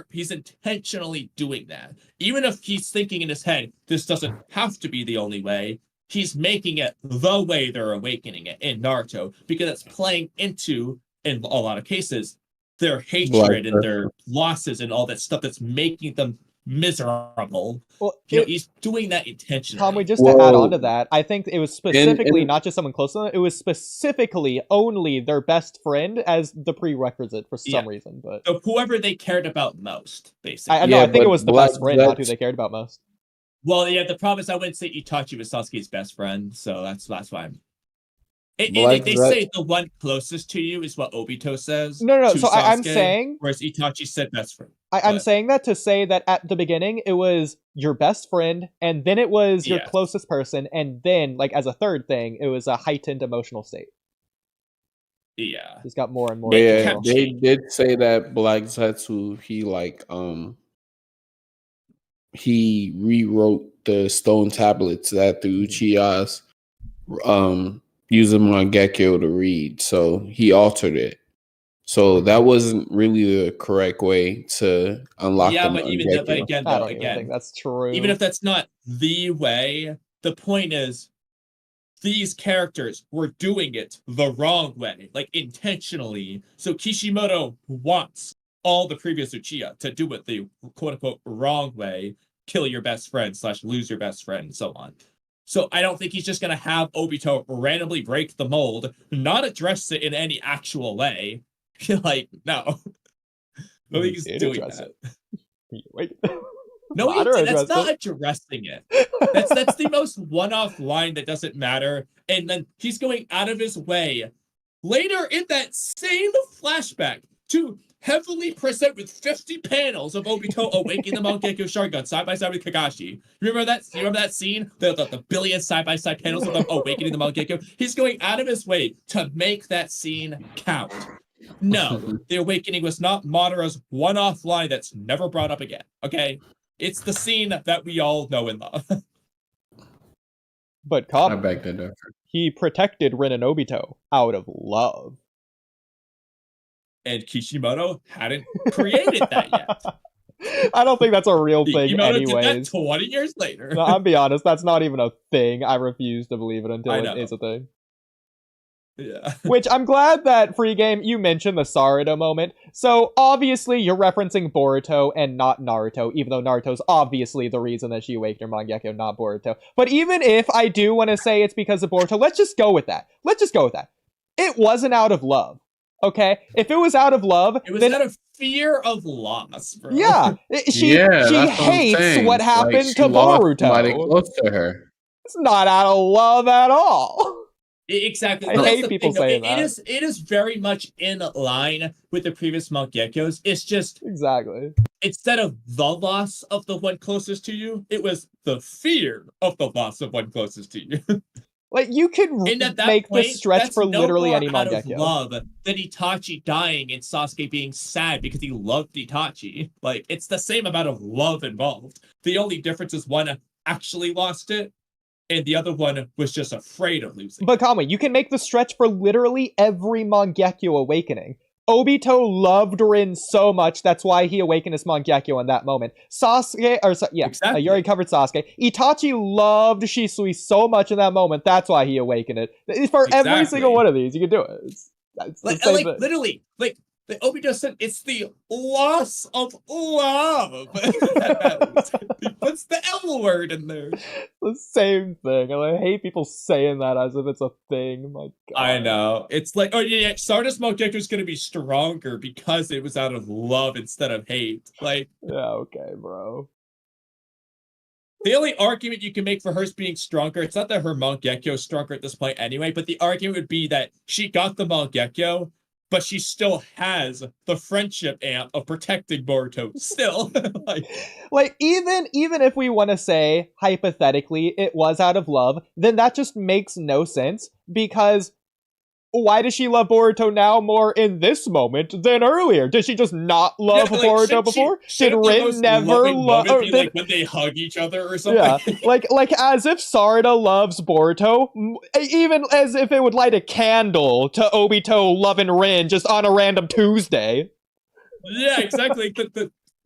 He's intentionally doing that. Even if he's thinking in his head, this doesn't have to be the only way, he's making it the way they're awakening it in Naruto, because it's playing into, in a lot of cases, their hatred and their losses and all that stuff that's making them miserable. Well, He's doing that intentionally. Kamui, just to add on to that, I think it was specifically not just someone close to them, it was specifically only their best friend as the prerequisite for some reason. But so whoever they cared about most, basically. I think it was the best friend, not who they cared about most. Well, yeah, the problem is I wouldn't say Itachi was Sasuke's best friend, so that's why I'm... they say the one closest to you is what Obito says. No. So Sasuke, I'm saying, whereas Itachi said best friend. I'm saying that to say that at the beginning it was your best friend, and then it was your closest person, and then like as a third thing, it was a heightened emotional state. Yeah, it's got more and more. Yeah, they did say that Black Zetsu he rewrote the stone tablets that the Uchihas using Mangekyo to read, so he altered it. So that wasn't really the correct way to unlock the Mangekyo. But again, I don't even think that's true. Even if that's not the way, the point is these characters were doing it the wrong way, like intentionally. So Kishimoto wants all the previous Uchiha to do it the quote-unquote wrong way, kill your best friend / lose your best friend, and so on. So I don't think he's just going to have Obito randomly break the mold, not address it in any actual way. Like, no. No, he's doing that. Wait. No, that's not addressing it. That's the most one-off line that doesn't matter. And then he's going out of his way later in that same flashback to heavily present with 50 panels of Obito awakening the Mangekyo Sharingan side by side with Kakashi. Remember that? You remember that scene? The billion side by side panels of them awakening the Mangekyo. He's going out of his way to make that scene count. No, the awakening was not Madara's one-off line that's never brought up again. Okay, it's the scene that we all know and love. But he protected Rin and Obito out of love. And Kishimoto hadn't created that yet. I don't think that's a real thing Kishimoto anyways. did that 20 years later. No, I'll be honest, that's not even a thing. I refuse to believe it until it is a thing. Yeah. Which I'm glad that Free Game, you mentioned the Sarada moment. So obviously you're referencing Boruto and not Naruto, even though Naruto's obviously the reason that she awakened her Mangekyo, not Boruto. But even if I do want to say it's because of Boruto, let's just go with that. It wasn't out of love. Okay? If it was out of love, it was out of fear of loss, bro. Yeah. She hates what happened to Boruto. Close to her. It's not out of love at all. Exactly. I hate people saying that. It is very much in line with the previous Mangekyos. It's just instead of the loss of the one closest to you, it was the fear of the loss of one closest to you. Like, you could make this stretch for literally any Mangekyo. Love than Itachi dying and Sasuke being sad because he loved Itachi. Like, it's the same amount of love involved. The only difference is one actually lost it, and the other one was just afraid of losing. But Kamui, you can make the stretch for literally every Mangekyo awakening. Obito loved Rin so much, that's why he awakened his Mangekyo in that moment. You already covered Sasuke. Itachi loved Shisui so much in that moment, that's why he awakened it. For every single one of these, you can do it. It's literally, the Obito said it's the loss of love that matters. He puts the L word in there. The same thing. I hate people saying that as if it's a thing. My God. I know. It's like, oh yeah, Stardust Mangekyo is going to be stronger because it was out of love instead of hate. Like, yeah, okay, bro. The only argument you can make for her being stronger, it's not that her Mangekyo is stronger at this point anyway, but the argument would be that she got the Mangekyo, but she still has the friendship amp of protecting Boruto still. like even if we want to say hypothetically it was out of love, then that just makes no sense, because why does she love Boruto now more in this moment than earlier? Did she just not love Boruto before? Did Rin never love? Like when they hug each other or something? Yeah, like as if Sarada loves Boruto, even as if it would light a candle to Obito loving Rin just on a random Tuesday. Yeah, exactly.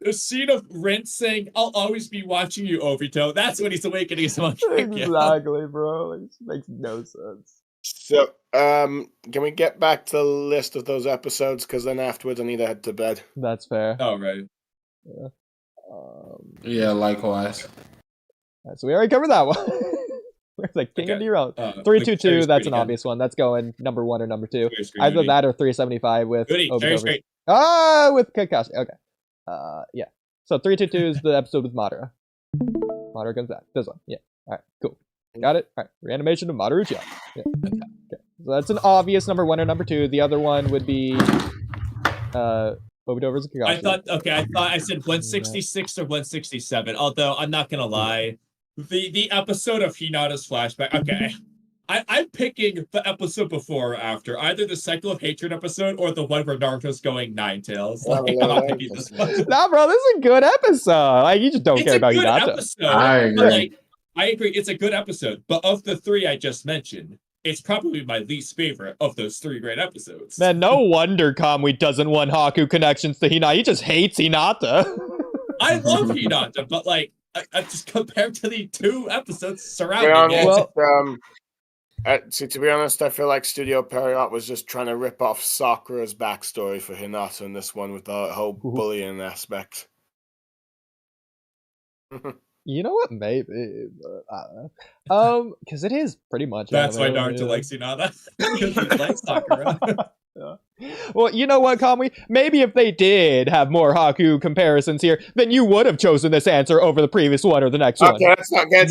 The scene of Rin saying, "I'll always be watching you, Obito." That's when he's awakening his Mangekyo. Exactly, bro. It makes no sense. So, can we get back to the list of those episodes? Because then afterwards I need to head to bed. That's fair. Oh, right. Yeah. Yeah, likewise. So we already covered that one. Where's like King of Derail? 322. That's an obvious one. That's going number 1 or number 2. Either that or 375 with Oodie, with Kakashi. Okay. Yeah. So 322 is the episode with Madara. Madara comes back. This one. Yeah. All right. Cool. Got it. All right. Reanimation of Madara Uchiha. Yeah. Okay. So that's an obvious number 1 or number 2. The other one would be Obito versus Kakashi. I said 166 or 167. Although I'm not gonna lie, the episode of Hinata's flashback. Okay, I'm picking the episode before or after, either the Cycle of Hatred episode or the one where Naruto's going 9 tails. Like, I'm not picking this one. Nah, bro, this is a good episode. Like, you just don't care about Hinata. Episode, I agree. Like, I agree. It's a good episode, but of the 3 I just mentioned, it's probably my least favorite of those 3 great episodes. Man, no wonder Kamui doesn't want Haku connections to Hinata. He just hates Hinata. I love Hinata, but like, I just compared to the 2 episodes surrounding it. To be honest, I feel like Studio Period was just trying to rip off Sakura's backstory for Hinata in this one with the whole bullying aspect. You know what? Maybe, but I don't know. Because it is pretty much. That's why Naruto likes Hinata. Because he likes Sakura. Yeah. Well, you know what, Kamui? Maybe if they did have more Haku comparisons here, then you would have chosen this answer over the previous one or the next one. Okay, let's not get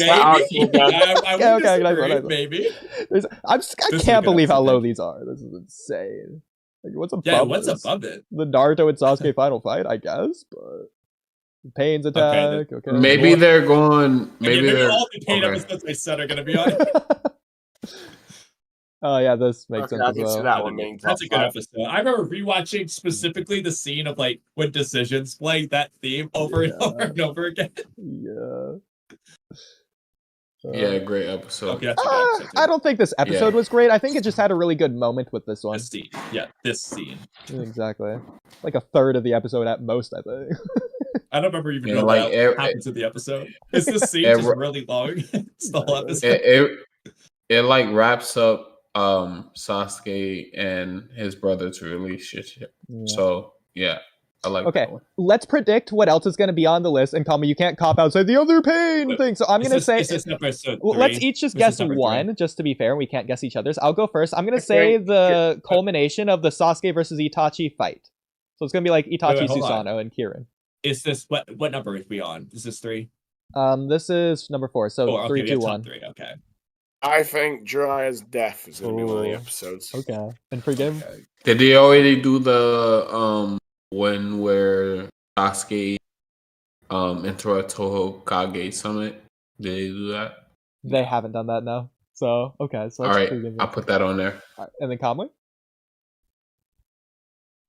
Maybe. I can't believe how low these are. This is insane. Like, what's above it? The Naruto and Sasuke final fight, I guess, but Pain's attack. Okay. Maybe they're going. Maybe all the Pain episodes I said are going to be on. Oh yeah, this makes sense as well. That's a good episode. I remember rewatching specifically the scene of like when Decisions playing that theme over and over and over again. Yeah. Yeah, great episode. Okay, that's a good episode I don't think this episode was great. I think it just had a really good moment with this one. This scene. Yeah, this scene. Exactly. Like a third of the episode at most, I think. I don't remember even know what happens in the episode. Is this scene just really long? It's the whole episode. It like wraps up Sasuke and his brother's relationship. Yeah. So yeah, I like that one. Let's predict what else is going to be on the list, and Kamui, you can't cop out and say the other Pain thing. So I'm going to say let's each just guess one, just to be fair. We can't guess each other's. I'll go first. I'm going to say the culmination of the Sasuke versus Itachi fight. So it's going to be like Itachi, Susanoo, and Kirin. Is this what number is we on? Is this 3? This is number 4. So 3, 2, 1. 3. Okay. I think Jiraiya's death is going to be one of the episodes. Okay. And pregame? Did they already do the one where Sasuke interrupt Hokage summit? Did they do that? They haven't done that, no. So okay. So all right, I'll put that on there. All right. And then Kamui?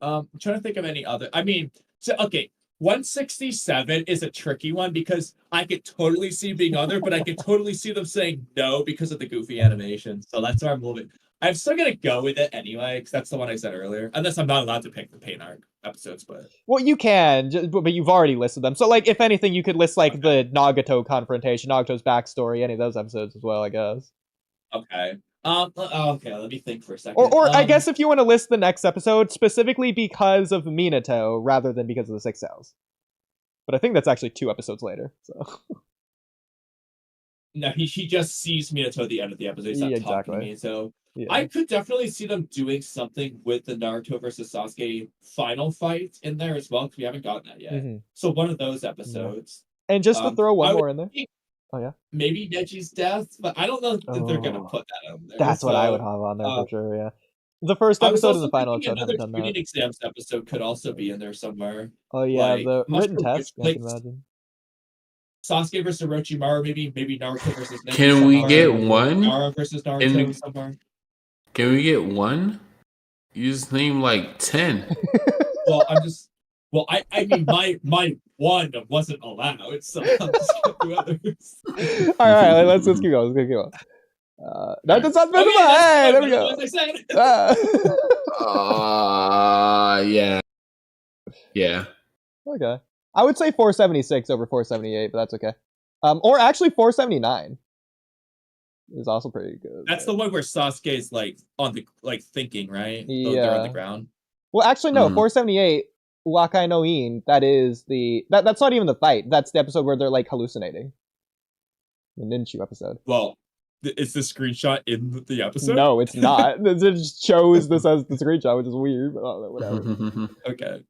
I'm trying to think of any other. I mean, so okay. 167 is a tricky one because I could totally see being on there, but I could totally see them saying no because of the goofy animation. So that's where I'm moving. I'm still gonna go with it anyway because that's the one I said earlier. Unless I'm not allowed to pick the Pain arc episodes, but well, you can, but you've already listed them. So like, if anything, you could list like the Nagato confrontation, Nagato's backstory, any of those episodes as well, I guess. Okay. Okay, let me think for a second. Or I guess if you want to list the next episode specifically because of Minato rather than because of the 6 cells. But I think that's actually 2 episodes later. So no, he just sees Minato at the end of the episode. He's not talking to me. So I could definitely see them doing something with the Naruto versus Sasuke final fight in there as well because we haven't gotten that yet. Mm-hmm. So one of those episodes. And just to throw one more in there. Oh yeah. Maybe Neji's death, but I don't know if they're gonna put that on there. That's what I would have on there for sure. Yeah. The first episode and the final episode haven't done that. Another exams episode could also be in there somewhere. Oh yeah, like, the written test. I can imagine. Sasuke versus Orochimaru, maybe Naruto versus Neji. Can we get one? Naruto versus Naruto somewhere. Can we get one? You just name like 10. Well, I mean, my one wasn't allowed, so I'm just going to do others. All right, let's keep going. Let's keep going. That does not visible. Hey, there we go. Yeah. Okay. I would say 476 over 478, but that's okay. Or actually 479 is also pretty good. That's the one where Sasuke's like on the thinking, right? Yeah. They're on the ground. Well, actually no, 478. Wakai no In, that is that's not even the fight. That's the episode where they're like hallucinating. The Ninchu episode. Well, is the screenshot in the episode? No, it's not. It just shows this as the screenshot, which is weird, but whatever. Okay.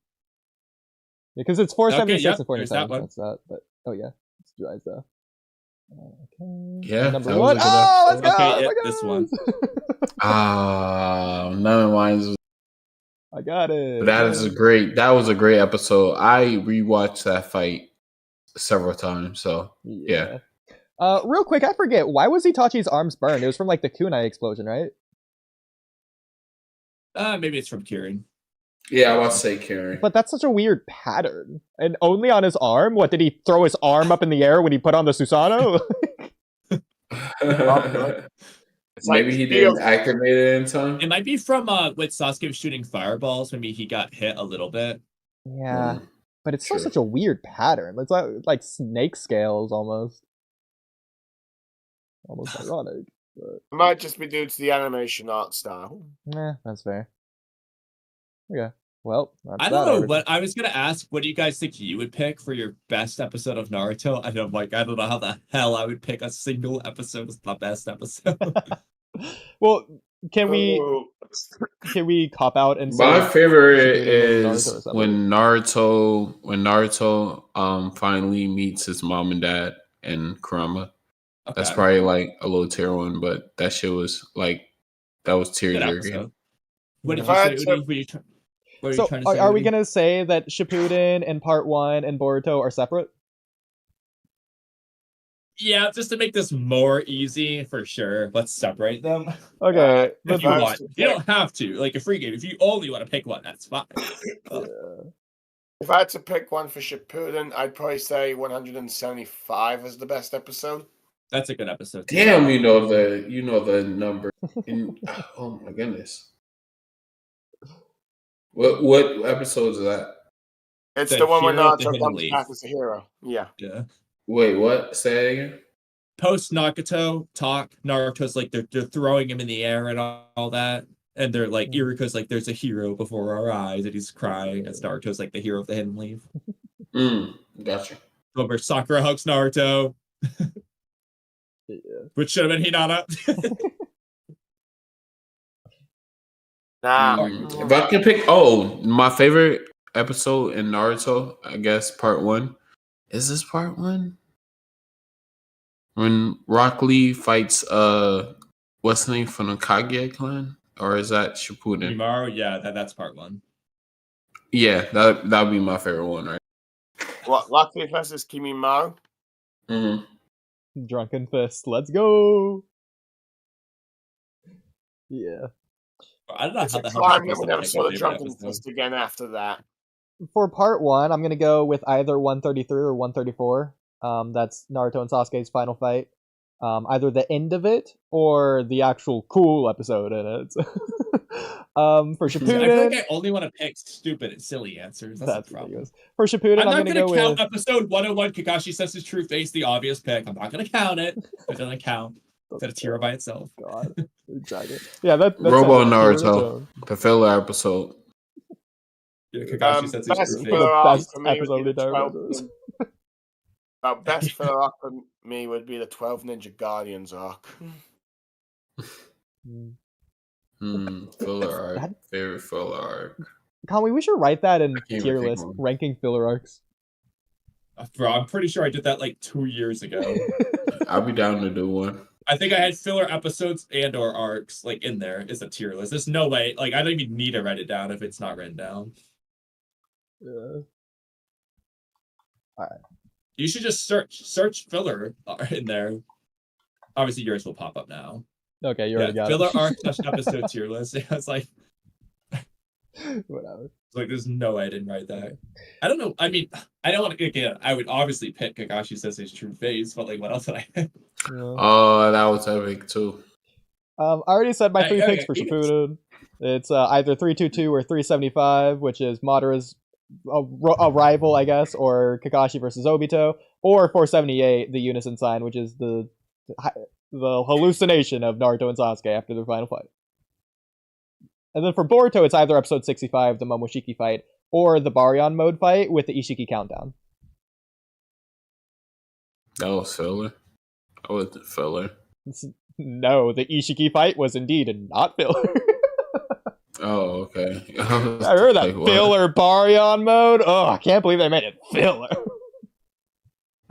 Because it's 476 yep, and 47. that That's that. But oh yeah, it's dry though. Okay. Yeah, Number that was one. a good Oh, let's episode. go! Okay, Oh my this God. one. None of mine. I got it. That was a great episode. I rewatched that fight several times. So yeah. Real quick, I forget, why was Itachi's arms burned? It was from like the kunai explosion, right? Maybe it's from Kieran. Yeah, I want to say Karen. But that's such a weird pattern. And only on his arm? What, did he throw his arm up in the air when he put on the Susanoo? Maybe he didn't activate it in time. It might be from with Sasuke was shooting fireballs. Maybe he got hit a little bit. Yeah, but it's still such a weird pattern. It's like snake scales almost. Almost ironic. But... It might just be due to the animation art style. Nah, that's fair. Okay. Well, I don't know what I was gonna ask. What do you guys think you would pick for your best episode of Naruto? And I'm like, I don't know how the hell I would pick a single episode as the best episode. Well, can we cop out and say my favorite is when Naruto finally meets his mom and dad in Kurama. Okay. That's probably like a little tier one, but that shit was like that was tearjerking. What did you say, Oodie? So, are we gonna say that Shippuden and Part 1 and Boruto are separate? Yeah, just to make this more easy, for sure. Let's separate them. Okay. If you want. You don't have to. Like a free game. If you only want to pick one, that's fine. If I had to pick one for Shippuden, I'd probably say 175 is the best episode. That's a good episode. Damn, you know the number. Oh my goodness. What episode is that? It's the one where Naruto comes back as a hero. Yeah. Yeah. Wait, what? Say it again. Post Nagato talk, Naruto's like they're throwing him in the air and all that. And they're like, Iruko's like, there's a hero before our eyes, and he's crying as Naruto's like the hero of the hidden leaf. Gotcha. Remember Sakura hugs Naruto. Which should have been Hinata. If I can pick, my favorite episode in Naruto, I guess Part 1. Is this Part 1? When Rock Lee fights what's the name from the Kage clan, or is that Shippuden? Mimaru, yeah, that's Part 1. Yeah, that would be my favorite one, right? What, Rock Lee versus Kimimaro? Drunken Fist, let's go. Yeah. I don't know it's how the hell I'm going to episode of Drunken Fist again after that. For Part 1, I'm going to go with either 133 or 134. That's Naruto and Sasuke's final fight. Either the end of it or the actual cool episode in it. For Shippuden, I feel like I only want to pick stupid and silly answers. That's the problem. For Shippuden, I'm not going to count episode 101. Kakashi says his true face, the obvious pick. I'm not going to count it. It doesn't count. That's a tier by itself. God, exactly. Yeah, that's Robo Naruto, the filler episode. Yeah, Kakashi says his true face. The best episode of the best filler arc for me would be the 12 Ninja Guardians arc. Filler arc. Favorite filler arc. Kamui, we should write that in tier list, ranking filler arcs. Bro, I'm pretty sure I did that like 2 years ago. I'll be down to do one. I think I had filler episodes and or arcs like in there is a tier list. There's no way. Like I don't even need to write it down if it's not written down. Yeah. All right. You should just search filler in there. Obviously, yours will pop up now. Okay, you already got filler it. arc episode tier list. Yeah, it's like whatever. It's like there's no way I didn't write that. I don't know. I mean, I don't want to. Again, I would obviously pick Kakashi says his true face, but like, what else did I pick? Oh, that was epic too. I already said my three picks for Shippuden. It's either 322 or 375, which is Madara's a rival, I guess, or Kakashi versus Obito, or 478, the Unison sign, which is the hallucination of Naruto and Sasuke after their final fight. And then for Boruto, it's either episode 65, the Momoshiki fight, or the Baryon mode fight with the Ishiki countdown. That was filler. That wasn't filler. No, the Ishiki fight was indeed not filler. Oh, okay. I heard that Like, filler Baryon mode. Oh, I can't believe they made it filler.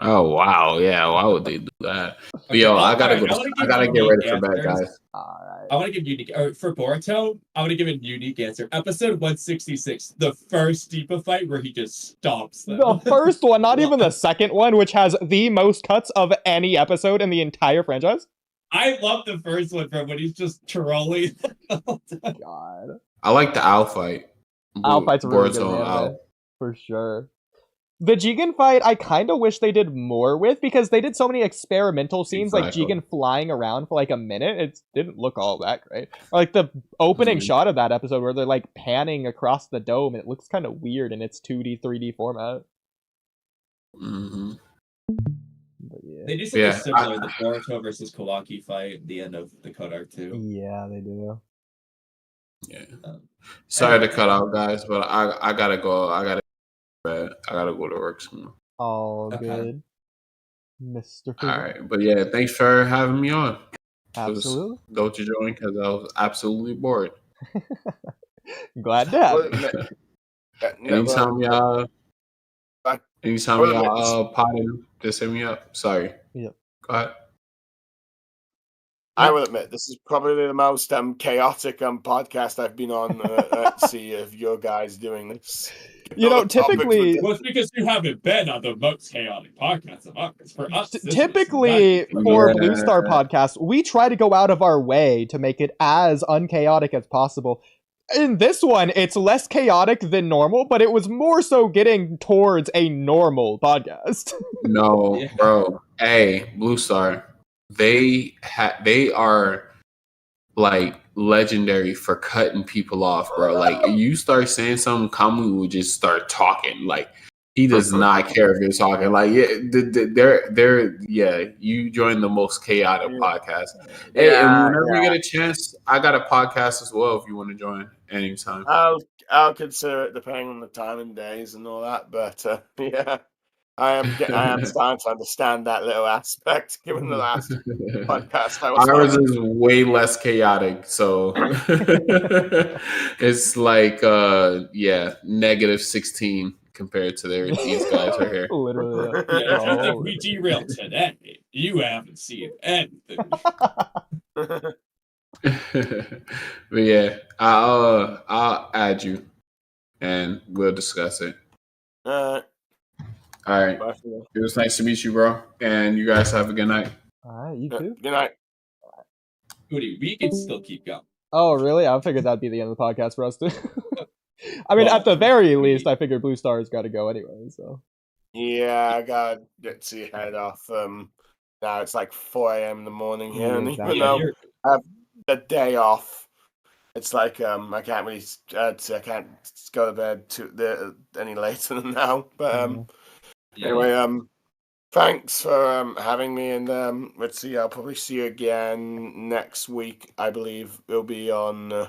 Oh wow, yeah. Why would they do that? But yo, I gotta go. I gotta get ready for bed, guys. All right. I want to give unique for Boruto. I want to give a unique answer. Episode 166, the first Deepa fight where he just stomps them. The first one, not even the second one, which has the most cuts of any episode in the entire franchise. I love the first one from when he's just trolling. God, I like the owl fight. Owl fight's really good, Boruto and man, Owl. for sure. The Jigen fight, I kind of wish they did more with, because they did so many experimental scenes, Exactly. like Jigen flying around for like a minute. It didn't look all that great. Or like the opening shot of that episode where they're like panning across the dome, and it looks kind of weird in its 2D, 3D format. Mm-hmm. But yeah. They do something similar, the Boruto versus Kawaki fight at the end of the Code Arc too. Yeah, they do. Yeah. Sorry to cut out, guys, but I gotta go. I gotta go to work soon. All good, Mr. All right, but yeah, thanks for having me on. Absolutely. Go to join because I was absolutely bored. Glad to have you. Anytime y'all potting, just hit me up. Sorry. Yep. Go ahead. I will admit, this is probably the most chaotic podcast I've been on at sea of your guys doing this. You know, typically... Well, it's because you haven't been on the most chaotic podcast among us. For us, typically, for BlueStar podcasts, we try to go out of our way to make it as unchaotic as possible. In this one, it's less chaotic than normal, but it was more so getting towards a normal podcast. No, bro. Hey, BlueStar. They are like legendary for cutting people off, bro. Like you start saying something, Kamui will just start talking. Like he does not care if you're talking. Like they're you join the most chaotic podcast. Hey, and whenever you get a chance, I got a podcast as well if you want to join anytime. I'll consider it depending on the time and days and all that. But yeah. I am starting to understand that little aspect, given the last podcast I was on. Ours is way less chaotic, so it's like -16 compared to these guys right here. Literally. Yeah, if you think we derailed today, you haven't seen anything. But yeah, I'll add you, and we'll discuss it. All right. It was nice to meet you, bro. And you guys have a good night. All right, you too. Good night. Oodie, we can still keep going. Oh, really? I figured that'd be the end of the podcast for us too. I mean, at the very least, I figured BlueStar's got to go anyway. So. Yeah, I got to head off. Now it's like 4 a.m. in the morning here, and even though I have the day off, it's like I can't really, I can't go to bed any later than now. But anyway, thanks for having me, and let's see. I'll probably see you again next week. I believe it'll be on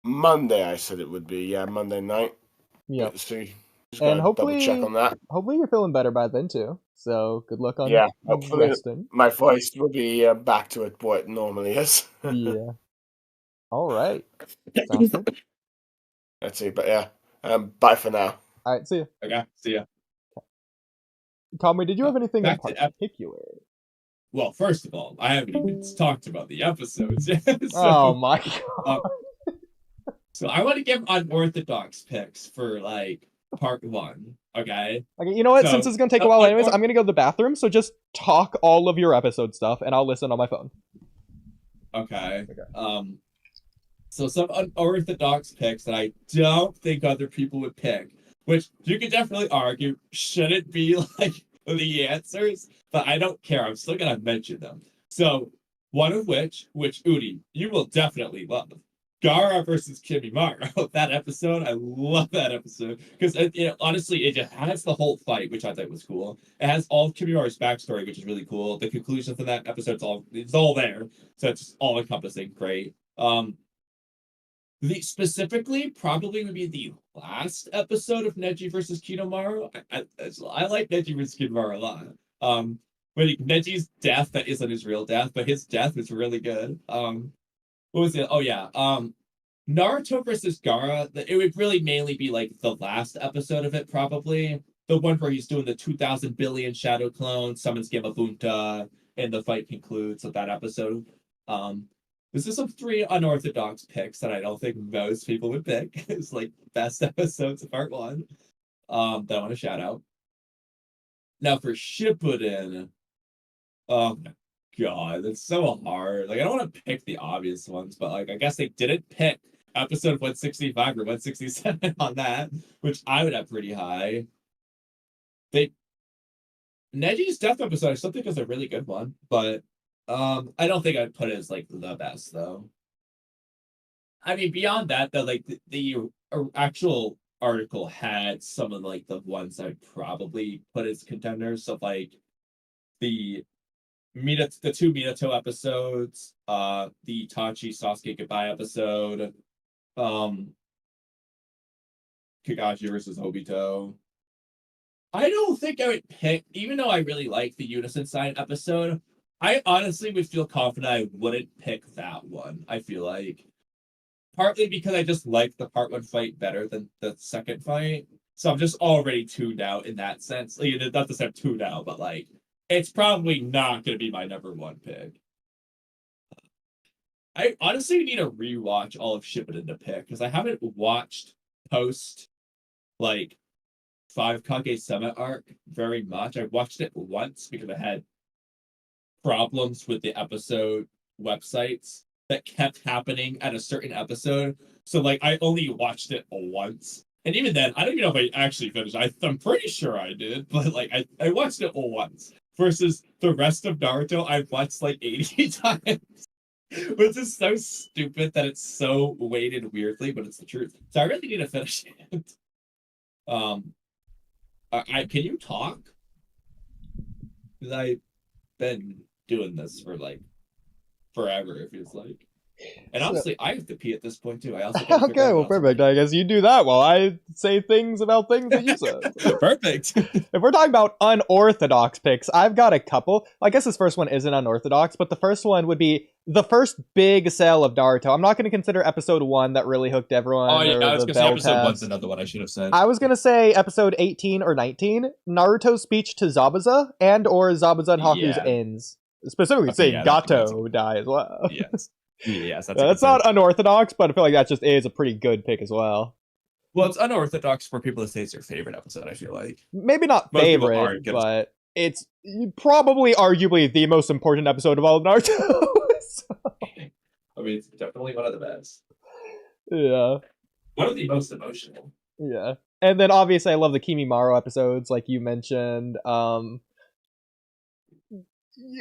Monday. I said it would be Monday night. Yeah. Let's see. And hopefully, double check on that. Hopefully you're feeling better by then too. So good luck on hopefully resting. My voice will be back to what it normally is. Yeah. All right. Sounds good. Let's see, but bye for now. All right, see ya. Okay, see ya. Kamui, did you have anything in particular? Well, first of all, I haven't even talked about the episodes yet. Oh my god. So I want to give unorthodox picks for like part 1. Okay. Okay, you know what? Since it's gonna take a while anyways, I'm gonna go to the bathroom, so just talk all of your episode stuff and I'll listen on my phone. Okay. So some unorthodox picks that I don't think other people would pick, which you could definitely argue shouldn't be like the answers, but I don't care. I'm still gonna mention them. So one of which Oodie, you will definitely love. Gaara versus Kimimaro. That episode, I love that episode because honestly, it just has the whole fight, which I thought was cool. It has all of Kimimaro's backstory, which is really cool. The conclusion for that episode, it's all there, so it's all encompassing. Great. Specifically, probably would be the last episode of Neji versus Kidomaru. I like Neji versus Kidomaru a lot. But Neji's death, that isn't his real death, but his death is really good. What was it? Oh yeah. Naruto versus Gaara. It would really mainly be like the last episode of it, probably the one where he's doing the 2,000 billion shadow clones, summons Gamabunta, and the fight concludes with that episode. This is some 3 unorthodox picks that I don't think most people would pick. It's like best episodes of part 1. That I want to shout out. Now for Shippuden, oh my god, it's so hard. Like I don't want to pick the obvious ones, but like I guess they didn't pick episode 165 or 167 on that, which I would have pretty high. Neji's death episode I still think is a really good one, but I don't think I'd put it as like the best though. I mean, beyond that, though, like the actual article had some of like the ones I'd probably put as contenders. So like the 2 Minato episodes, the Itachi Sasuke goodbye episode, Kakashi versus Obito. I don't think I would pick, even though I really like the Unison Sign episode, I honestly would feel confident I wouldn't pick that one. I feel like partly because I just like the part 1 fight better than the second fight. So I'm just already tuned out in that sense. Like, not to say I'm tuned out, but like it's probably not going to be my number 1 pick. I honestly need to rewatch all of Shippuden to pick because I haven't watched post like 5 Kage Summit arc very much. I watched it once because I had problems with the episode websites that kept happening at a certain episode. So like I only watched it once. And even then, I don't even know if I actually finished. I'm pretty sure I did, but like I watched it once. Versus the rest of Naruto, I've watched like 80 times. Which is so stupid that it's so weighted weirdly, but it's the truth. So I really need to finish it. Can you talk? Because I've been doing this for like forever, it feels like. And honestly, I have to pee at this point too. I also okay, well, perfect. I guess you do that while I say things about things that you said. Perfect. If we're talking about unorthodox picks, I've got a couple. I guess this first one isn't unorthodox, but the first one would be the first big sell of Naruto. I'm not going to consider episode 1 that really hooked everyone. Oh yeah, I was going to say episode test. 1's another one I should have said. I was going to say episode 18 or 19, Naruto's speech to Zabuza and or Zabuza and Haku's ends. Specifically saying Gato die as well. Yes. Yes, that's not unorthodox, but I feel like that just is a pretty good pick as well. Well, it's unorthodox for people to say it's their favorite episode, I feel like. Maybe not favorite, but it's probably arguably the most important episode of all of Naruto. So. I mean, it's definitely one of the best. Yeah. One of the most emotional. Yeah. And then obviously I love the Kimimaro episodes, like you mentioned.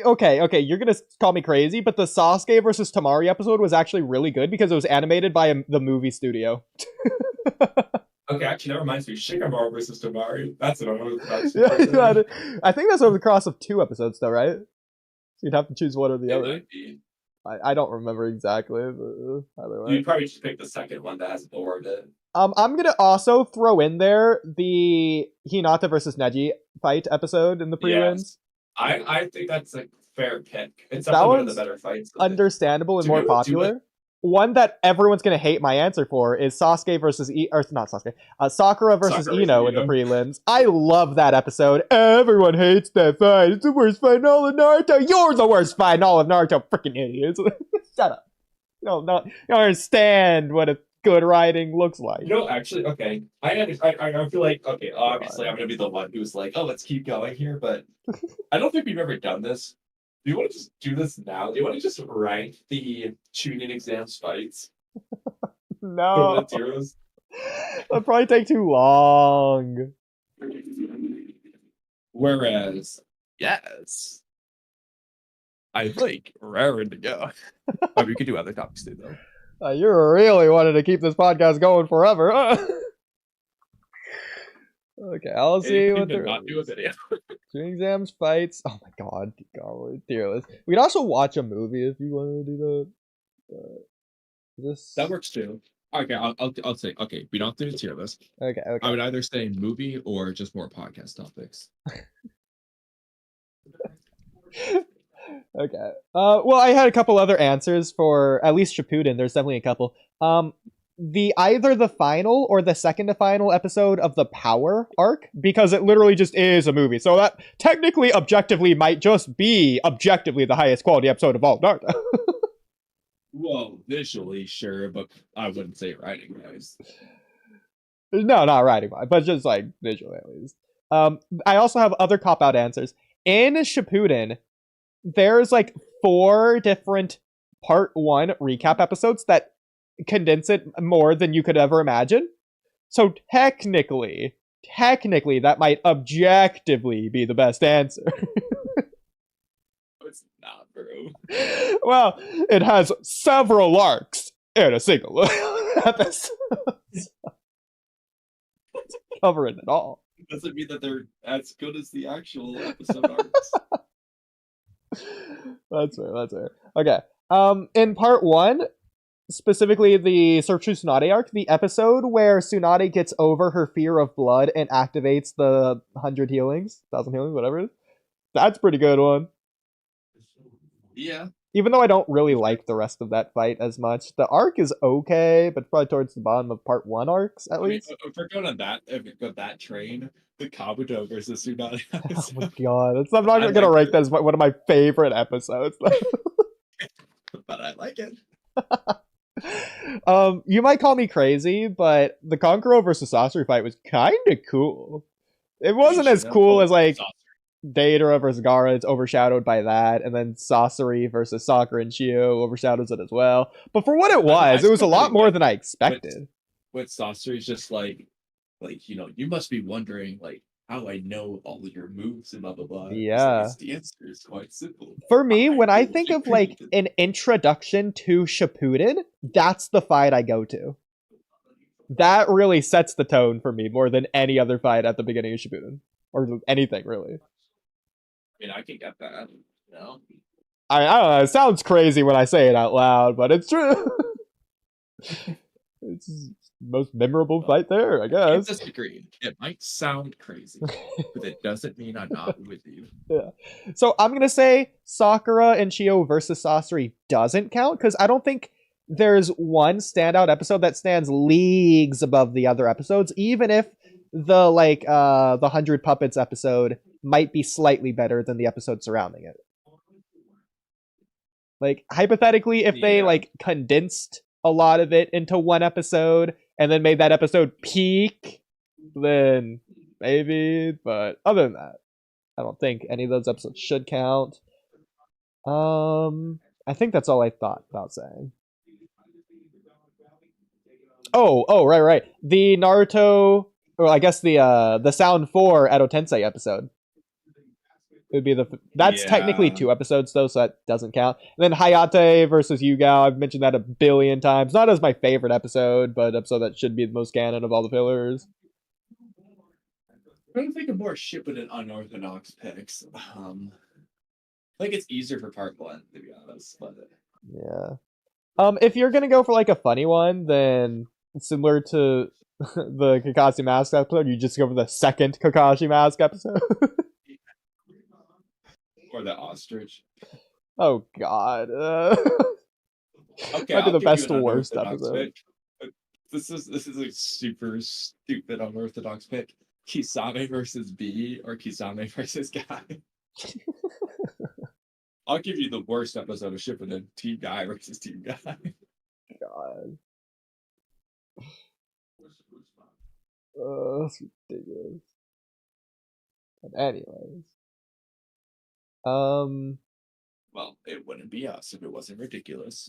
Okay, you're gonna call me crazy, but the Sasuke versus Tamari episode was actually really good because it was animated by the movie studio. Okay, actually, that reminds me, Shikamaru versus Tamari. That's what I'm about. I think that's over the cross of 2 episodes, though, right? So you'd have to choose one or the other. I don't remember exactly. But either way. You'd probably just pick the second one that has more of it. I'm gonna also throw in there the Hinata versus Neji fight episode in the prelims. Yes. I think that's a fair pick. It's definitely one of the better fights. Understandable and more popular. One that everyone's gonna hate my answer for is Sasuke versus Sakura versus Ino in the prelims. I love that episode. Everyone hates that fight. It's the worst fight in all of Naruto. You're the worst fight in all of Naruto. Freaking idiots. Shut up. You don't understand what a good writing looks like. Actually, okay. I feel like, okay, obviously I'm going to be the one who's like, oh, let's keep going here, but I don't think we've ever done this. Do you want to just do this now? Do you want to just rank the tuning exams fights? No. That'd probably take too long. Whereas, yes, I think raring to go. We could do other topics too, though. You really wanted to keep this podcast going forever, huh? Okay, I'll see what they're not do a video. Tuning exams, fights. Oh my god, dear list. We'd also watch a movie if you wanted to do that. That works too. Okay, I'll say. Okay, we don't have to do tier list. Okay. I would either say movie or just more podcast topics. Okay. Well, I had a couple other answers for at least Shippuden. There's definitely a couple. Either the final or the second to final episode of the Power arc, because it literally just is a movie. So that technically, objectively, might just be objectively the highest quality episode of all Naruto. Well, visually, sure, but I wouldn't say writing wise. No, not writing wise, but just like visually at least. I also have other cop out answers. In Shippuden, there's like 4 different part 1 recap episodes that condense it more than you could ever imagine. So technically, that might objectively be the best answer. It's not, bro. Well, it has several arcs in a single episode. Covering it all. Doesn't mean that they're as good as the actual episode arcs. That's fair. Okay. In part 1, specifically the Search for Tsunade arc, the episode where Tsunade gets over her fear of blood and activates the 1,000 healings, whatever it is. That's a pretty good one. Yeah. Even though I don't really like the rest of that fight as much, the arc is okay, but probably towards the bottom of part 1 arcs at least. If we're going on that train, the Kabuto versus Tsunade. Oh my god, I'm not gonna rank that as one of my favorite episodes. But I like it. You might call me crazy, but the Kankuro versus Sasori fight was kind of cool. It wasn't as cool as like Deidara versus Gaara. It's overshadowed by that, and then Sasori versus Sakura and Shio overshadows it as well. But for what it was a lot more than I expected. With Sasori's just like you must be wondering like how I know all of your moves and blah blah blah. Yeah. The answer is quite simple. For me, when I think of like an introduction to Shippuden, that's the fight I go to. That really sets the tone for me more than any other fight at the beginning of Shippuden. Or anything, really. I mean, I can get that, you know? I don't know, it sounds crazy when I say it out loud, but it's true. It's the most memorable fight there, I guess. I disagree. It might sound crazy, but it doesn't mean I'm not with you. Yeah. So I'm gonna say Sakura and Shio versus Sasori doesn't count, because I don't think there's one standout episode that stands leagues above the other episodes, even if the 100 Puppets episode might be slightly better than the episode surrounding it. Like, hypothetically, if they condensed a lot of it into one episode and then made that episode peak, then maybe, but other than that, I don't think any of those episodes should count. I think that's all I thought about saying. Oh, right. The Naruto, or I guess the Sound 4 Edo Tensei episode. It would be that's technically 2 episodes though, so that doesn't count. And then Hayate versus Yugao, I've mentioned that a billion times. Not as my favorite episode, but an episode that should be the most canon of all the fillers. I'm trying to think of more Shippuden unorthodox picks. Like it's easier for part 1, to be honest. But yeah. If you're gonna go for like a funny one, then similar to the Kakashi Mask episode, you just go for the second Kakashi Mask episode. Or the ostrich. Oh god. Okay, might be the best or worst episode. This is a super stupid unorthodox pick. Kisame versus B or Kisame versus Guy. I'll give you the worst episode of Shippuden. Team Guy versus Team Guy. God. That's ridiculous. But anyways. Well, it wouldn't be us if it wasn't ridiculous.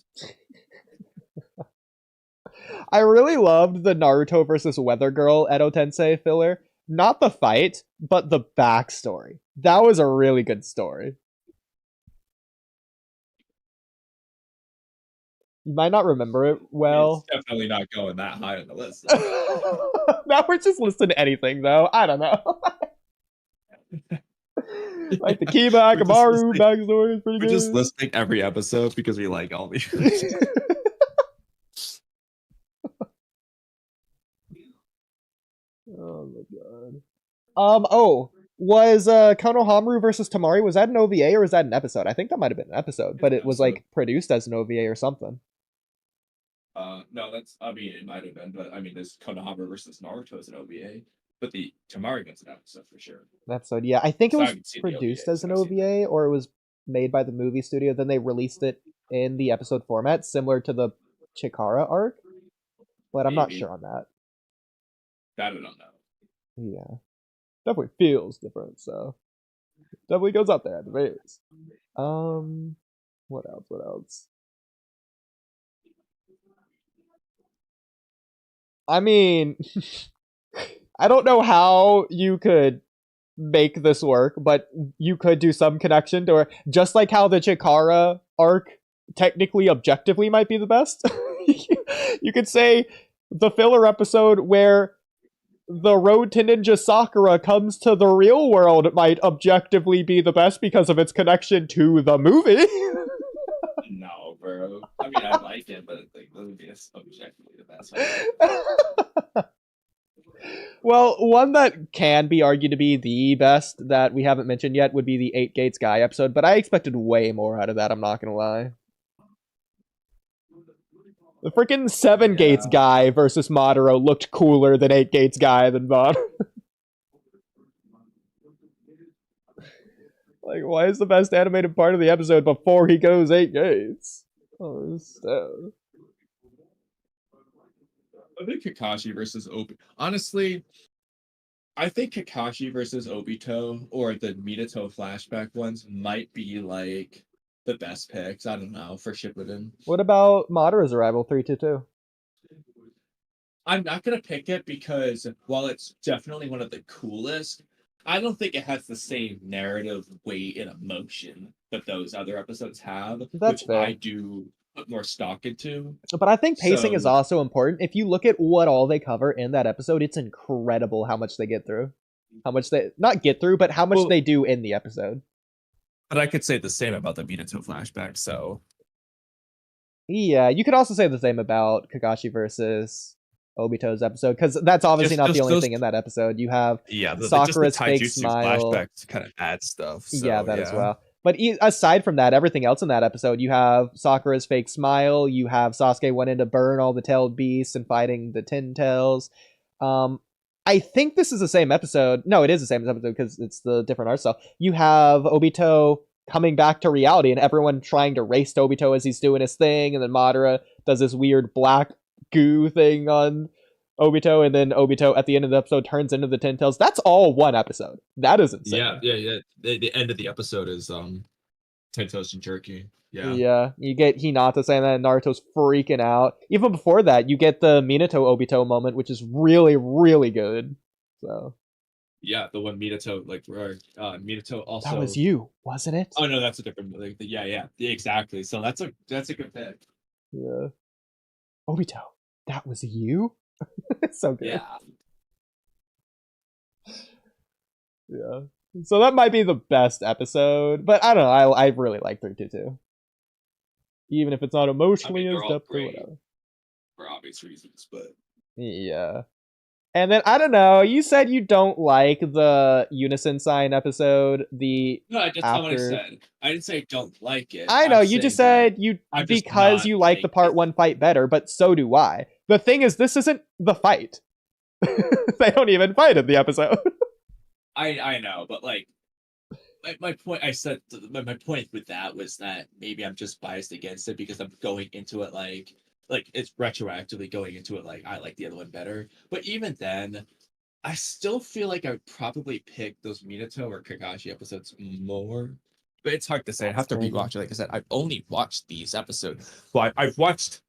I really loved the Naruto versus Weather Girl Edo Tensei filler. Not the fight, but the backstory. That was a really good story. You might not remember it well. It's definitely not going that high on the list. Now we're just listening to anything, though. I don't know. Like the Kiba Akamaru backstory is pretty good. We're just listening every episode because we like all these. god. Oh, was Konohamaru versus Tamari, was that an OVA or was that an episode? I think that might have been an episode, but it was like produced as an OVA or something. No, that's, I mean, it might have been, but I mean, this Konohamaru versus Naruto is an OVA, but the Tamari one's an episode for sure. Episode, yeah. I think it So I was haven't seen the produced OVA, as so an I've seen OVA, or it was made by the movie studio. Then they released it in the episode format, similar to the Chikara arc. But I'm not Maybe. sure on that. That I don't know. Yeah. Definitely feels different, so definitely goes up there at the very least. What else? What else? I mean, I don't know how you could make this work, but you could do some connection to, or just like how the Chikara arc technically objectively might be the best. You could say the filler episode where the road to Ninja Sakura comes to the real world might objectively be the best because of its connection to the movie. No, bro. I mean, I like it, but like, that would be objectively the best. Well, one that can be argued to be the best that we haven't mentioned yet would be the 8 Gates Guy episode, but I expected way more out of that, I'm not gonna lie. The freaking 7 Gates Guy versus Madara looked cooler than 8 Gates Guy than Madara. Like, why is the best animated part of the episode before he goes 8 gates? Oh, so. I think Kakashi versus honestly, I think Kakashi versus Obito or the Minato flashback ones might be like the best picks. I don't know for Shippuden. What about Madara's arrival 322? I'm not gonna pick it because while it's definitely one of the coolest, I don't think it has the same narrative weight and emotion that those other episodes have. That's which fair. I do put more stock into. But I think pacing is So- also important. If you look at what all they cover in that episode, it's incredible how much they get through. How much they, not get through, but how much Well- they do in the episode. But I could say the same about the Minato flashback. So Yeah, you could also say the same about Kakashi versus Obito's episode, because that's obviously not the only thing in that episode. You have Sakura's fake smile. flashbacks kind of add stuff. So, yeah, that as well. But aside from that, everything else in that episode, you have Sakura's fake smile, you have Sasuke wanting to burn all the tailed beasts and fighting the Ten Tails. I think this is the same episode. No, it is the same episode because it's the different art style. You have Obito coming back to reality and everyone trying to race to Obito as he's doing his thing, and then Madara does this weird black goo thing on Obito, and then Obito at the end of the episode turns into the Ten Tails. That's all one episode. That is insane. Yeah. The end of the episode is Ten Toast and Jerky. Yeah, you get Hinata saying that, and Naruto's freaking out. Even before that, you get the Minato Obito moment, which is really, really good. So Yeah, the one Minato, like, where Minato also. that was you, wasn't it? Oh no, that's a different. Like, yeah, exactly. So that's a good pick. Yeah. Obito, that was you? It's so good. Yeah. So that might be the best episode, but I don't know. I really like 322. Even if it's not emotionally they're as all depth or great. whatever. For obvious reasons, but Yeah. And then, I don't know, you said you don't like the Unison Sign episode, no, that's not what I after- said. I didn't say I don't like it. I know, I'm you just saying said you I'm just because not you like the like part it. 1 fight better, but so do I. The thing is, this isn't the fight. They don't even fight in the episode. I know, but like my point, I said my point with that was that maybe I'm just biased against it because I'm going into it like it's retroactively going into it like I like the other one better. But even then, I still feel like I would probably pick those Minato or Kakashi episodes more. But it's hard to say. I have to rewatch it. Like I said, I've only watched these episodes. Well, I've watched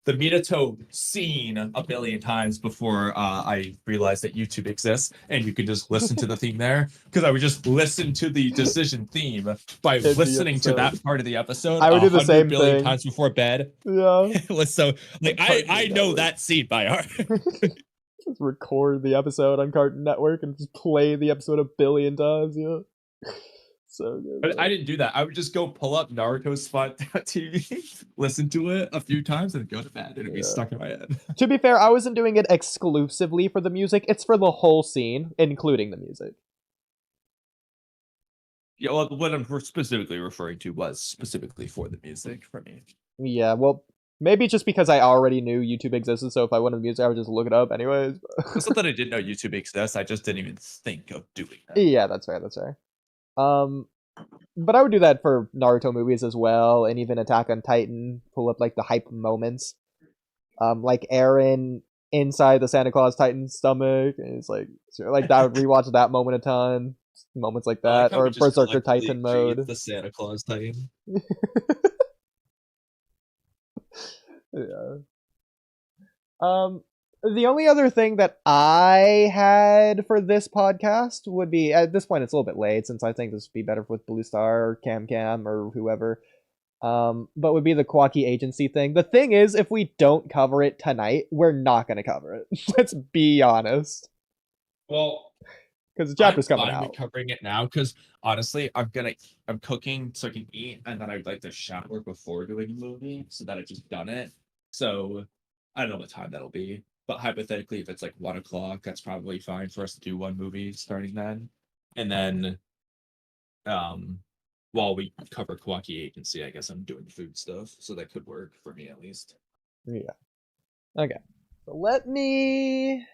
the Minato scene a billion times before I realized that YouTube exists and you can just listen to the theme there. Because I would just listen to the decision theme by the listening to episode. that part of the episode. I would do the 100 same billion thing. times before bed. Yeah. So like I know that scene by heart. Just record the episode on Cartoon Network and just play the episode a billion times, yeah. So good. But I didn't do that. I would just go pull up Naruto Spot TV, listen to it a few times, and go to bed. It'd be stuck in my head. To be fair, I wasn't doing it exclusively for the music. It's for the whole scene, including the music. Yeah, well, what I'm specifically referring to was specifically for the music for me. Yeah, well, maybe just because I already knew YouTube existed, so if I wanted the music, I would just look it up anyways. It's not that I didn't know YouTube exists. I just didn't even think of doing that. Yeah, that's fair. That's fair. But I would do that for Naruto movies as well, and even Attack on Titan. Pull up like the hype moments, like Eren inside the Santa Claus Titan's stomach, and it's like I would rewatch that moment a ton. Moments like that, or Berserker Titan mode. The Santa Claus Titan. Yeah. The only other thing that I had for this podcast would be, at this point it's a little bit late since I think this would be better with BlueStar or Cam or whoever, but would be the Kawaki agency thing. The thing is, if we don't cover it tonight, we're not going to cover it. Let's be honest. Well, because the chapter's I'm coming fine out. with covering it now, because honestly, I'm cooking so I can eat, and then I'd like to shower before doing a movie, so that I've just done it. So I don't know what time that'll be. But hypothetically, if it's like 1 o'clock, that's probably fine for us to do one movie starting then. And then while we cover Kawaki Agency, I guess I'm doing food stuff. So that could work for me at least. Yeah. Okay. So let me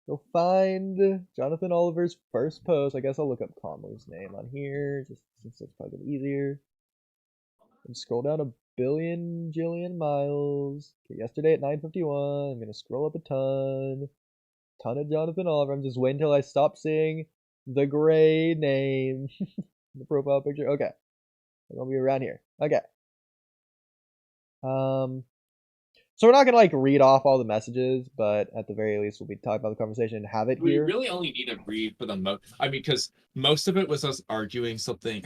go find Jonathan Oliver's first post. I guess I'll look up Kamui's name on here, just since it's probably easier. And scroll down a jillion miles. Okay, yesterday at 9:51. I'm gonna scroll up a ton of Jonathan Oliver. I'm just waiting until I stop seeing the gray name in the profile picture. Okay, I'm gonna be around here. Okay. So we're not gonna like read off all the messages, but at the very least we'll be talking about the conversation and have it We here. really only need to read for the because most of it was us arguing something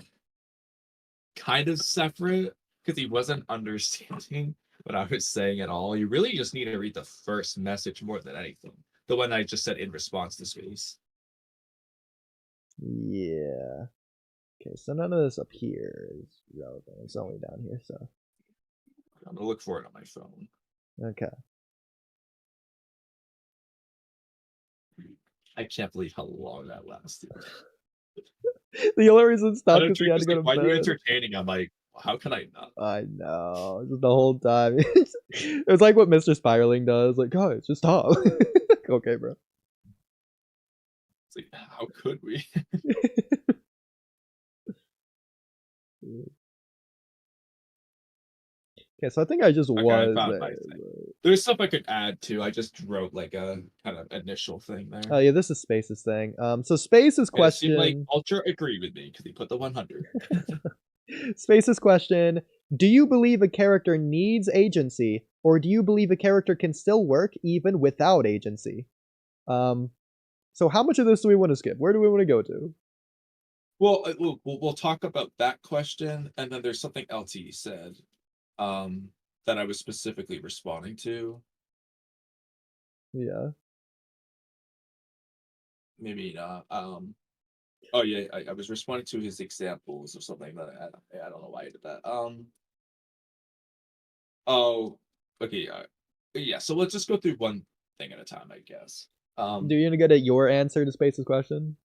kind of separate, because he wasn't understanding what I was saying at all. You really just need to read the first message more than anything. The one I just said in response to Space. Yeah. Okay, so none of this up here is relevant. It's only down here, so. I'm gonna look for it on my phone. Okay. I can't believe how long that lasted. The only reason it stopped because we had to go to why are you bed. entertaining? I'm like, how can I not? I know. Just the whole time. It was like what Mr. Spiraling does. Like, guys, just stop. Okay, bro. It's like, how could we? Okay, so I think I just Okay, was I found there. my thing. There's stuff I could add too. I just wrote like a kind of initial thing there. Oh yeah, this is Space's thing. So Space's question. It seemed like Ultra agreed with me because he put the 100. Space's question: do you believe a character needs agency, or do you believe a character can still work even without agency? So how much of this do we want to skip? Where do we want to go to? Well, we'll talk about that question, and then there's something else he said that I was specifically responding to. Yeah. Maybe not. Oh yeah, I was responding to his examples or something, but I don't know why I did that. Oh, okay. Yeah. So let's just go through one thing at a time, I guess. Do you want to get at your answer to Space's question?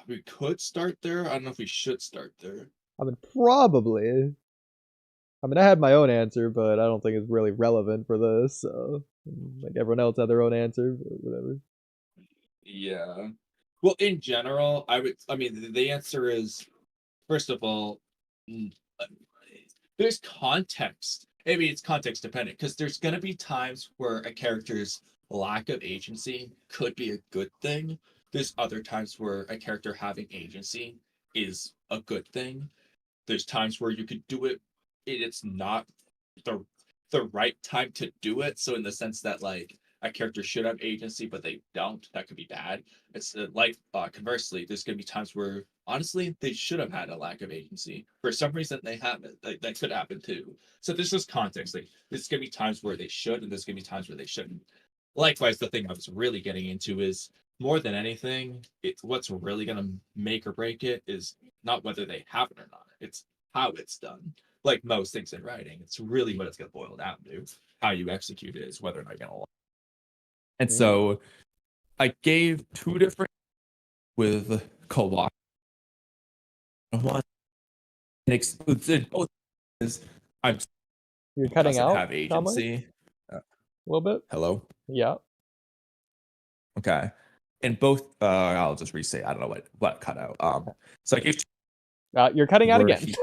We could start there. I don't know if we should start there. I mean, probably. I mean, I had my own answer, but I don't think it's really relevant for this. So, like everyone else had their own answer, but whatever. Yeah. Well, in general, I mean, the answer is, first of all, there's context. Maybe it's context dependent, because there's going to be times where a character's lack of agency could be a good thing. There's other times where a character having agency is a good thing. There's times where you could do it, it's not the right time to do it. So in the sense that like a character should have agency, but they don't, that could be bad. It's like conversely, there's going to be times where honestly they should have had a lack of agency. For some reason they haven't. That could happen too. So this is context. Like there's going to be times where they should, and there's going to be times where they shouldn't. Likewise, the thing I was really getting into is more than anything, it's what's really gonna make or break it is not whether they have it or not. It's how it's done. Like most things in writing, it's really what it's gonna boil down to. How you execute it is whether or not you're gonna like. And so I gave two different with Kawaki. One both is I'm You're cutting doesn't out, have agency. a little bit. Hello. Yeah. Okay. And both I'll just restate. I don't know what cut out. So I gave You're cutting out where again.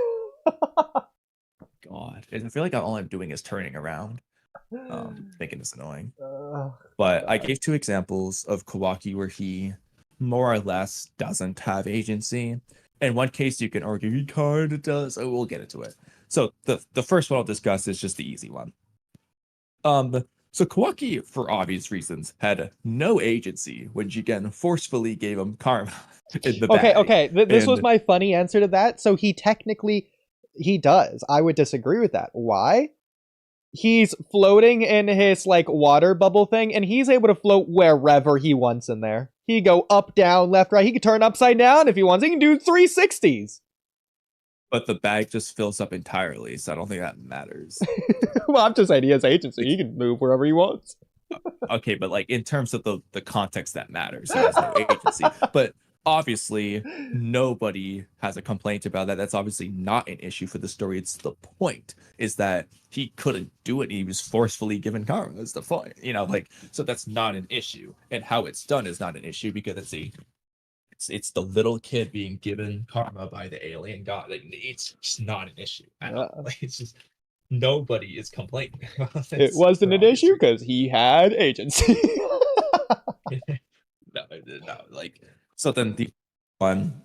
God. I feel like all I'm doing is turning around. Making this annoying. But I gave two examples of Kawaki where he more or less doesn't have agency. In one case, you can argue he kind of does. Oh, we'll get into it. So the first one I'll discuss is just the easy one. So Kawaki, for obvious reasons, had no agency when Jigen forcefully gave him karma in the bag. Okay. This was my funny answer to that. So he does. I would disagree with that. Why? He's floating in his like water bubble thing, and he's able to float wherever he wants in there. He can go up, down, left, right. He can turn upside down if he wants. He can do 360s. But the bag just fills up entirely, so I don't think that matters. Well, I'm just saying he has agency. He can move wherever he wants. Okay, but like in terms of the context that matters, he has no agency. But obviously, nobody has a complaint about that. That's obviously not an issue for the story. It's the point is that he couldn't do it. He was forcefully given karma. That's the point, like so. That's not an issue, and how it's done is not an issue because it's the little kid being given karma by the alien god. Like, it's just not an issue at all. Like, it's just nobody is complaining about this. It wasn't an issue because he had agency. No, like so. Then the one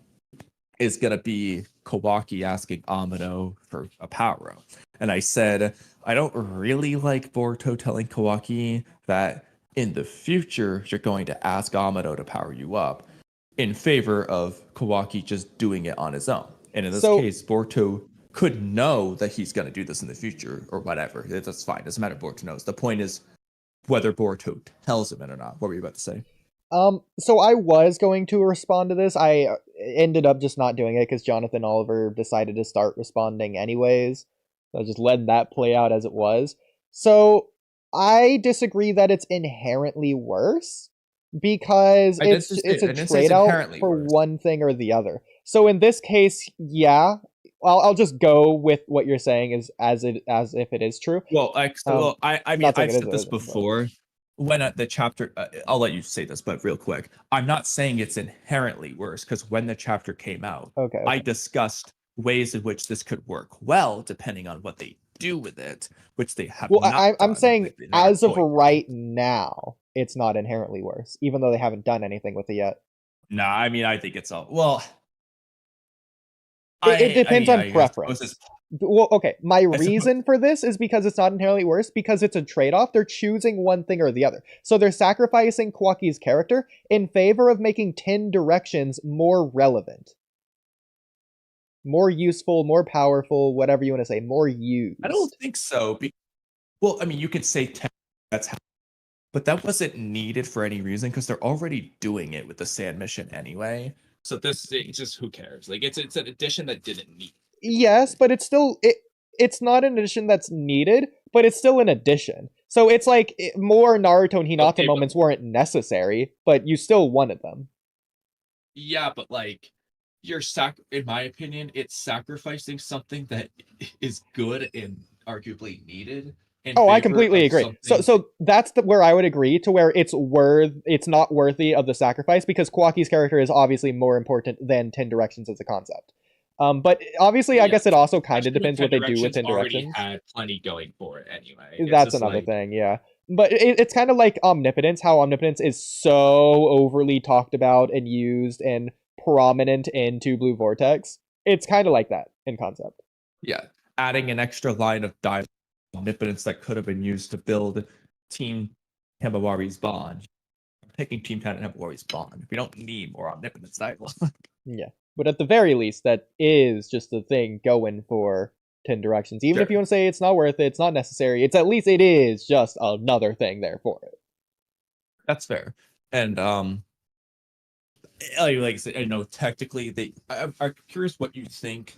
is gonna be Kawaki asking Amino for a power up, and I said I don't really like Boruto telling Kawaki that in the future you're going to ask Amino to power you up, in favor of Kawaki just doing it on his own. And in this case, Boruto could know that he's going to do this in the future or whatever. That's fine. Doesn't matter if Boruto knows. The point is whether Boruto tells him it or not. What were you about to say? So I was going to respond to this. I ended up just not doing it because Jonathan Oliver decided to start responding anyways. So I just let that play out as it was. So I disagree that it's inherently worse, because it's a trade-off for one thing or the other. So in this case, yeah, I'll just go with what you're saying as if it is true. Well, I mean, I've said this before. When at the chapter, I'll let you say this, but real quick, I'm not saying it's inherently worse because when the chapter came out, I discussed ways in which this could work well, depending on what they do with it, which they have. Well, I'm saying as of right now, it's not inherently worse, even though they haven't done anything with it yet. No, I mean, I think it's all well. It depends on preference. Well, okay, my reason for this is because it's not inherently worse, because it's a trade-off. They're choosing one thing or the other. So they're sacrificing Kawaki's character in favor of making 10 directions more relevant. More useful, more powerful, whatever you want to say, more used. I don't think so. Well, I mean, you could say 10, that's how, but that wasn't needed for any reason because they're already doing it with the Sand Mission anyway. So this is just, who cares? Like, it's an addition that didn't need. Yes, but it's still it's not an addition that's needed, but it's still an addition. So it's like more Naruto and Hinata moments weren't necessary, but you still wanted them. Yeah, but like in my opinion, it's sacrificing something that is good and arguably needed. Oh, I completely agree. So that's where I would agree to where it's not worthy of the sacrifice, because Kawaki's character is obviously more important than 10 directions as a concept. But obviously, I guess it also kind of depends what they do with 10 directions. Had plenty going for it anyway. That's another thing, yeah. But it's kind of like Omnipotence, how Omnipotence is so overly talked about and used and prominent into Blue Vortex. It's kind of like that in concept. Yeah, adding an extra line of dialogue Omnipotence that could have been used to build Team Himawari's bond. I'm picking Team Himawari's bond. We don't need more Omnipotence dialogue. Yeah. But at the very least, that is just a thing going for 10 directions. Even if you want to say it's not worth it, it's not necessary, it's at least it is just another thing there for it. That's fair. And like I said, I know technically I'm curious what you think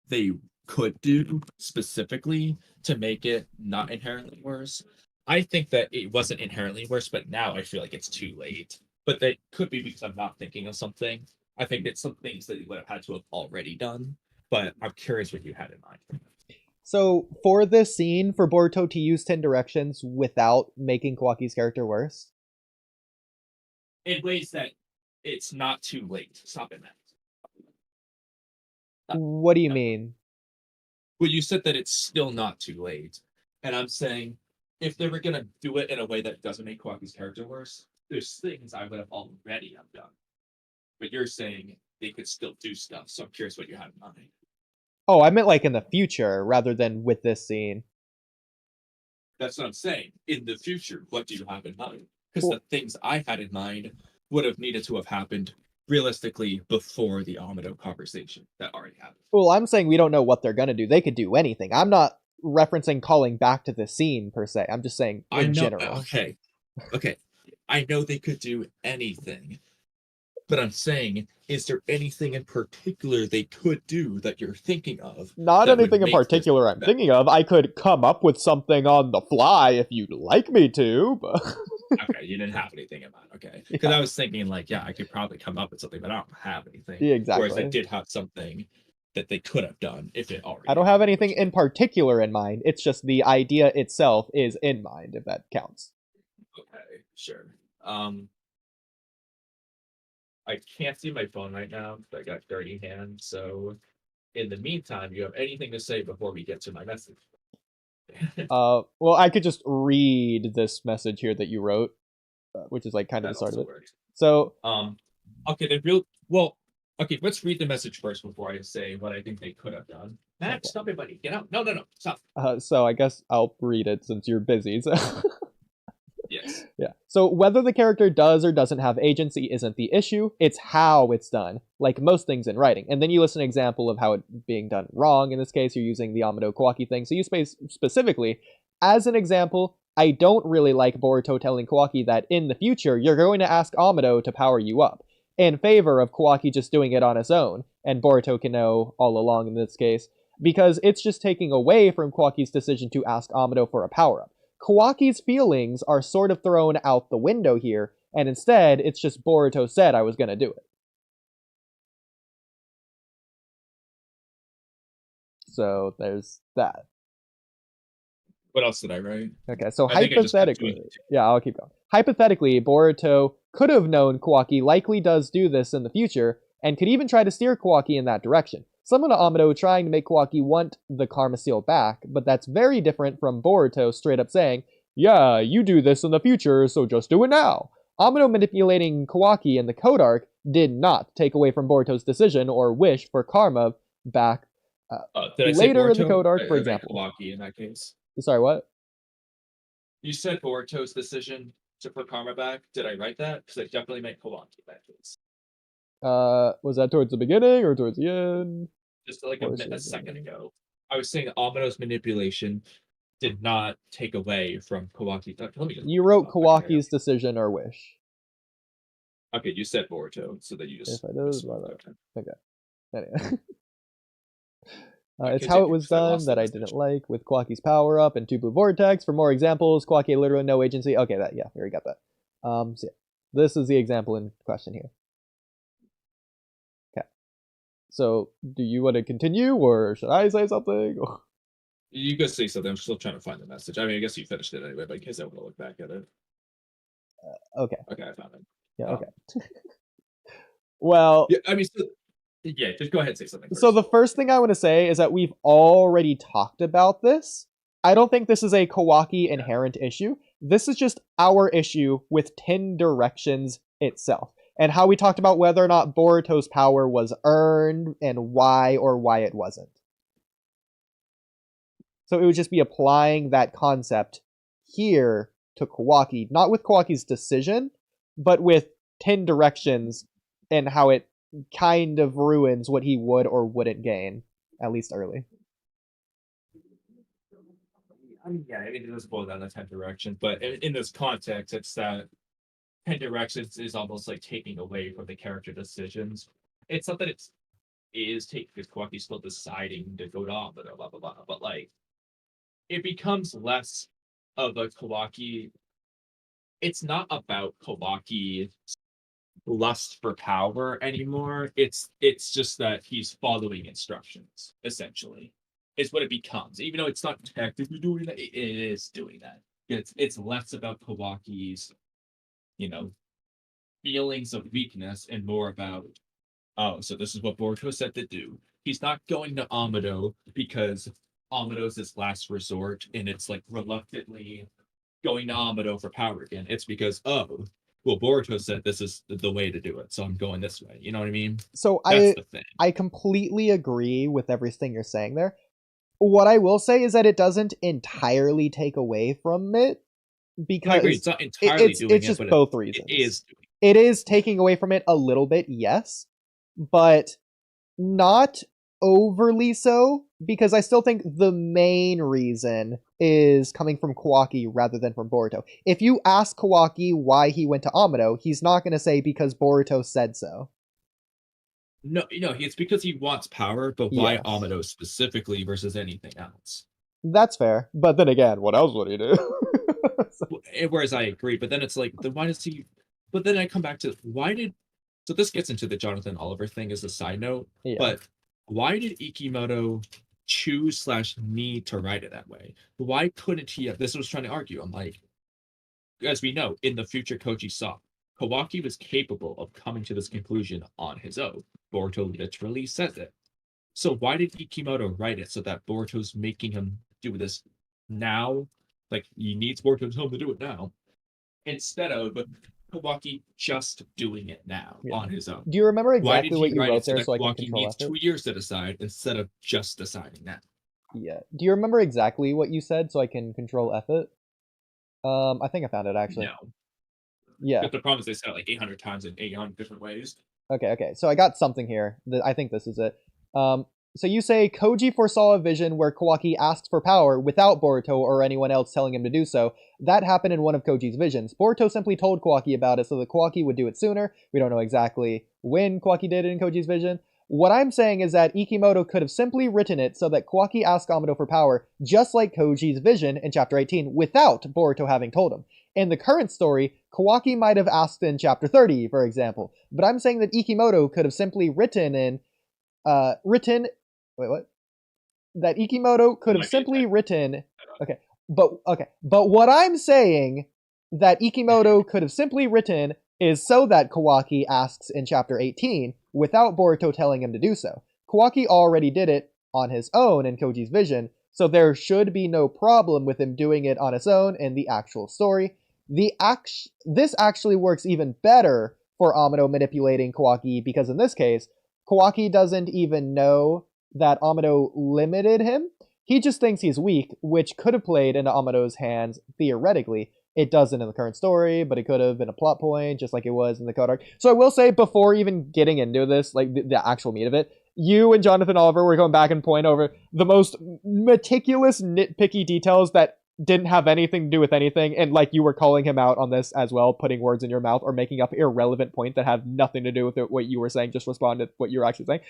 they could do specifically to make it not inherently worse. I think that it wasn't inherently worse, but now I feel like it's too late. But that could be because I'm not thinking of something. I think it's some things that you would have had to have already done, but I'm curious what you had in mind. So for this scene, for Boruto to use 10 directions without making Kawaki's character worse? In ways that it's not too late to stop it now. What do you mean? Well, you said that it's still not too late. And I'm saying if they were gonna do it in a way that doesn't make Kawaki's character worse, there's things I would have already have done. But you're saying they could still do stuff, so I'm curious what you have in mind. Oh, I meant like in the future rather than with this scene. That's what I'm saying. In the future, what do you have in mind? Because Well- the things I had in mind would have needed to have happened realistically before the Amado conversation that already happened. Well, I'm saying we don't know what they're gonna do. They could do anything. I'm not referencing calling back to the scene per se. I'm just saying in general. Okay. I know they could do anything. But I'm saying, is there anything in particular they could do that you're thinking of? Not that would anything in make particular this I'm better? thinking of. I could come up with something on the fly if you'd like me to, but Okay, you didn't have anything in mind. Okay. Because I was thinking, like, yeah, I could probably come up with something, but I don't have anything. yeah, Whereas I exactly. did have something that they could have done if it already I don't have happened, anything which- in particular in mind. It's just the idea itself is in mind, if that counts. Okay, sure. I can't see my phone right now because I got dirty hands. So, in the meantime, you have anything to say before we get to my message? Well, I could just read this message here that you wrote, which is like kind of That the start of also it. works. So, Okay, okay, let's read the message first before I say what I think they could have done. Max, Okay. stop it, buddy. Get out. No, stop. so I guess I'll read it since you're busy. So. Yes. Yeah. So whether the character does or doesn't have agency isn't the issue. It's how it's done, like most things in writing. And then you list an example of how it being done wrong. In this case, you're using the Amado Kawaki thing. So you space specifically, as an example, I don't really like Boruto telling Kawaki that in the future, you're going to ask Amado to power you up, in favor of Kawaki just doing it on his own. And Boruto can know all along in this case, because it's just taking away from Kawaki's decision to ask Amado for a power-up. Kawaki's feelings are sort of thrown out the window here, and instead, it's just Boruto said I was gonna do it. So there's that. What else did I write? Okay, so I think I just got hypothetically, yeah, I'll keep going. Hypothetically, Boruto could have known Kawaki likely does do this in the future, and could even try to steer Kawaki in that direction. Similar to Amado trying to make Kawaki want the Karma Seal back, but that's very different from Boruto straight up saying, yeah, you do this in the future, so just do it now. Amado manipulating Kawaki in the Code Arc did not take away from Boruto's decision or wish for Karma back Did I say later in the Boruto? Code Arc, I for meant example. Kawaki in that case. Sorry, what? You said Boruto's decision to put Karma back. Did I write that? Because I definitely meant Kawaki in that case. Was that towards the beginning or towards the end? Just like Or a second ago. I was saying Amado's manipulation did not take away from Kawaki. Let me just You wrote Kawaki's decision or wish. Okay, you said Boruto, so that you just. If I did, my bad. Okay. Anyway. Yeah, It's how it continue, was 'cause I done lost that the I didn't message. like with Kawaki's power up and two blue vortex. For more examples, Kawaki literally no agency. Okay, that yeah, we already got that. So yeah, this is the example in question here. Okay. So do you want to continue or should I say something? You guys say something. I'm still trying to find the message. I mean, I guess you finished it anyway, but in case I want to look back at it. Okay. Okay, I found it. Yeah. Okay. Well. Yeah, I mean, yeah, just go ahead and say something. So the first thing I want to say is that we've already talked about this. I don't think this is a Kawaki inherent issue. This is just our issue with 10 Directions itself, and how we talked about whether or not Boruto's power was earned and why or why it wasn't. So it would just be applying that concept here to Kawaki, not with Kawaki's decision, but with 10 Directions and how it kind of ruins what he would or wouldn't gain, at least early. I mean, yeah, I mean, it does boil down to 10 directions, but in this context, it's that Directions is almost like taking away from the character decisions. It's not that it is taking because Kawaki's still deciding to go to Amado, blah blah blah, but like it becomes less of a Kawaki. It's not about Kawaki lust for power anymore. It's just that he's following instructions, essentially, is what it becomes. Even though it's not technically doing that, it is doing that. It's less about Kawaki's, feelings of weakness and more about, oh, so this is what Boruto said to do. He's not going to Amado because Amado's his last resort, and it's like reluctantly going to Amado for power again. It's because, oh, well, Boruto said this is the way to do it, so I'm going this way. You know what I mean? So That's the thing. I completely agree with everything you're saying there. What I will say is that it doesn't entirely take away from it, because I agree. It's not entirely doing it's it, just but both reasons. It is doing It is taking away from it a little bit, yes, but not overly so, because I still think the main reason is coming from Kawaki rather than from Boruto. If you ask Kawaki why he went to Amado, he's not going to say because Boruto said so. No, it's because he wants power, but why Yes. Amado specifically versus anything else? That's fair, but then again, what else would he do? Whereas I agree, but then it's like, then why does he? But then I come back to why did? So this gets into the Jonathan Oliver thing as a side note, Yeah. but why did Ikimoto choose/need to write it that way? Why couldn't he have? This was trying to argue. I'm like, as we know, in the future Koji saw, Kawaki was capable of coming to this conclusion on his own. Boruto literally says it. So why did Ikimoto write it so that Boruto's making him do this now? Like, he needs Boruto to tell him to do it now, instead of Kawaki just doing it now on his own. Do you remember Why exactly did what he you write wrote it so there that so I can Kawaki control needs effort? 2 years to decide instead of just deciding now? Yeah. Do you remember exactly what you said so I can control F it? I think I found it actually. No. Yeah. But the problem is they said it like 800 times in 800 different ways. Okay. So I got something here. I think this is it. So you say Koji foresaw a vision where Kawaki asks for power without Boruto or anyone else telling him to do so. That happened in one of Koji's visions. Boruto simply told Kawaki about it so that Kawaki would do it sooner. We don't know exactly when Kawaki did it in Koji's vision. What I'm saying is that Ikimoto could have simply written it so that Kawaki asked Amado for power, just like Koji's vision in Chapter 18, without Boruto having told him. In the current story, Kawaki might have asked in Chapter 30, for example. But I'm saying that Ikimoto could have simply written that Ikimoto could have simply written. But what I'm saying that Ikimoto could have simply written is so that Kawaki asks in Chapter 18 without Boruto telling him to do so. Kawaki already did it on his own in Koji's vision, so there should be no problem with him doing it on his own in the actual story. This actually works even better for Amado manipulating Kawaki, because in this case, Kawaki doesn't even know that Amado limited him. He just thinks he's weak, which could have played into Amado's hands theoretically. It doesn't in the current story, but it could have been a plot point, just like it was in the code arc. So I will say, before even getting into this, like the actual meat of it, you and Jonathan Oliver were going back and point over the most meticulous, nitpicky details that didn't have anything to do with anything, and like you were calling him out on this as well, putting words in your mouth or making up irrelevant points that have nothing to do with what you were saying, just respond to what you were actually saying.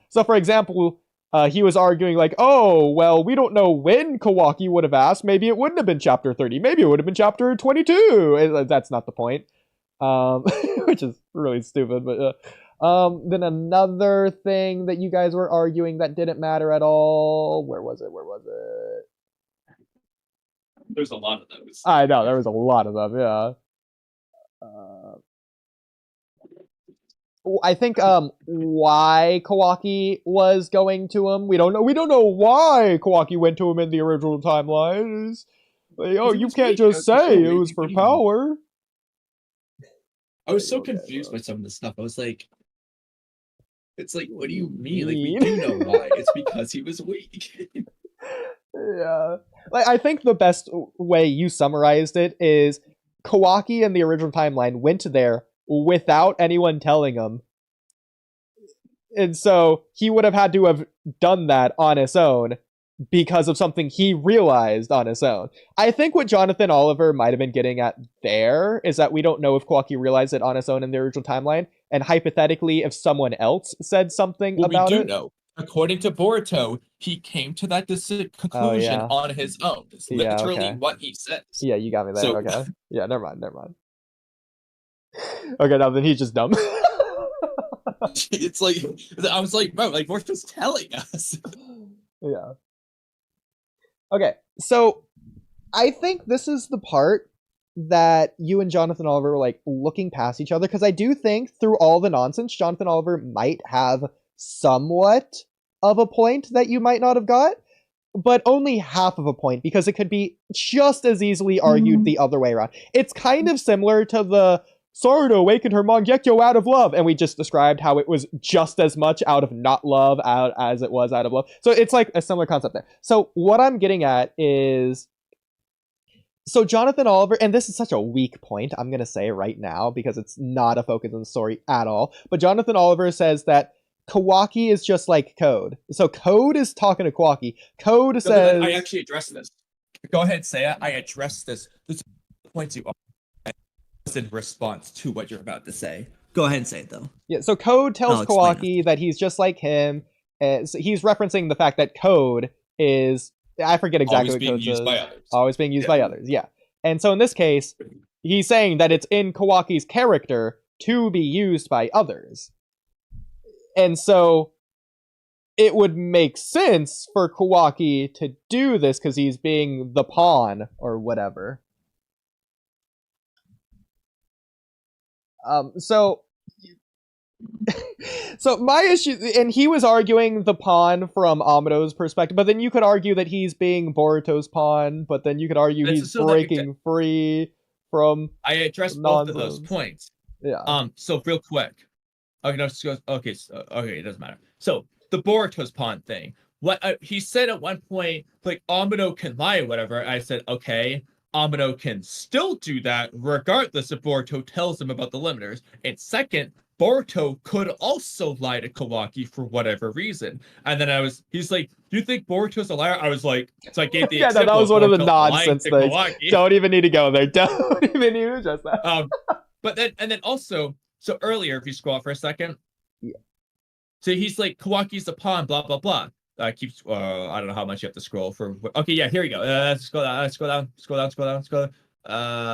So for example, he was arguing like, oh, well, we don't know when Kawaki would have asked. Maybe it wouldn't have been Chapter 30. Maybe it would have been Chapter 22. That's not the point, which is really stupid. But then another thing that you guys were arguing that didn't matter at all. Where was it? There's a lot of those. I know, there was a lot of them, yeah. I think why Kawaki was going to him. We don't know why Kawaki went to him in the original timeline. Like, oh, you can't just say it was for power. I was so confused by some of this stuff. I was like, it's like, what do you mean? Like, we do know why. It's because he was weak. Yeah. Like, I think the best way you summarized it is Kawaki in the original timeline went there without anyone telling him. And so he would have had to have done that on his own. because of something he realized on his own. I think what Jonathan Oliver might have been getting at there is that we don't know if Kawaki realized it on his own in the original timeline, and hypothetically, if someone else said something about we do it. know. According to Boruto, he came to that conclusion on his own. It's literally what he says. Yeah, you got me there. So- Okay. Yeah, never mind. Okay, now then he's just dumb. It's like, I was like, bro, like, Boruto's telling us. Yeah. Okay, so I think this is the part that you and Jonathan Oliver were like looking past each other, because I do think through all the nonsense, Jonathan Oliver might have somewhat of a point that you might not have got, but only half of a point, because it could be just as easily argued the other way around. It's kind of similar to the sorry to awaken her Mangekyo out of love, and we just described how it was just as much out of not love as it was out of love. So it's like a similar concept there. So what I'm getting at is, so Jonathan Oliver, and this is such a weak point, I'm going to say right now, because it's not a focus on the story at all, but Jonathan Oliver says that Kawaki is just like Code. So Code is talking to Kawaki. Code says... I actually addressed this. Go ahead, say it. I addressed this. This points you in response to what you're about to say. Go ahead and say it, though. Yeah, so Code tells Kawaki that he's just like him. So he's referencing the fact that Code is... I forget exactly what Code says. Always being used by others, yeah. And so in this case, he's saying that it's in Kawaki's character to be used by others. And so it would make sense for Kawaki to do this because he's being the pawn or whatever. So my issue, and he was arguing the pawn from Amado's perspective, but then you could argue that he's being Boruto's pawn, but then you could argue he's breaking free from I addressed both of those points. Yeah. So real quick. Okay, no, okay, it doesn't matter. So the Boruto's pawn thing. What he said at one point, like Amado can lie or whatever. I said, okay, Amado can still do that regardless if Boruto tells him about the limiters. And second, Boruto could also lie to Kawaki for whatever reason. And then he's like, do you think Boruto's a liar? I was like, so I gave the yeah, example that was one of the Boruto nonsense things. Kawaki. Don't even need to go there. Don't even need to address that. But then also, so earlier, if you scroll up for a second, so he's like, Kawaki's the pawn, blah, blah, blah. I don't know how much you have to scroll for. Okay, yeah, here we go. Scroll down.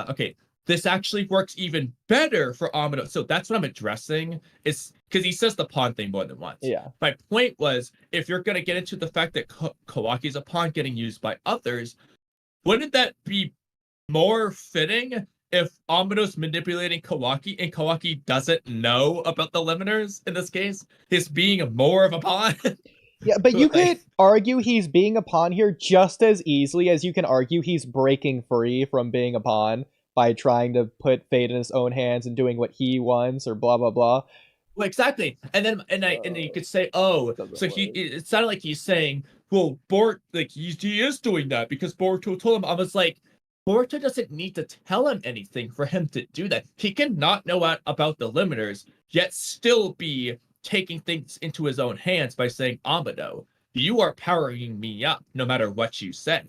Okay, this actually works even better for Amado. So that's what I'm addressing, is because he says the pawn thing more than once. Yeah. My point was, if you're going to get into the fact that Kawaki's a pawn getting used by others, wouldn't that be more fitting if Amado's manipulating Kawaki and Kawaki doesn't know about the limiters in this case? His being more of a pawn? Yeah, but you could argue he's being a pawn here just as easily as you can argue he's breaking free from being a pawn by trying to put fate in his own hands and doing what he wants or blah, blah, blah. Well, exactly. And then you could say, oh, so it sounded like he's saying, well, he is doing that because Boruto told him. I was like, Boruto doesn't need to tell him anything for him to do that. He can not know about the limiters, yet still be taking things into his own hands by saying, Amado, you are powering me up no matter what you say.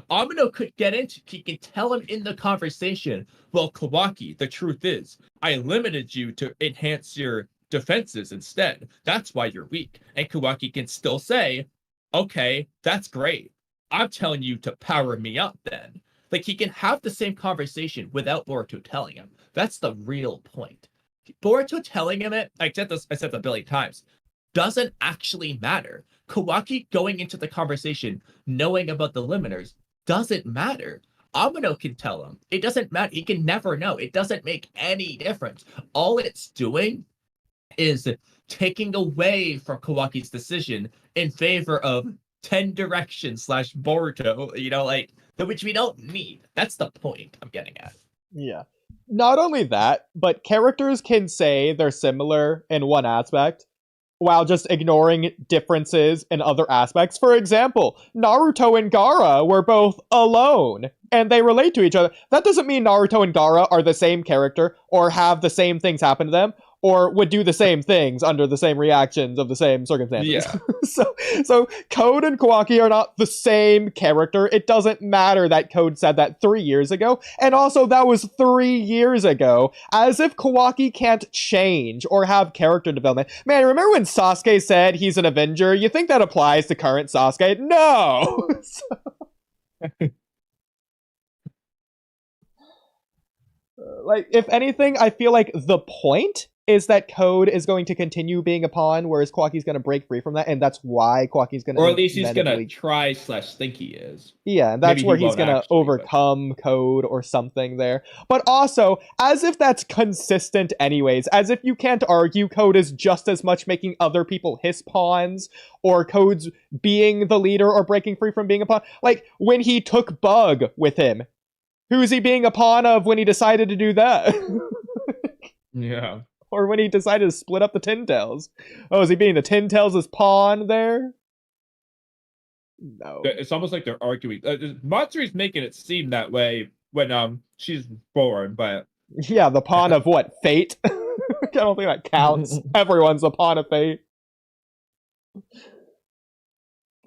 Amado he can tell him in the conversation, well, Kawaki, the truth is, I limited you to enhance your defenses instead. That's why you're weak. And Kawaki can still say, okay, that's great. I'm telling you to power me up then. Like, he can have the same conversation without Boruto telling him. That's the real point. Boruto telling him it, I said this a billion times, doesn't actually matter. Kawaki going into the conversation knowing about the limiters doesn't matter. Amado can tell him. It doesn't matter. He can never know. It doesn't make any difference. All it's doing is taking away from Kawaki's decision in favor of 10 directions / Boruto, which we don't need. That's the point I'm getting at. Yeah. Not only that, but characters can say they're similar in one aspect while just ignoring differences in other aspects. For example, Naruto and Gaara were both alone, and they relate to each other. That doesn't mean Naruto and Gaara are the same character or have the same things happen to them, or would do the same things under the same reactions of the same circumstances. Yeah. So Code and Kawaki are not the same character. It doesn't matter that Code said that 3 years ago, and also that was 3 years ago, as if Kawaki can't change or have character development. Man, remember when Sasuke said he's an Avenger? You think that applies to current Sasuke? No! Like, if anything, I feel like the point is that Code is going to continue being a pawn, whereas Kawaki's going to break free from that, and that's why Kawaki's going to... Or at least he's going to try/think he is. Yeah, and that's Maybe where he he's won't going to actually, overcome Code or something there. But also, as if that's consistent anyways, as if you can't argue Code is just as much making other people his pawns, or Code's being the leader or breaking free from being a pawn. Like, when he took Bug with him, who's he being a pawn of when he decided to do that? Yeah. Or when he decided to split up the Tin Tails. Oh, is he being the Tin Tails' pawn there? No. It's almost like they're arguing. Matsuru's making it seem that way when she's born, but Yeah, the pawn of what? Fate? I don't think that counts. Everyone's a pawn of fate.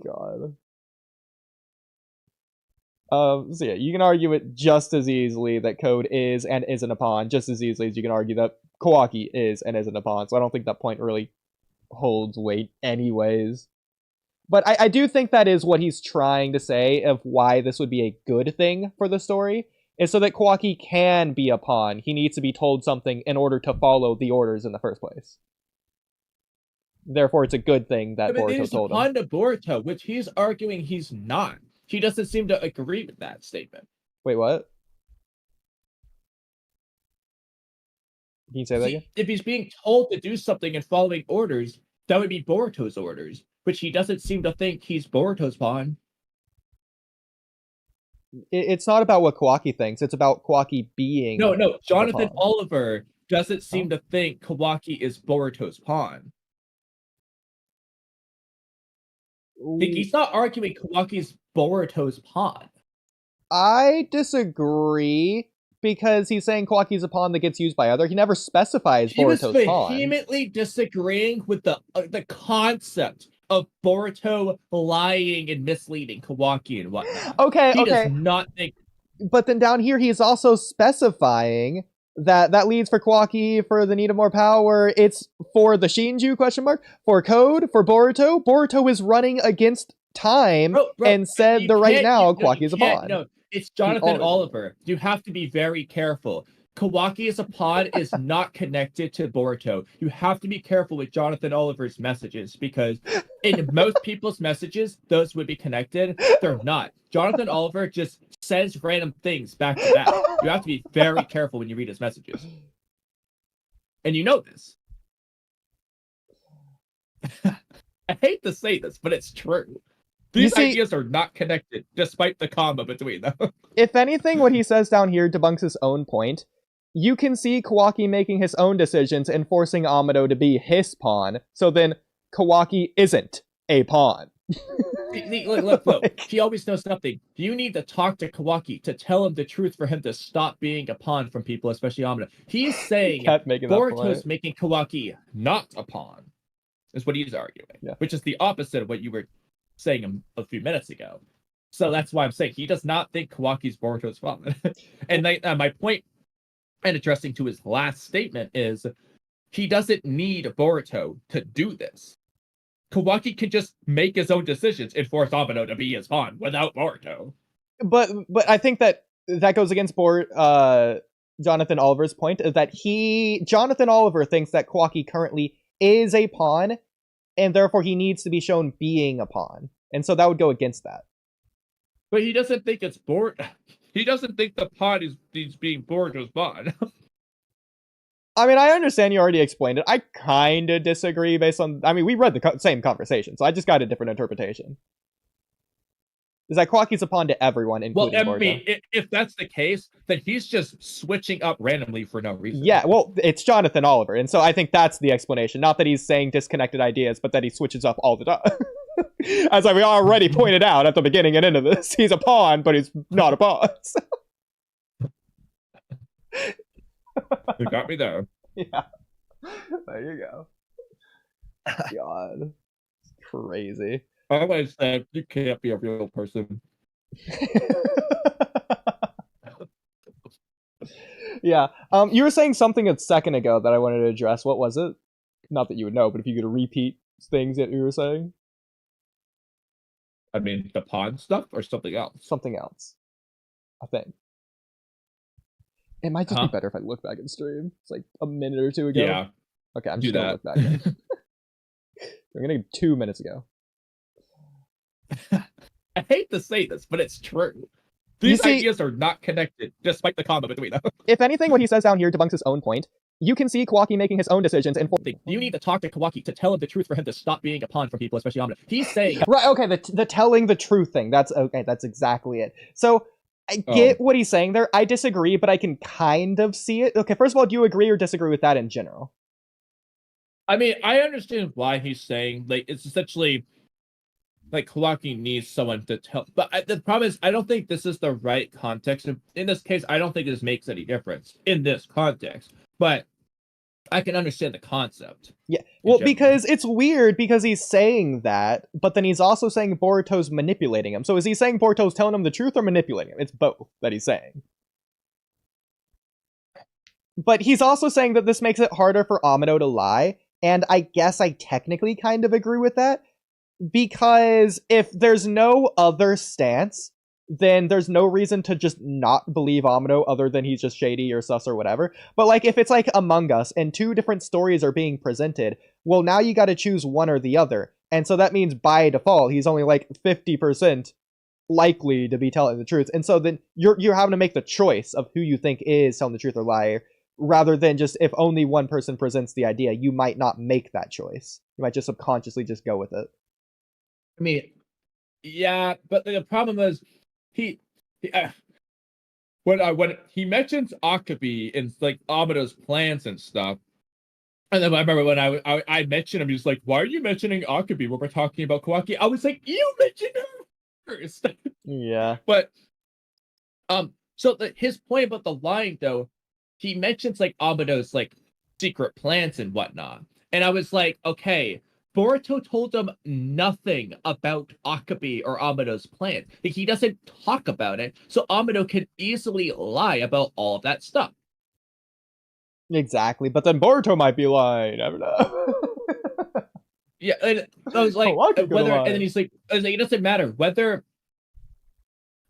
God. So yeah, you can argue it just as easily that Code is and isn't a pawn, just as easily as you can argue that Kawaki is and isn't a pawn. So I don't think that point really holds weight anyways. But I do think that is what he's trying to say of why this would be a good thing for the story, is so that Kawaki can be a pawn. He needs to be told something in order to follow the orders in the first place. Therefore, it's a good thing that Boruto told him. He's a pawn to Boruto, which he's arguing he's not. He doesn't seem to agree with that statement. Wait, what? Can you say that again? If he's being told to do something and following orders, that would be Boruto's orders, which he doesn't seem to think he's Boruto's pawn. It's not about what Kawaki thinks. It's about Kawaki being... No. Jonathan Oliver doesn't seem to think Kawaki is Boruto's pawn. He's not arguing Kawaki's Boruto's pawn. I disagree, because he's saying Kawaki's a pawn that gets used by other. He never specifies Boruto's pawn. He was vehemently disagreeing with the concept of Boruto lying and misleading Kawaki and whatnot. Okay. He does not think... But then down here, he's also specifying that leads for Kawaki for the need of more power. It's for the Shinju, ? For Code, for Boruto. Boruto is running against time and said that right now Kawaki's a pawn. No, it's Jonathan Oliver. You have to be very careful. Kawaki as a pawn is not connected to Boruto. You have to be careful with Jonathan Oliver's messages, because in most people's messages, those would be connected. They're not. Jonathan Oliver just says random things back to back. You have to be very careful when you read his messages. And you know this. I hate to say this, but it's true. These ideas are not connected, despite the comma between them. If anything, what he says down here debunks his own point. You can see Kawaki making his own decisions and forcing Amado to be his pawn, so then Kawaki isn't a pawn. Look. He always knows something. You need to talk to Kawaki to tell him the truth for him to stop being a pawn from people, especially Amado. He's saying Boruto's making Kawaki not a pawn, is what he's arguing, which is the opposite of what you were saying a few minutes ago. So that's why I'm saying he does not think Kawaki's Boruto's pawn. And my point, and addressing to his last statement, is he doesn't need Boruto to do this. Kawaki can just make his own decisions and force Amado to be his pawn without Boruto. But I think that goes against Jonathan Oliver's point, is that Jonathan Oliver thinks that Kawaki currently is a pawn, and therefore he needs to be shown being a pawn. And so that would go against that. But he doesn't think it's He doesn't think the pawn is being Boruto's pawn. I mean, I understand you already explained it. I kind of disagree based on... I mean, we read the same conversation, so I just got a different interpretation. Is that Kawaki's a pawn to everyone, including Boruto. Well, I mean, if that's the case, then he's just switching up randomly for no reason. Yeah, well, it's Jonathan Oliver, and so I think that's the explanation. Not that he's saying disconnected ideas, but that he switches up all the time. As we already pointed out at the beginning and end of this, he's a pawn, but he's not a pawn. You got me there. Yeah. There you go. God. It's crazy. I always said you can't be a real person. Yeah. You were saying something a second ago that I wanted to address. What was it? Not that you would know, but if you could repeat things that you were saying. I mean, the pawn stuff or something else? Something else. I think. It might just be better if I look back at the stream. It's like a minute or two ago. Yeah. Okay, I'm just gonna look back at it. I'm gonna 2 minutes ago. I hate to say this, but it's true. These ideas are not connected, despite the combo between them. If anything, what he says down here debunks his own point. You can see Kawaki making his own decisions and you need to talk to Kawaki to tell him the truth for him to stop being a pawn for people, especially Amino. He's saying right, okay, the telling the truth thing. That's okay, that's exactly it. So I get what he's saying there. I disagree, but I can kind of see it. Okay, first of all, do you agree or disagree with that in general? I mean, I understand why he's saying, like, it's essentially like Kawaki needs someone to tell. But the problem is, I don't think this is the right context. In this case, I don't think this makes any difference in this context. But I can understand the concept. Yeah, well, because it's weird because he's saying that, but then he's also saying Boruto's manipulating him. So is he saying Boruto's telling him the truth or manipulating him? It's both that he's saying. But he's also saying that this makes it harder for Amino to lie, and I guess I technically kind of agree with that, because if there's no other stance, then there's no reason to just not believe Amino other than he's just shady or sus or whatever. But like if it's like Among Us and two different stories are being presented, well now you gotta choose one or the other. And so that means by default he's only like 50% likely to be telling the truth. And so then you're having to make the choice of who you think is telling the truth or liar, rather than just if only one person presents the idea, you might not make that choice. You might just subconsciously just go with it. I mean, yeah, but the problem is when he mentions Akabi and like Amino's plans and stuff, and then I remember when I mentioned him, he was like, "Why are you mentioning Akabi when we're talking about Kawaki?" I was like, "You mentioned her first." Yeah, but so his point about the lying though, he mentions like Amino's like secret plans and whatnot, and I was like, okay. Boruto told him nothing about Akabi or Amino's plan. Like, he doesn't talk about it, so Amino can easily lie about all of that stuff. Exactly, but then Boruto might be lying. I don't know. Yeah, and I was like, whether, and then he's like, it doesn't matter whether.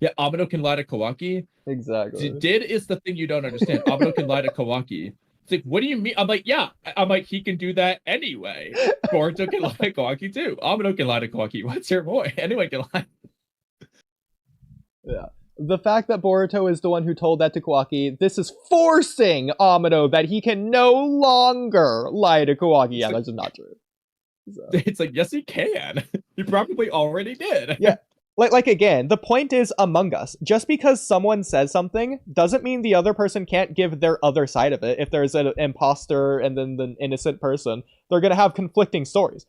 Yeah, Amino can lie to Kawaki. Exactly. Did is the thing you don't understand. Amino can lie to Kawaki. It's like, what do you mean? I'm like, yeah. I'm like, he can do that anyway. Boruto can lie to Kawaki too. Amino can lie to Kawaki. What's your boy? Anyone can lie. Yeah. The fact that Boruto is the one who told that to Kawaki, this is forcing Amino that he can no longer lie to Kawaki. Yeah, that's just not true. So. It's like, yes, he can. He probably already did. Yeah. Like again, the point is Among Us. Just because someone says something doesn't mean the other person can't give their other side of it. If there's an imposter and then the innocent person, they're going to have conflicting stories.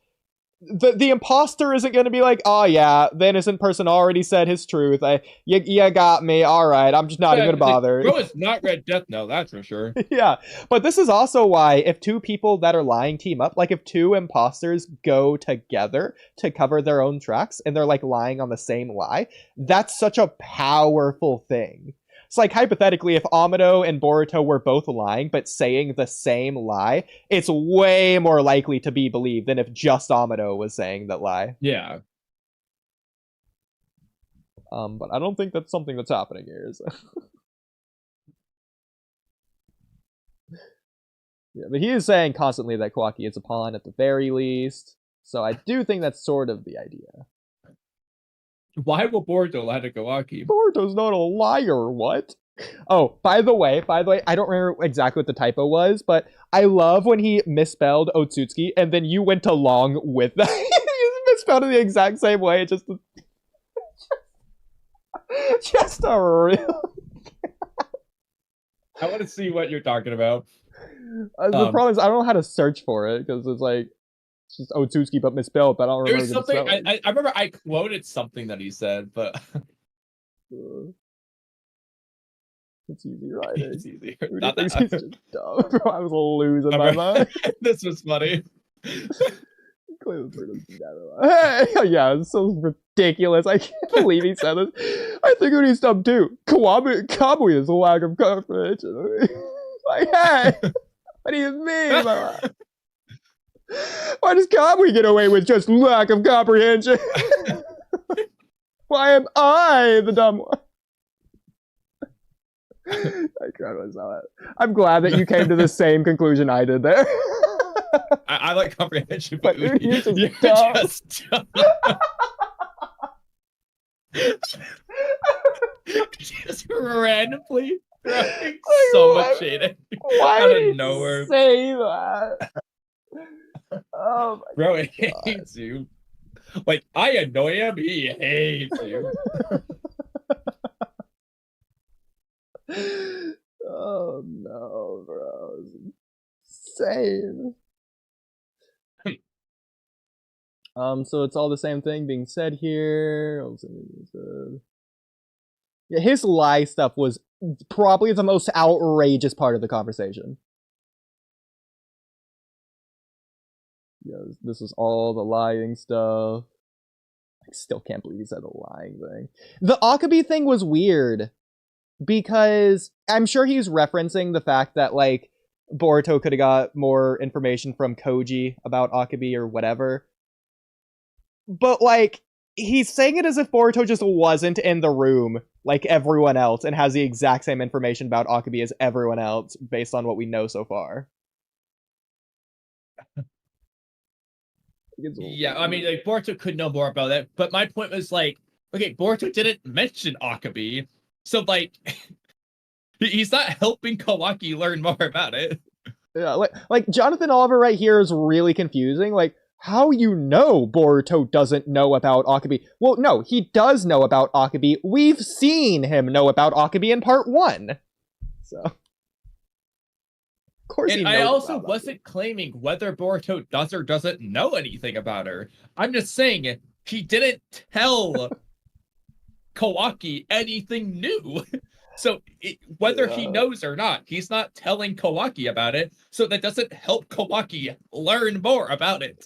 The imposter isn't going to be like, oh yeah, the innocent person already said his truth. You got me. All right, I'm just not even going to bother. Bro, it's not Red Death, no, that's for sure. Yeah, but this is also why if two people that are lying team up, like if two imposters go together to cover their own tracks and they're like lying on the same lie, that's such a powerful thing. It's like hypothetically, if Amino and Boruto were both lying but saying the same lie, it's way more likely to be believed than if just Amino was saying that lie. Yeah. But I don't think that's something that's happening here. So. Yeah, but he is saying constantly that Kawaki is a pawn at the very least. So I do think that's sort of the idea. Why will Boruto lie to Kawaki? Boruto's not a liar, what? Oh, by the way, I don't remember exactly what the typo was, but I love when he misspelled Otsutsuki, and then you went along with that. He misspelled it the exact same way, just a real... I want to see what you're talking about. The problem is, I don't know how to search for it, because it's like, it's just Otsutsuki but misspelled, but I don't remember There's something, I remember I quoted something that he said, but... It's easy writing. It's easier. Who Not thinks that. he's just dumb? Bro, I was losing my mind. This was funny. Hey, yeah, it's so ridiculous. I can't believe he said this. I think Oodie's dumb too. Kamui is a lack of comprehension. Like, hey, what do you mean? Why does Kamui get away with just lack of comprehension? Why am I the dumb one? I cried when I saw that. I'm glad that you came to the same conclusion I did there. I like comprehension, but but you're just you're dumb. just dumb. Just randomly throwing so much shade at you Why out did of he nowhere. say that? Oh my Bro, it hates you. Like, I annoy him, he hates you. Oh no, bro. It's insane. So it's all the same thing being said here. Yeah, his lie stuff was probably the most outrageous part of the conversation. Yeah, this was all the lying stuff. I still can't believe he said the lying thing. The Akabi thing was weird because I'm sure he's referencing the fact that, like, Boruto could have got more information from Koji about Akabi or whatever. But, like, he's saying it as if Boruto just wasn't in the room like everyone else and has the exact same information about Akabi as everyone else based on what we know so far. Yeah, I mean, like, Boruto could know more about that, but my point was, like, okay, Boruto didn't mention Akabi, so, like, he's not helping Kawaki learn more about it. Yeah, like Jonathan Oliver right here is really confusing. Like, how you know Boruto doesn't know about Akabi? Well, no, he does know about Akabi. We've seen him know about Akabi in part 1. So, of course he knows. And I also about wasn't claiming whether Boruto does or doesn't know anything about her. I'm just saying he didn't tell Kawaki anything new. So whether he knows or not, he's not telling Kawaki about it. So that doesn't help Kawaki learn more about it.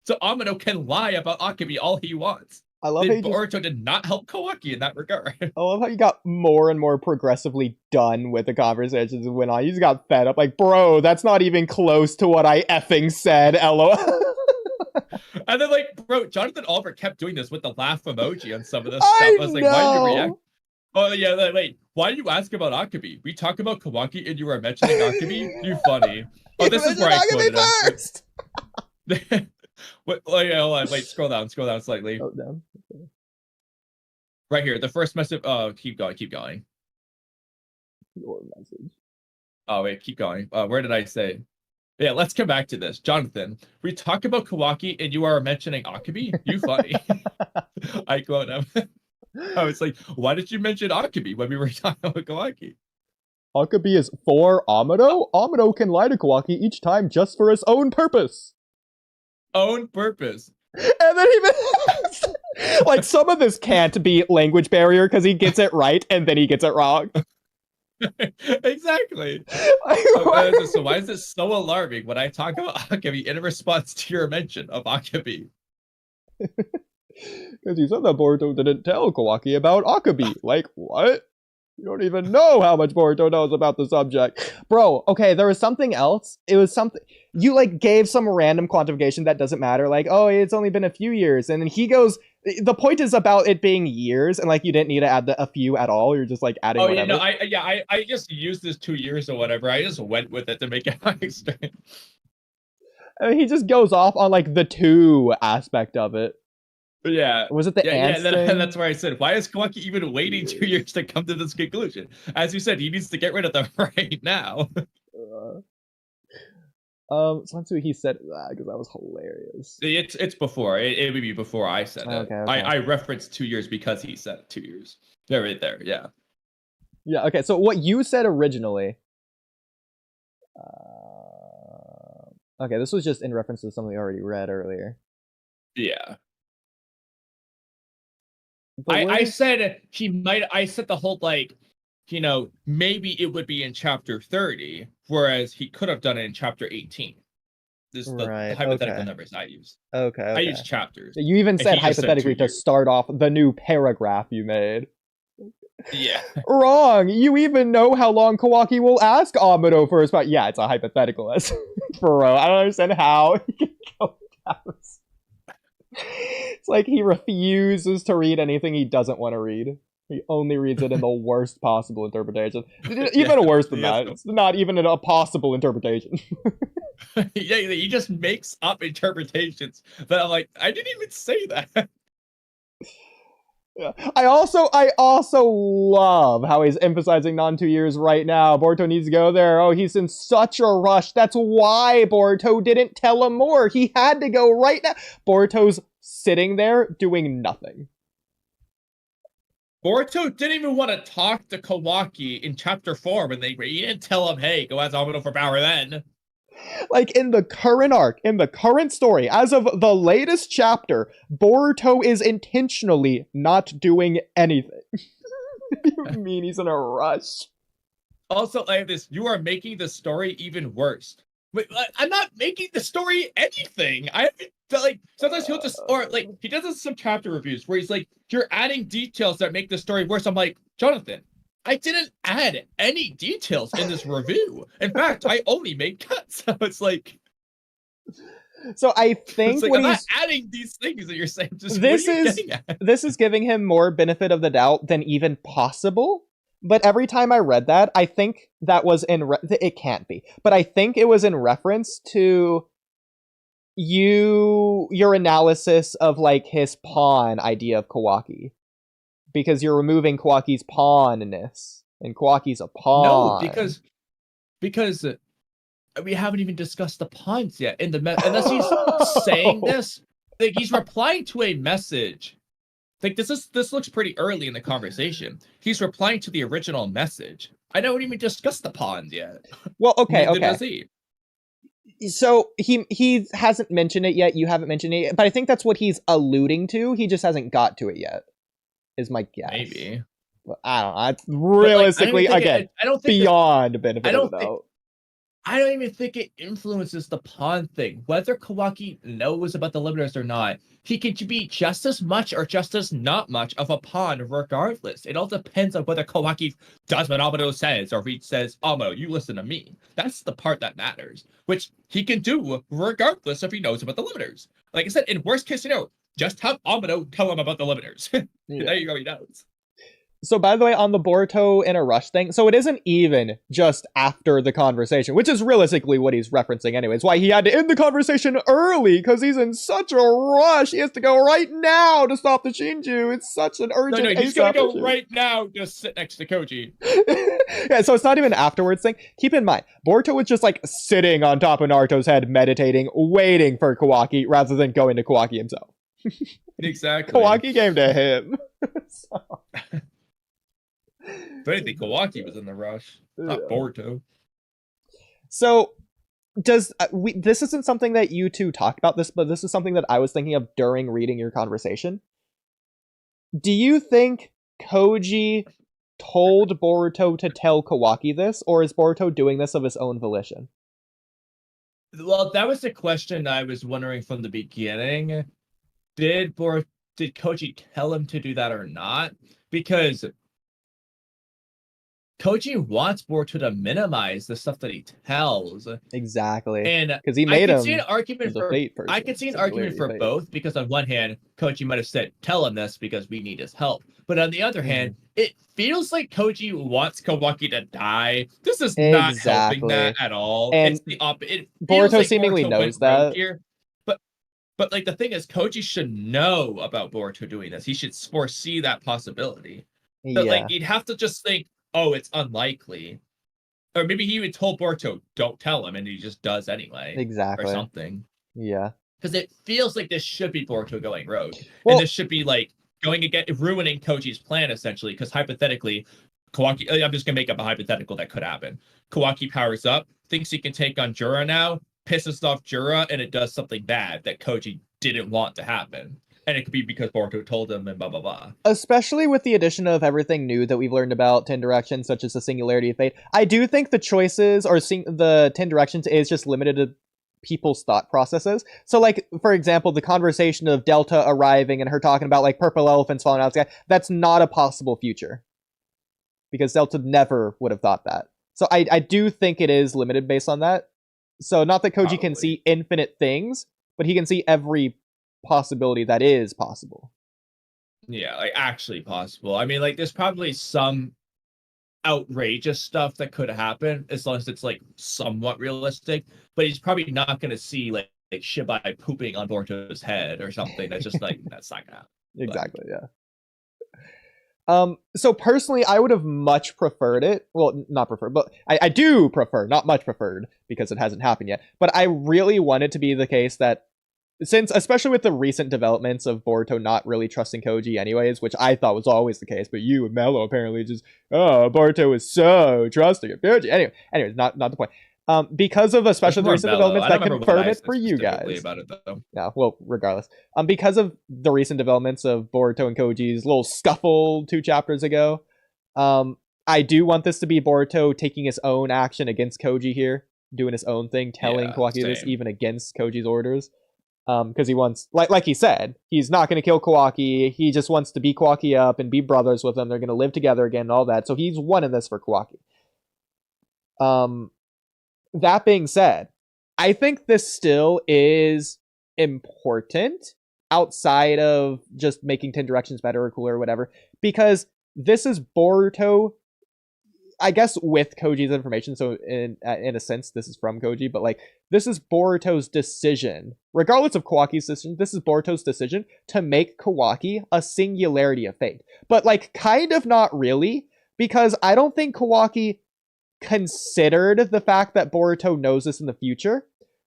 So Amino can lie about Akabi all he wants. I love how Boruto did not help Kawaki in that regard. I love how you got more and more progressively done with the conversations and went on. You just got fed up. Like, bro, that's not even close to what I effing said, LOL. And then, like, bro, Jonathan Oliver kept doing this with the laugh emoji on some of this stuff. I was like, why did you react? Oh, yeah, wait. Why do you ask about Akabi? We talk about Kawaki and you were mentioning Akabi? You funny. Oh, this is where I quoted first. Wait, hold on. Wait, scroll down slightly. Oh, down. Okay. Right here, the first message. Oh, keep going. Your message. Oh, wait, keep going. Where did I say? Yeah, let's come back to this. Jonathan, we talk about Kawaki and you are mentioning Akabi? You funny. I quote him. I was like, why did you mention Akabi when we were talking about Kawaki? Akabi is for Amino? Amino can lie to Kawaki each time just for his own purpose. Own purpose. And then he like, some of this can't be language barrier because he gets it right and then he gets it wrong. Exactly. So why is this so alarming when I talk about Akabi in response to your mention of Akabi? Because you said that Boruto didn't tell Kawaki about Akabi. Like, what? You don't even know how much Boruto knows about the subject. Bro, okay, there was something else. It was something... You, like, gave some random quantification that doesn't matter. Like, oh, it's only been a few years. And then he goes... The point is about it being years, and, like, you didn't need to add a few at all. You're just, like, adding whatever. I just used this 2 years or whatever. I just went with it to make it extra. And he just goes off on, like, the 2 aspect of it. Yeah. Was it the ants thing? That's where I said, why is Kawaki even waiting 2 years to come to this conclusion? As you said, he needs to get rid of them right now. So let's see what he said because that was hilarious. It's before. It would be before I said it. Okay. I referenced 2 years because he said 2 years. They're right there, yeah. Yeah, okay, so what you said originally... okay, this was just in reference to something we already read earlier. Yeah. I said he might. I said the whole, like, maybe it would be in chapter 30, whereas he could have done it in chapter 18. This is the hypothetical numbers I use. Okay. I use chapters. You even said hypothetically to start off the new paragraph you made. Yeah. Wrong. You even know how long Kawaki will ask Amuro for his. Yeah, it's a hypothetical. Bro, I don't understand how he can go down. It's like he refuses to read anything he doesn't want to read. He only reads it in the worst possible interpretation. Even worse than that. It's not even a possible interpretation. Yeah, he just makes up interpretations that I'm like, I didn't even say that. Yeah. I also love how he's emphasizing non 2 years right now. Boruto needs to go there. Oh, he's in such a rush. That's why Boruto didn't tell him more. He had to go right now. Boruto's sitting there doing nothing. Boruto didn't even want to talk to Kawaki in chapter 4 when he didn't tell him, hey, go ask Amuro for power then. Like, in the current arc, in the current story, as of the latest chapter, Boruto is intentionally not doing anything. You mean he's in a rush? Also, like this, you are making the story even worse. Wait, I'm not making the story anything. Sometimes he'll just, or like, he does this in some chapter reviews where he's like, you're adding details that make the story worse. I'm like, Jonathan, I didn't add any details in this review. In fact, I only made cuts. So it's like, so I think I'm not adding these things that you're saying. Just this is giving him more benefit of the doubt than even possible. But every time I read that, I think that was it can't be. But I think it was in reference to your analysis of like his pawn idea of Kawaki. Because you're removing Kawaki's pawnness. And Kawaki's a pawn. No, because we haven't even discussed the pawns yet. Unless he's saying this, like he's replying to a message. Like this looks pretty early in the conversation. He's replying to the original message. I don't even discuss the pawns yet. Well, okay. Does he? So he hasn't mentioned it yet. You haven't mentioned it yet, but I think that's what he's alluding to. He just hasn't got to it yet. Is my guess. Maybe. But I don't know. Realistically, I don't think beyond benefit of the doubt. I don't even think it influences the pawn thing. Whether Kawaki knows about the limiters or not, he can be just as much or just as not much of a pawn regardless. It all depends on whether Kawaki does what Amuro says or if he says, Amuro, you listen to me. That's the part that matters, which he can do regardless if he knows about the limiters. Like I said, in worst case scenario, just have Amuro tell him about the limiters. Yeah. There you go, he knows. So, by the way, on the Boruto in a rush thing, so it isn't even just after the conversation, which is realistically what he's referencing anyway. It's why he had to end the conversation early, because he's in such a rush. He has to go right now to stop the Shinju. It's such an urgent No, he's going to go right now, just sit next to Koji. Yeah, so it's not even afterwards thing. Keep in mind, Boruto was just like sitting on top of Naruto's head, meditating, waiting for Kawaki, rather than going to Kawaki himself. Exactly. Kawaki came to him. So. If anything, Kawaki was in the rush, not Boruto. So, this isn't something that you two talked about this, but this is something that I was thinking of during reading your conversation. Do you think Koji told Boruto to tell Kawaki this, or is Boruto doing this of his own volition? Well, that was the question I was wondering from the beginning. Did Koji tell him to do that or not? Because Koji wants Boruto to minimize the stuff that he tells. Exactly. And because he made him. I can see an argument for both, because on one hand, Koji might have said, tell him this because we need his help. But on the other hand, it feels like Koji wants Kawaki to die. This is not helping that at all. And it's the opposite. Boruto like seemingly knows that. Here. But like the thing is, Koji should know about Boruto doing this. He should foresee that possibility. But like he'd have to just think, oh, it's unlikely. Or maybe he even told Boruto, don't tell him, and he just does anyway. Exactly. Or something. Yeah. Because it feels like this should be Boruto going rogue. Well, and this should be like going again, ruining Koji's plan, essentially. Because hypothetically, Kawaki, I'm just going to make up a hypothetical that could happen. Kawaki powers up, thinks he can take on Jura now, pisses off Jura, and it does something bad that Koji didn't want to happen. And it could be because Boruto told him and blah, blah, blah. Especially with the addition of everything new that we've learned about 10 Directions, such as the Singularity of Fate. I do think the choices or the 10 Directions is just limited to people's thought processes. So, like, for example, the conversation of Delta arriving and her talking about, like, purple elephants falling out of the sky, that's not a possible future. Because Delta never would have thought that. So I do think it is limited based on that. So not that Koji can see infinite things, but he can see every possibility that is possible. Yeah, like actually possible. I mean, like there's probably some outrageous stuff that could happen as long as it's like somewhat realistic, but he's probably not going to see like Shibai pooping on Boruto's head or something. That's just like that's not gonna happen. Exactly, yeah. So personally, I would have much preferred it. Well, not preferred, but I do prefer, not much preferred, because it hasn't happened yet. But I really want it to be the case that, since, especially with the recent developments of Boruto not really trusting Koji anyways, which I thought was always the case, but you and Mello apparently just, Boruto is so trusting of Koji. Anyways, not the point. Because of especially the recent developments that confirm it for you guys. About it, though. Yeah, well, regardless. Because of the recent developments of Boruto and Koji's little scuffle 2 chapters ago, I do want this to be Boruto taking his own action against Koji here, doing his own thing, telling Kawaki this even against Koji's orders. Because he wants, like he said, he's not going to kill Kawaki. He just wants to beat Kawaki up and be brothers with him. They're going to live together again and all that. So he's wanting this for Kawaki. That being said, I think this still is important outside of just making 10 Directions better or cooler or whatever, because this is Boruto, I guess, with Koji's information. So in a sense, this is from Koji, but like this is Boruto's decision, regardless of Kawaki's decision. This is Boruto's decision to make Kawaki a singularity of fate, but like kind of not really, because I don't think Kawaki considered the fact that Boruto knows this in the future.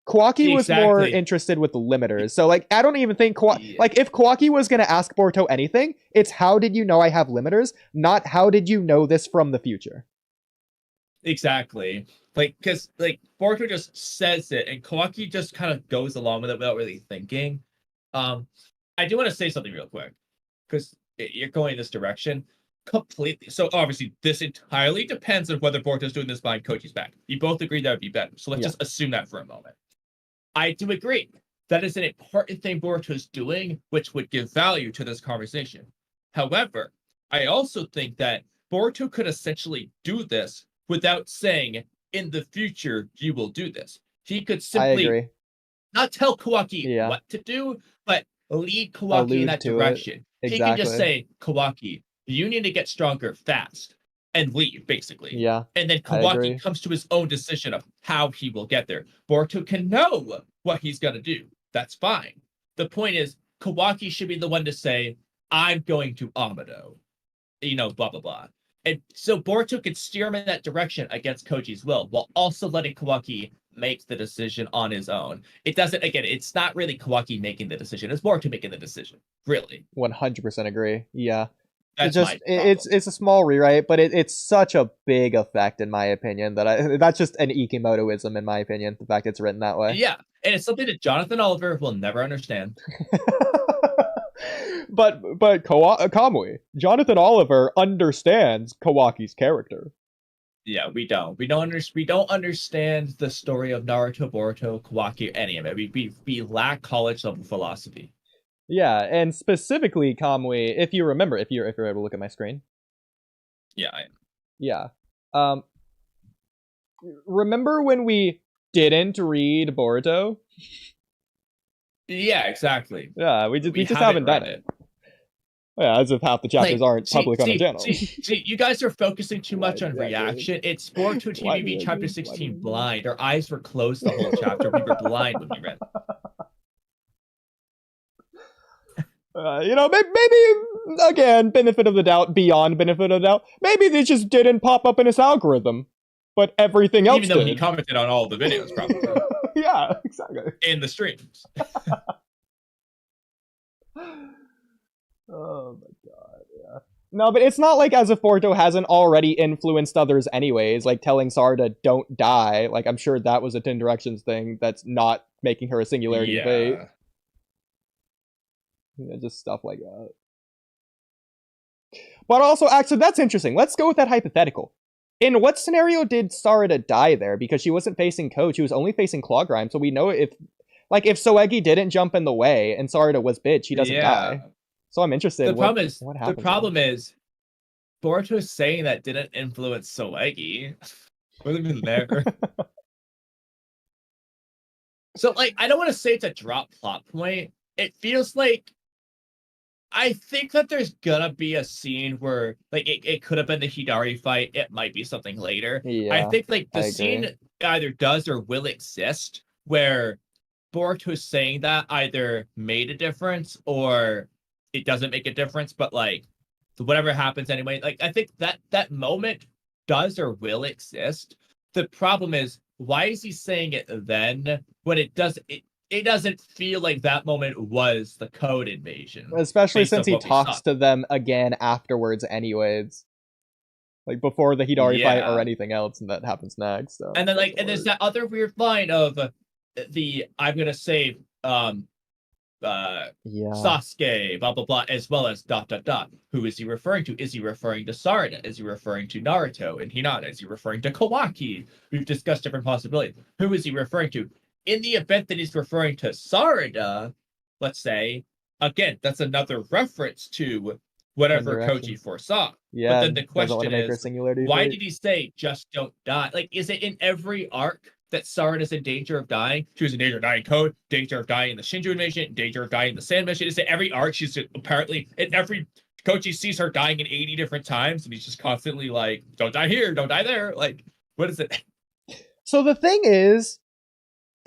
Kawaki was more interested with the limiters. So like I don't even think like if Kawaki was going to ask Boruto anything, it's how did you know I have limiters, not how did you know this from the future. Exactly. Like because like Boruto just says it and Kawaki just kind of goes along with it without really thinking. I do want to say something real quick because you're going in this direction. Completely. So obviously, this entirely depends on whether Boruto's doing this behind Koji's back. You both agree that would be better. So let's just assume that for a moment. I do agree. That is an important thing Boruto's doing, which would give value to this conversation. However, I also think that Boruto could essentially do this without saying, in the future, you will do this. He could simply not tell Kawaki what to do, but lead Kawaki in that direction. He can just say, Kawaki, you need to get stronger fast and leave, basically. Yeah. And then Kawaki comes to his own decision of how he will get there. Boruto can know what he's going to do. That's fine. The point is, Kawaki should be the one to say, I'm going to Amado. You know, blah, blah, blah. And so Boruto could steer him in that direction against Koji's will, while also letting Kawaki make the decision on his own. It doesn't, again, it's not really Kawaki making the decision. It's Boruto making the decision, really. 100% agree. Yeah. That's it's a small rewrite, but it's such a big effect in my opinion that that's just an Ikimotoism in my opinion. The fact it's written that way. Yeah, and it's something that Jonathan Oliver will never understand. but Kamui, Jonathan Oliver understands Kawaki's character. Yeah, we don't understand the story of Naruto, Boruto, Kawaki, any of it. We lack college level philosophy. Yeah, and specifically Kamui, if you remember, if you're able to look at my screen. Yeah, I am. Yeah. Remember when we didn't read Boruto? Yeah, exactly. Yeah, we just haven't done it. Yeah, as if half the chapters aren't public on the channel. See, you guys are focusing too much on reaction. It's Boruto TBV chapter 16 blind. Our eyes were closed the whole chapter. We were blind when we read it. Maybe, again, benefit of the doubt, beyond benefit of the doubt, maybe they just didn't pop up in his algorithm, but everything else Even though did. he commented on all the videos, probably. Yeah, exactly. In the streams. Oh my god, yeah. No, but it's not like as if Boruto hasn't already influenced others anyways, like telling Sarda don't die. Like, I'm sure that was a 10 Directions thing that's not making her a singularity fate. Just stuff like that. But also, actually, that's interesting. Let's go with that hypothetical. In what scenario did Sarada die there? Because she wasn't facing Coach, she was only facing Clawgrime, so we know if Soegi didn't jump in the way and Sarada was bitch, he doesn't die. So I'm interested. The what problem is Boruto saying that didn't influence Soegi. Wasn't even there. So, like, I don't want to say it's a drop plot point. It feels like I think that there's gonna be a scene where, like, it could have been the Hidari fight. It might be something later. Yeah, I think, like, the scene either does or will exist where Boruto saying that either made a difference or it doesn't make a difference, but, like, whatever happens anyway. Like, I think that moment does or will exist. The problem is, why is he saying it then when it doesn't feel like that moment was the code invasion? Especially since he talks to them again afterwards anyways. Like before the Hidari fight or anything else, and that happens next. So. And then and there's that other weird line of I'm gonna say Sasuke, blah blah blah, as well as ... Who is he referring to? Is he referring to Sarada? Is he referring to Naruto and Hinata? Is he referring to Kawaki? We've discussed different possibilities. Who is he referring to? In the event that he's referring to Sarada, let's say, again, that's another reference to whatever Koji foresaw. Yeah, but then the question is, why fate. did he say just don't die? Like, is it in every arc that Sarada's in danger of dying? She was in danger of dying in Code, danger of dying in the Shinju invasion, danger of dying in the Sand mission. Is it every arc she's apparently in every Koji sees her dying in 80 different times, and he's just constantly like, don't die here, don't die there. Like, what is it? So the thing is,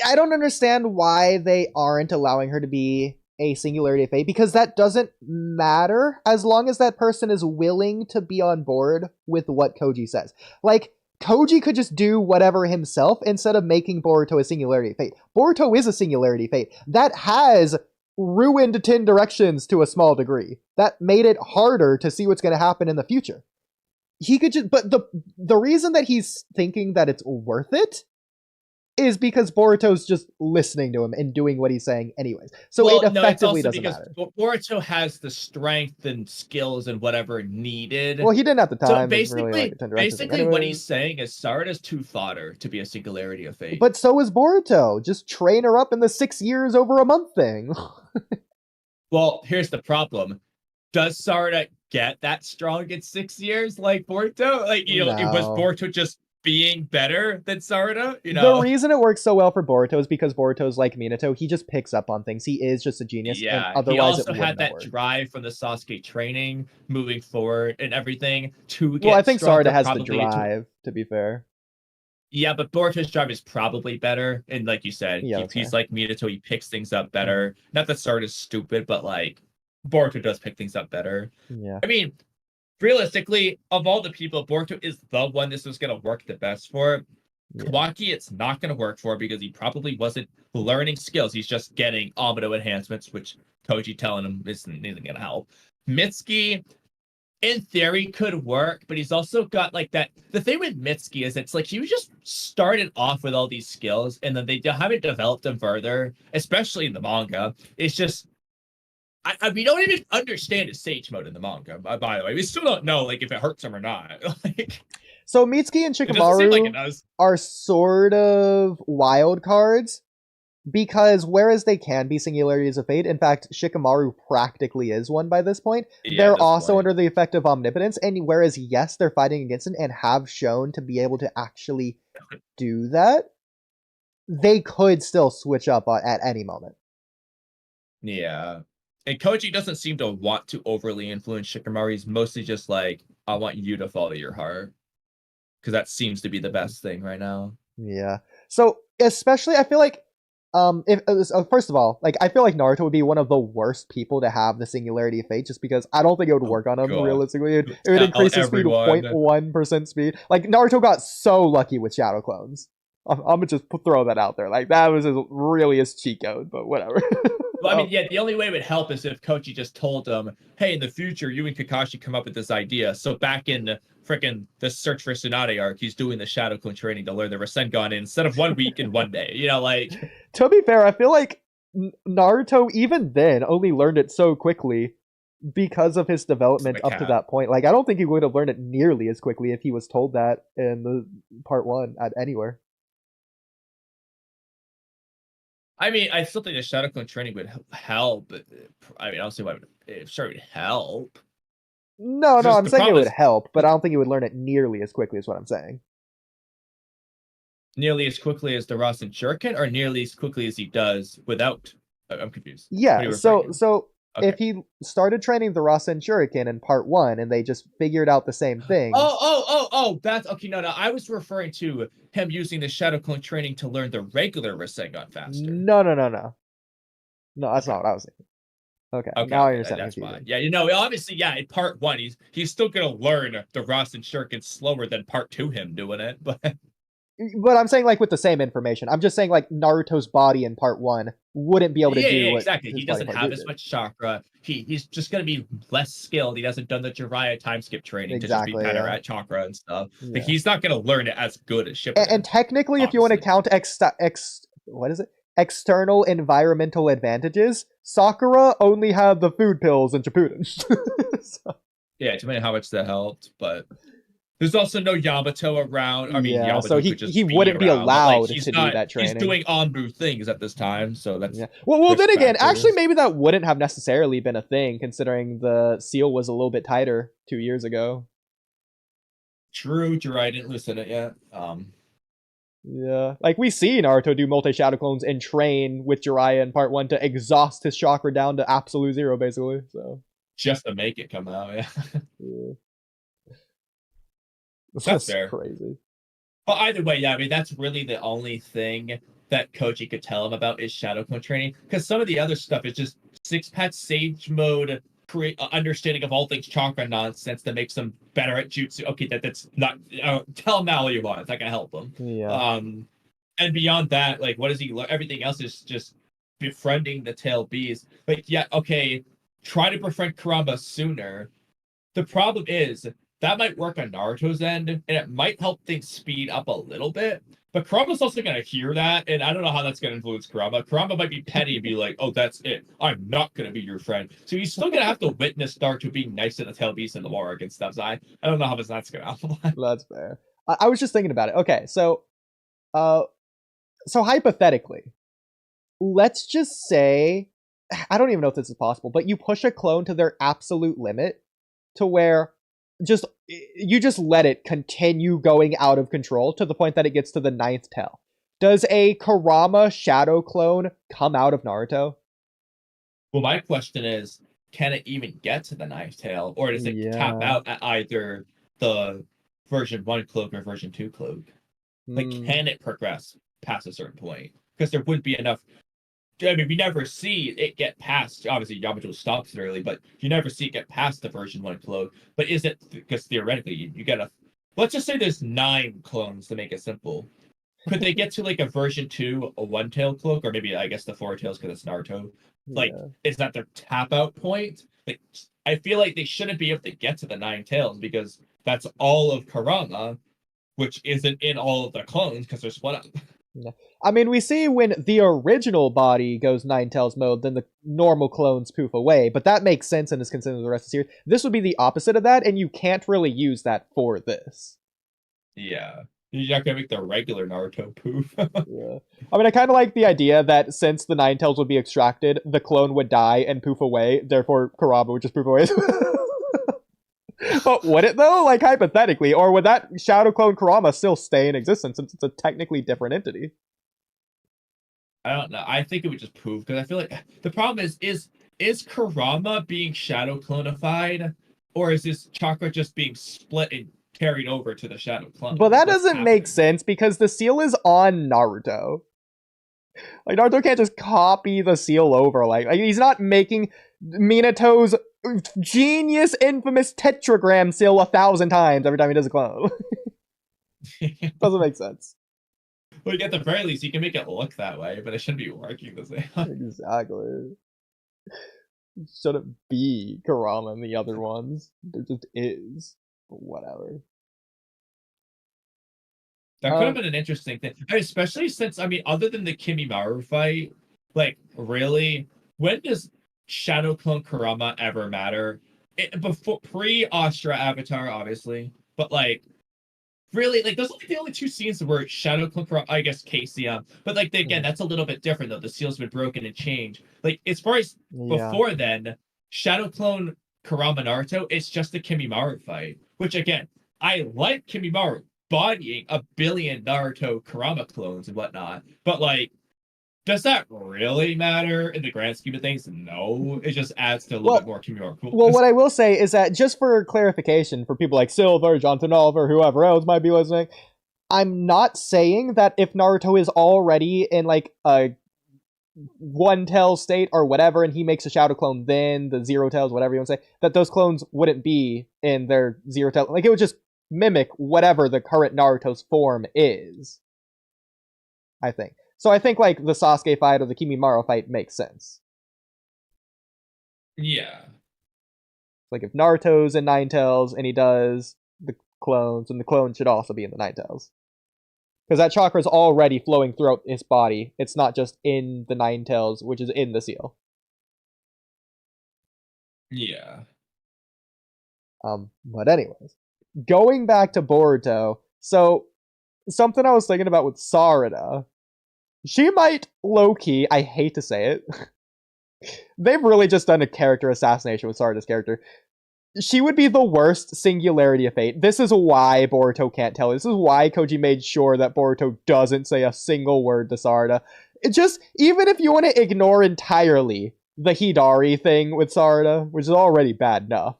I don't understand why they aren't allowing her to be a singularity of fate, because that doesn't matter as long as that person is willing to be on board with what Koji says. Like, Koji could just do whatever himself instead of making Boruto a singularity of fate. Boruto is a singularity of fate. That has ruined 10 directions to a small degree. That made it harder to see what's going to happen in the future. He could just, but the reason that he's thinking that it's worth it is because Boruto's just listening to him and doing what he's saying anyways. So it effectively doesn't matter. Boruto has the strength and skills and whatever needed. Well, he didn't at the time. So basically what he's saying is Sarada's too fodder to be a singularity of fate. But so is Boruto. Just train her up in the 6 years over a month thing. Well, here's the problem. Does Sarada get that strong in 6 years like Boruto? Like, you know, was Boruto just being better than Sarada, you know? The reason it works so well for Boruto is because Boruto's like Minato. He just picks up on things. He is just a genius. Yeah, and otherwise he also it had that work. drive from the Sasuke training, moving forward and everything to get. Well, I think stronger, Sarada has the drive. To be fair. Yeah, but Boruto's drive is probably better, and like you said, he's like Minato. He picks things up better. Not that Sarada's stupid, but like Boruto does pick things up better. Yeah, I mean, realistically, of all the people, Boruto is the one this was going to work the best for. Kawaki, it's not going to work for because he probably wasn't learning skills. He's just getting Amado enhancements, which Koji telling him isn't going to help. Mitsuki, in theory, could work, but he's also got like that. The thing with Mitsuki is it's like he was just started off with all these skills, and then they haven't developed them further, especially in the manga. It's just we don't even understand his sage mode in the manga, by the way. We still don't know like if it hurts him or not. Like, so Mitsuki and Shikamaru are sort of wild cards because whereas they can be singularities of fate, in fact, Shikamaru practically is one by this point. They're also under the effect of omnipotence, and whereas yes, they're fighting against it and have shown to be able to actually do that, they could still switch up at any moment. Yeah. And Koji doesn't seem to want to overly influence Shikamaru. He's mostly just like, I want you to follow your heart. Because that seems to be the best thing right now. Yeah. So, especially, I feel like, first of all, like, I feel like Naruto would be one of the worst people to have the singularity of fate, just because I don't think it would work on him, realistically. It would increase his speed 0.1% speed. Like, Naruto got so lucky with Shadow Clones. I'm gonna just throw that out there. Like, that was really his cheat code, but whatever. Well, I mean, yeah, the only way it would help is if Koji just told him, hey, in the future, you and Kakashi come up with this idea. So back in the Search for Tsunade arc, he's doing the Shadow Clone training to learn the Rasengan instead of 1 week in 1 day. You know, like... To be fair, I feel like Naruto, even then, only learned it so quickly because of his development up to that point. Like, I don't think he would have learned it nearly as quickly if he was told that in the part 1 at anywhere. I mean, I still think the Shadow Clone training would help. But, I mean, I don't see why it sure would help. No, I'm saying it would help, but I don't think he would learn it nearly as quickly as what I'm saying. Nearly as quickly as the Rasen Shuriken, or nearly as quickly as he does without? I'm confused. Yeah, so okay. If he started training the Rasen Shuriken in part 1 and they just figured out the same thing. Oh, that's okay. No, I was referring to him using the Shadow Clone training to learn the regular Rasengan faster. No. No, that's not what I was thinking. Okay, now I understand. That's fine. Yeah, obviously, yeah, in part 1, he's still gonna learn the Rasen Shuriken slower than part 2 him doing it, but I'm saying, like, with the same information. I'm just saying, like, Naruto's body in part 1 wouldn't be able to do what exactly. He doesn't have as much chakra. He's just going to be less skilled. He hasn't done the Jiraiya time skip training to just be better at chakra and stuff. Yeah. Like, he's not going to learn it as good as Shippuden. And technically, if you want to count external environmental advantages, Sakura only had the food pills in Shippuden. So. Yeah, depending on how much that helped, but there's also no Yamato around. I mean, Yamato so he wouldn't be allowed to do that training. He's doing Anbu things at this time, so that's well. Then again, actually, maybe that wouldn't have necessarily been a thing, considering the seal was a little bit tighter 2 years ago. True, Jiraiya didn't loosen it yet. Yeah, like we see Naruto do multi-shadow clones and train with Jiraiya in part 1 to exhaust his chakra down to absolute 0, basically. So just to make it come out, yeah. That's fair. Crazy. But either way, yeah, I mean, that's really the only thing that Koji could tell him about is Shadow Clone training. Because some of the other stuff is just six-pack sage mode, create understanding of all things chakra nonsense that makes them better at jutsu. Okay, that's not... tell him now all you want. It's not going to help him. Yeah. And beyond that, like, what does he learn? Everything else is just befriending the tail bees. Like, yeah, okay, try to befriend Kurama sooner. The problem is... that might work on Naruto's end, and it might help things speed up a little bit. But Kurama's also going to hear that, and I don't know how that's going to influence Kurama. Kurama might be petty and be like, oh, that's it. I'm not going to be your friend. So he's still going to have to witness Naruto being nice to the tail beast and the Warwick and stuff. So I don't know how that's going to happen. That's fair. I was just thinking about it. Okay, so hypothetically, let's just say, I don't even know if this is possible, but you push a clone to their absolute limit to where you just let it continue going out of control to the point that it gets to the 9th tail. Does a Kurama shadow clone come out of Naruto? Well, my question is, can it even get to the 9th tail, or does it tap out at either the version 1 cloak or version 2 cloak? Like, can it progress past a certain point? Because there wouldn't be enough. I mean, we never see it get past. Obviously, Yamato stops it early, but you never see it get past the version 1 clone. But is it, because theoretically, you gotta, let's just say there's 9 clones to make it simple. Could they get to like a version 2, a 1-tail cloak, or maybe I guess the 4 tails because it's Naruto? Like, is that their tap out point? Like, I feel like they shouldn't be able to get to the 9 tails because that's all of Kurama, which isn't in all of the clones because they're split up. I mean, we see when the original body goes 9 tails mode, then the normal clones poof away, but that makes sense and is consistent with the rest of the series. This would be the opposite of that, and you can't really use that for this. Yeah. You're not gonna make the regular Naruto poof. Yeah. I mean, I kind of like the idea that since the 9 tails would be extracted, the clone would die and poof away, therefore Kurama would just poof away. But would it, though? Like, hypothetically, or would that Shadow Clone Kurama still stay in existence since it's a technically different entity? I don't know. I think it would just poof, because I feel like the problem is Kurama being Shadow Clonified, or is this chakra just being split and carried over to the Shadow Clone? But that doesn't make sense, because the seal is on Naruto. Like, Naruto can't just copy the seal over. Like he's not making Minato's genius, infamous tetragram seal 1,000 times every time he does a clone. Doesn't make sense. Well, at the very least, you can make it look that way, but it shouldn't be working the same. Exactly. It shouldn't be Kurama and the other ones. There just is. But whatever. That could have been an interesting thing. Especially since, I mean, other than the Kimimaru fight, Like, really? When does Shadow Clone Kurama ever matter? Before pre-Astra Avatar, obviously, but like, really, like those are like the only two scenes where Shadow Clone Kurama, I guess Casey, but like again, that's a little bit different though. The seal's been broken and changed. Like as far as before then, Shadow Clone Kurama Naruto, it's just the Kimimaro fight, which again, I like Kimimaro bodying a billion Naruto Kurama clones and whatnot, but like, does that really matter in the grand scheme of things? No, it just adds to a little bit more Kimimaro coolness. Well, what I will say is that just for clarification, for people like Silver, Jonathan Oliver, whoever else might be listening, I'm not saying that if Naruto is already in like a one tail state or whatever, and he makes a Shadow clone, then the zero tails, whatever you want to say, that those clones wouldn't be in their zero tail. Like it would just mimic whatever the current Naruto's form is. I think. So I think like the Sasuke fight or the Kimimaro fight makes sense. Yeah. Like if Naruto's in Nine Tails and he does the clones, and the clone should also be in the Nine Tails. Because that chakra is already flowing throughout his body. It's not just in the Nine Tails, which is in the seal. Yeah. But anyways, going back to Boruto, so something I was thinking about with Sarada, she might low-key, I hate to say it, they've really just done a character assassination with Sarada's character. She would be the worst singularity of fate. This is why Boruto can't tell. This is why Koji made sure that Boruto doesn't say a single word to Sarada. It just, even if you want to ignore entirely the Hidari thing with Sarada, which is already bad enough,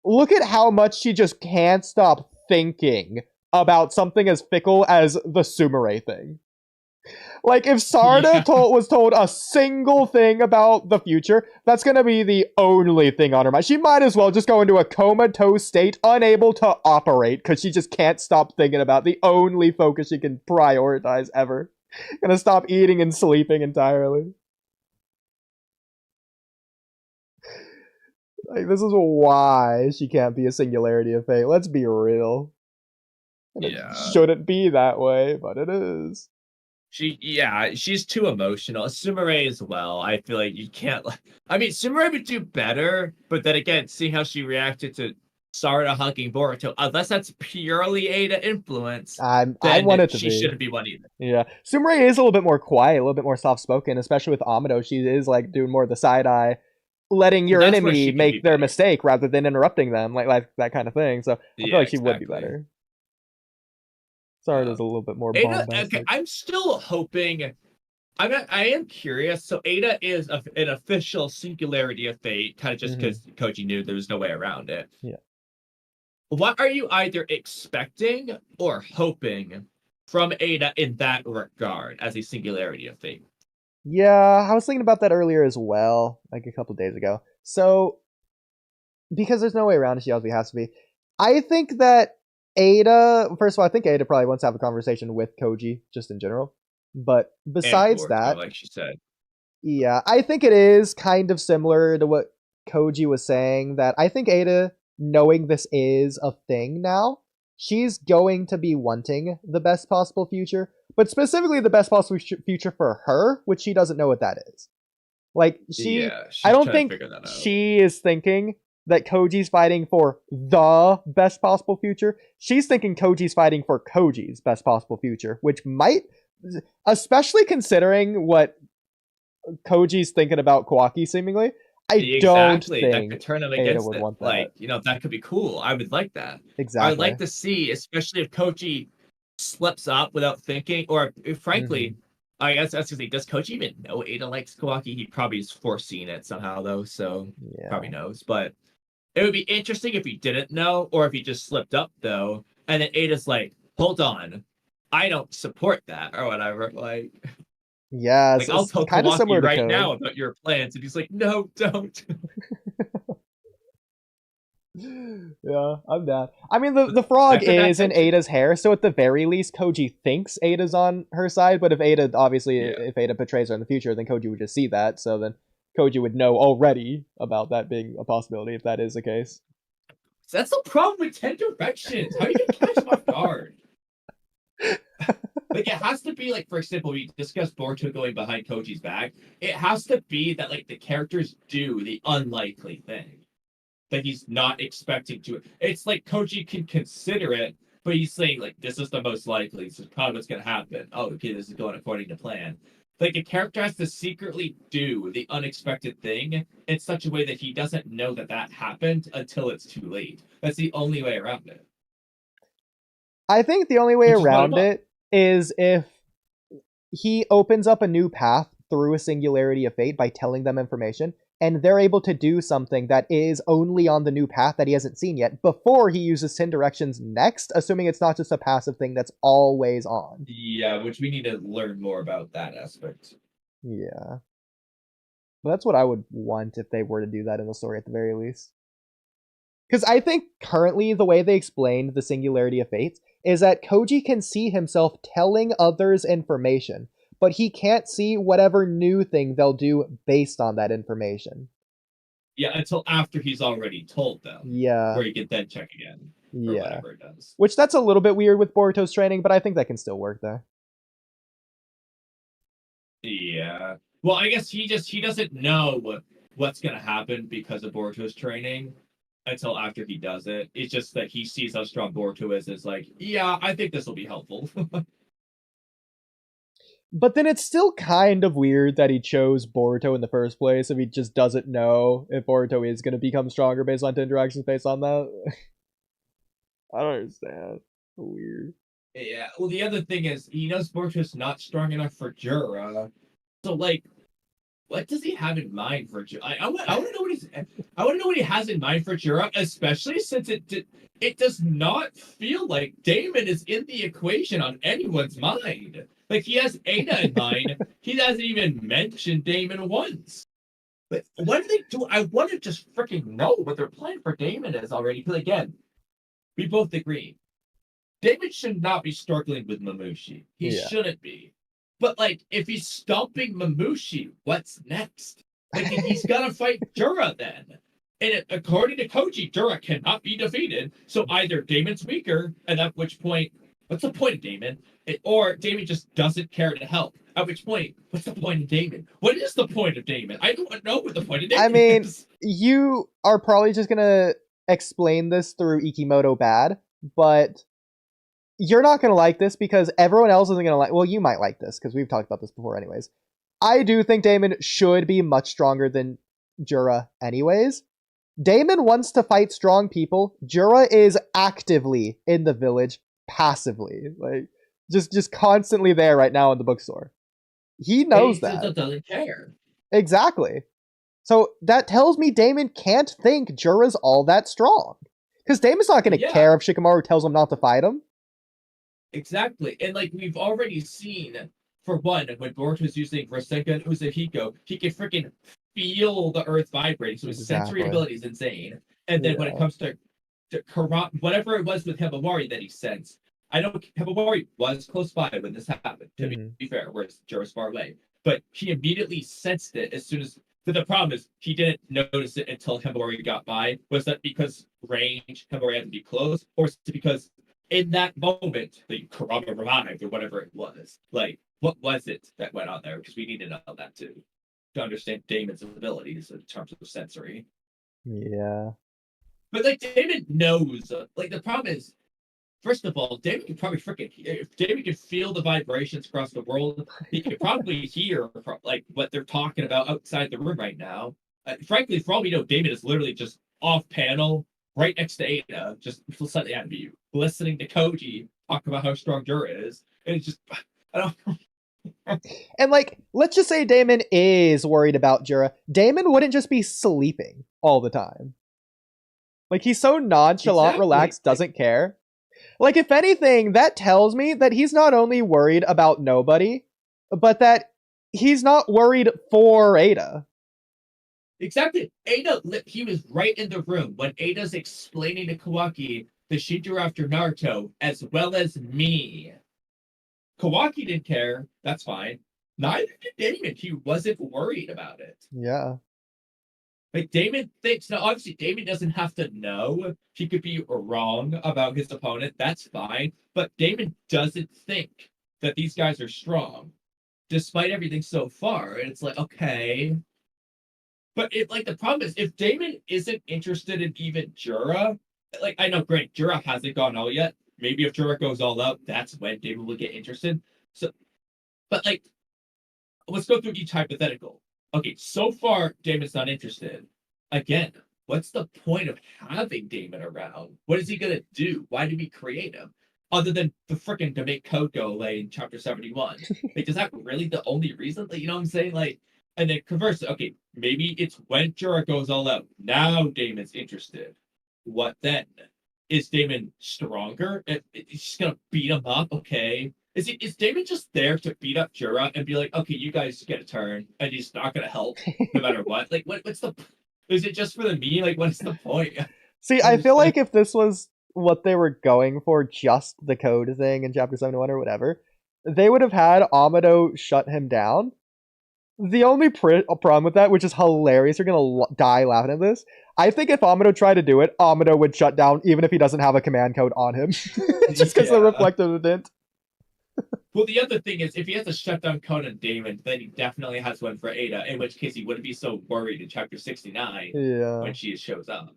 look at how much she just can't stop thinking about something as fickle as the Sumire thing. Like, if Sarada was told a single thing about the future, that's gonna be the only thing on her mind. She might as well just go into a comatose state, unable to operate, because she just can't stop thinking about the only focus she can prioritize ever. Gonna stop eating and sleeping entirely. Like, this is why she can't be a singularity of fate. Let's be real. And it shouldn't be that way, but it is. She's too emotional. Sumire as well. I feel like you can't. I mean, Sumire would do better, but then again, seeing how she reacted to Sarada hugging Boruto, unless that's purely Ada influence, I want it to she shouldn't be one either. Yeah, Sumire is a little bit more quiet, a little bit more soft-spoken, especially with Amado. She is like doing more of the side eye, letting your enemy make their mistake rather than interrupting them, like that kind of thing. So I feel like she would be better. Sarada's a little bit more bombastic. Okay, I'm still hoping. I am curious. So Ada is an official singularity of fate, kind of just because Koji knew there was no way around it. Yeah. What are you either expecting or hoping from Ada in that regard as a singularity of fate? Yeah, I was thinking about that earlier as well, like a couple days ago. So, because there's no way around it, she obviously has to be. I think that Ada, first of all, I think Ada probably wants to have a conversation with Koji, just in general. But besides that, like she said, yeah, I think it is kind of similar to what Koji was saying, that I think Ada, knowing this is a thing now, she's going to be wanting the best possible future, but specifically the best possible future for her, which she doesn't know what that is. Like, I don't think she is thinking that Koji's fighting for the best possible future. She's thinking Koji's fighting for Koji's best possible future, which might, especially considering what Koji's thinking about Kawaki, seemingly, I don't think that could turn him against Ada would want that. Like, that could be cool. I would like that. Exactly. I would like to see, especially if Koji slips up without thinking, or frankly, I guess that's because does Koji even know Ada likes Kawaki? He probably has foreseen it somehow, though, so probably knows. But it would be interesting if he didn't know, or if he just slipped up, though, and then Ada's like, hold on, I don't support that, or whatever. Like, yeah, like, I'll tell Kawaki right now about your plans, and he's like, no, don't. Yeah, I'm down. I mean, the frog is in Ada's hair, so at the very least, Koji thinks Ada's on her side, but if Ada, obviously, if Ada betrays her in the future, then Koji would just see that, so then Koji would know already about that being a possibility, if that is the case. That's the problem with 10 Directions. How are you going to catch him off guard? Like, it has to be, like, for example, we discussed Boruto going behind Koji's back. It has to be that, like, the characters do the unlikely thing that he's not expecting to. It's like Koji can consider it, but he's saying, like, this is the most likely. This is probably what's going to happen. Oh, okay, this is going according to plan. Like, a character has to secretly do the unexpected thing in such a way that he doesn't know that that happened until it's too late. That's the only way around it. I think the only way around it is if he opens up a new path through a singularity of fate by telling them information, and they're able to do something that is only on the new path that he hasn't seen yet before he uses Sin Directions next, assuming it's not just a passive thing that's always on. Yeah, which we need to learn more about that aspect. Yeah. But that's what I would want if they were to do that in the story at the very least. Because I think currently the way they explained the singularity of fates is that Koji can see himself telling others information, but he can't see whatever new thing they'll do based on that information. Yeah, until after he's already told them. Yeah. Where he can then check again. Or Yeah. whatever it does. Which that's a little bit weird with Boruto's training, but I think that can still work there. Yeah. Well, I guess he doesn't know what's gonna happen because of Boruto's training until after he does it. It's just that he sees how strong Boruto is. It's like, yeah, I think this will be helpful. But then it's still kind of weird that he chose Boruto in the first place if he just doesn't know if Boruto is going to become stronger based on interactions based on that. I don't understand. Weird. Yeah. Well, the other thing is he knows Boruto's not strong enough for Jura. So, like, what does he have in mind for Jura? I want to know what he has in mind for Jura, especially since it does not feel like Damon is in the equation on anyone's mind. Like, he has Ada in mind. He hasn't even mentioned Damon once. But what do they do? I want to just freaking know what their plan for Damon is already. Because again, we both agree. Damon should not be struggling with Mamushi. He shouldn't be. But, like, if he's stomping Mamushi, what's next? Like, he's got to fight Jura then. And according to Koji, Jura cannot be defeated. So either Damon's weaker, and at which point, what's the point of Damon? Or Damon just doesn't care to help. At which point, what's the point of Damon? What is the point of Damon? I don't know what the point of Damon is. You are probably just going to explain this through Ikimoto bad, but you're not going to like this because everyone else isn't going to like... Well, you might like this because we've talked about this before anyways. I do think Damon should be much stronger than Jura anyways. Damon wants to fight strong people. Jura is actively in the village, passively. Like, just constantly there right now in the bookstore. He knows that. He doesn't care. Exactly. So that tells me Damon can't think Jura's all that strong. Because Damon's not going to care if Shikamaru tells him not to fight him. Exactly. And, like, we've already seen, for one, when Boruto's using Rasengan and Uzuhiko, he can freaking feel the earth vibrating. So his sensory ability is insane. And then when it comes to whatever it was with Himawari that he sensed, I know Himawari was close by when this happened, to be fair, whereas Jura's far away. But he immediately sensed it as soon as... But the problem is, he didn't notice it until Himawari got by. Was that because range, Himawari had to be close? Or is it because in that moment, the Kurama revived, or whatever it was? Like, what was it that went on there? Because we need to know that, too. To understand Damon's abilities in terms of sensory. Yeah. But, like, Damon knows. Like, the problem is, first of all, Damon can probably if Damon can feel the vibrations across the world, he can probably hear, like, what they're talking about outside the room right now. Frankly, for all we know, Damon is literally just off panel, right next to Ada, just slightly out of view, listening to Koji talk about how strong Jura is. And it's just, I don't... And, like, let's just say Damon is worried about Jura. Damon wouldn't just be sleeping all the time. Like, he's so nonchalant, relaxed, doesn't care. Like, if anything, that tells me that he's not only worried about nobody, but that he's not worried for Ada. Exactly. Ada, he was right in the room when Ada's explaining to Kawaki the Shinju after Naruto, as well as me. Kawaki didn't care. That's fine. Neither did Damon. He wasn't worried about it. Yeah. Like, Damon thinks... Now, obviously, Damon doesn't have to know. He could be wrong about his opponent. That's fine. But Damon doesn't think that these guys are strong, despite everything so far. And it's like, okay. But the problem is, if Damon isn't interested in even Jura, like, I know, great, Jura hasn't gone out yet. Maybe if Jura goes all out, that's when Damon will get interested. So, but like, let's go through each hypothetical. Okay, so far, Damon's not interested. Again, what's the point of having Damon around? What is he gonna do? Why did we create him? Other than the freaking to make code go away in chapter 71. Like, is that really the only reason? Like, you know what I'm saying? Like, and then conversely, okay, maybe it's when Jura goes all out. Now Damon's interested. What then? Is Damon stronger? He's just gonna beat him up, okay? Is Damon just there to beat up Jura and be like, okay, you guys get a turn, and he's not gonna help no matter what? Like, what's the? Is it just for the me? Like, what's the point? See, I feel like if this was what they were going for, just the code thing in chapter 71 or whatever, they would have had Amado shut him down. The only problem with that, which is hilarious, you're gonna die laughing at this. I think if Amado tried to do it, Amado would shut down even if he doesn't have a command code on him, just because the reflective didn't. Well, the other thing is, if he has a shutdown code on Damon, then he definitely has one for Ada, in which case he wouldn't be so worried in chapter 69 when she shows up.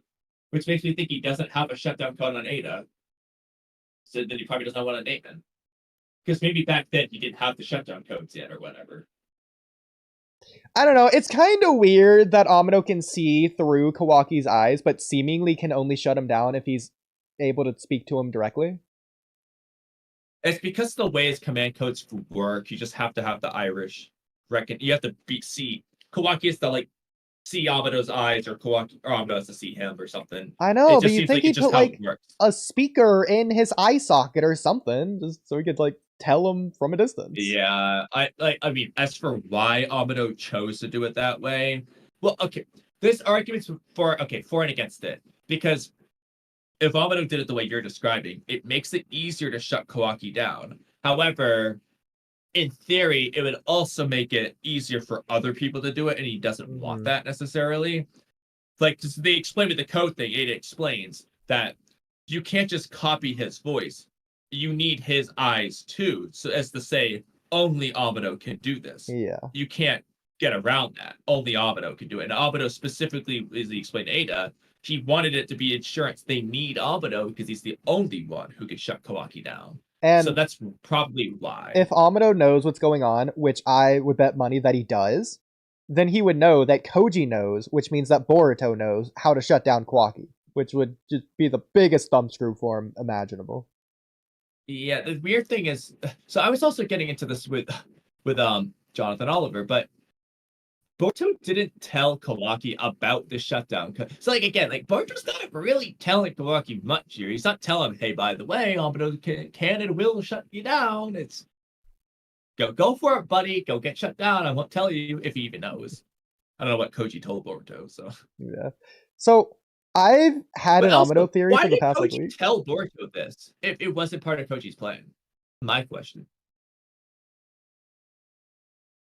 Which makes me think he doesn't have a shutdown code on Ada. So then he probably doesn't have one on Damon. Because maybe back then he didn't have the shutdown codes yet or whatever. I don't know. It's kind of weird that Amado can see through Kawaki's eyes, but seemingly can only shut him down if he's able to speak to him directly. It's because the way his command codes work, you just have to have the Irish reckon. You have to see Kawaki is to like see Amado's eyes, or Kawaki or Amado has to see him or something. I know, but you you'd think he'd put like a speaker in his eye socket or something, just so he could like tell him from a distance. Yeah, I mean, as for why Amado chose to do it that way, well, okay, there's arguments for and against it, because if Amado did it the way you're describing, it makes it easier to shut Kawaki down. However, in theory, it would also make it easier for other people to do it, and he doesn't want that necessarily. Like, they explain with the code thing, it explains that you can't just copy his voice. You need his eyes too. So as to say, only Amado can do this. Yeah. You can't get around that. Only Amado can do it. And Amado specifically, as he explained to Ada, he wanted it to be insurance. They need Amado because he's the only one who can shut Kawaki down. And so that's probably why. If Amado knows what's going on, which I would bet money that he does, then he would know that Koji knows, which means that Boruto knows how to shut down Kawaki, which would just be the biggest thumbscrew for him imaginable. Yeah, the weird thing is, so I was also getting into this with Jonathan Oliver, but Boruto didn't tell Kawaki about the shutdown. So, like, again, like, Boruto's not really telling Kawaki much here. He's not telling him, hey, by the way, Amado can and will shut you down. It's go for it, buddy. Go get shut down. I won't tell you if he even knows. I don't know what Koji told Boruto, so. Yeah. So, I've had an Amado theory for the past week. Why did Koji tell Boruto this if it wasn't part of Koji's plan? My question.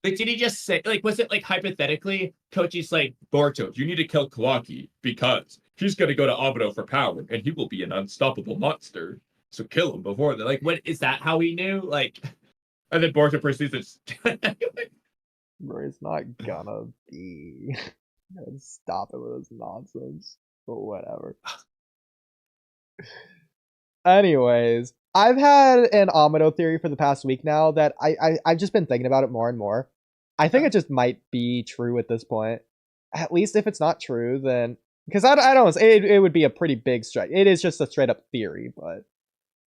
Like, did he just say, like, was it like hypothetically, Koji's like, Boruto, you need to kill Kawaki because he's going to go to Amado for power and he will be an unstoppable monster. So kill him before that. Like, what is that how he knew? Like, and then Boruto proceeds to. Bro, it's not gonna be. Stop it with this nonsense. But whatever. Anyways, I've had an Amado theory for the past week now that I've just been thinking about it more and more. I think it just might be true at this point. At least if it's not true, then... Because I don't know, it would be a pretty big strike. It is just a straight up theory, but...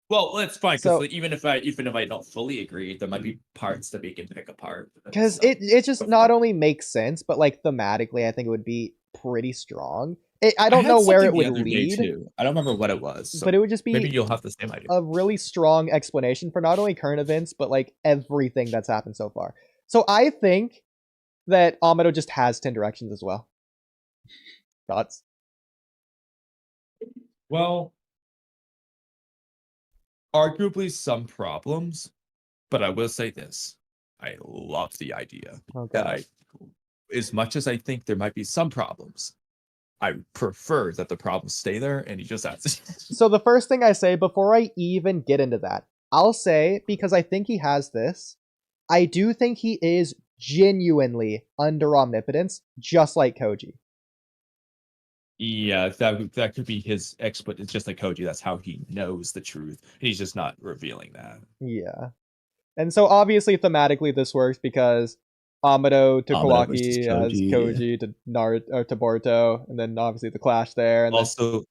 Well, that's fine, because even if I don't fully agree, there might be parts that we can pick apart. Because it just not only makes sense, but like thematically, I think it would be pretty strong. I don't know where it would lead. I don't remember what it was. So but it would just be maybe you'll have the same idea. A really strong explanation for not only current events, but like everything that's happened so far. So I think that Amado just has 10 directions as well. Thoughts? Well, arguably some problems, but I will say this. I love the idea that as much as I think there might be some problems, I prefer that the problems stay there and he just has to. So the first thing I say before I even get into that, I'll say, because I think he has this, I do think he is genuinely under omnipotence, just like Koji. Yeah, that could be his expert. It's just like Koji. That's how he knows the truth, and he's just not revealing that. Yeah. And so obviously thematically this works because Amado to Amado versus Kawaki as Koji. Koji to Naruto to Boruto, and then obviously the clash there. And Also,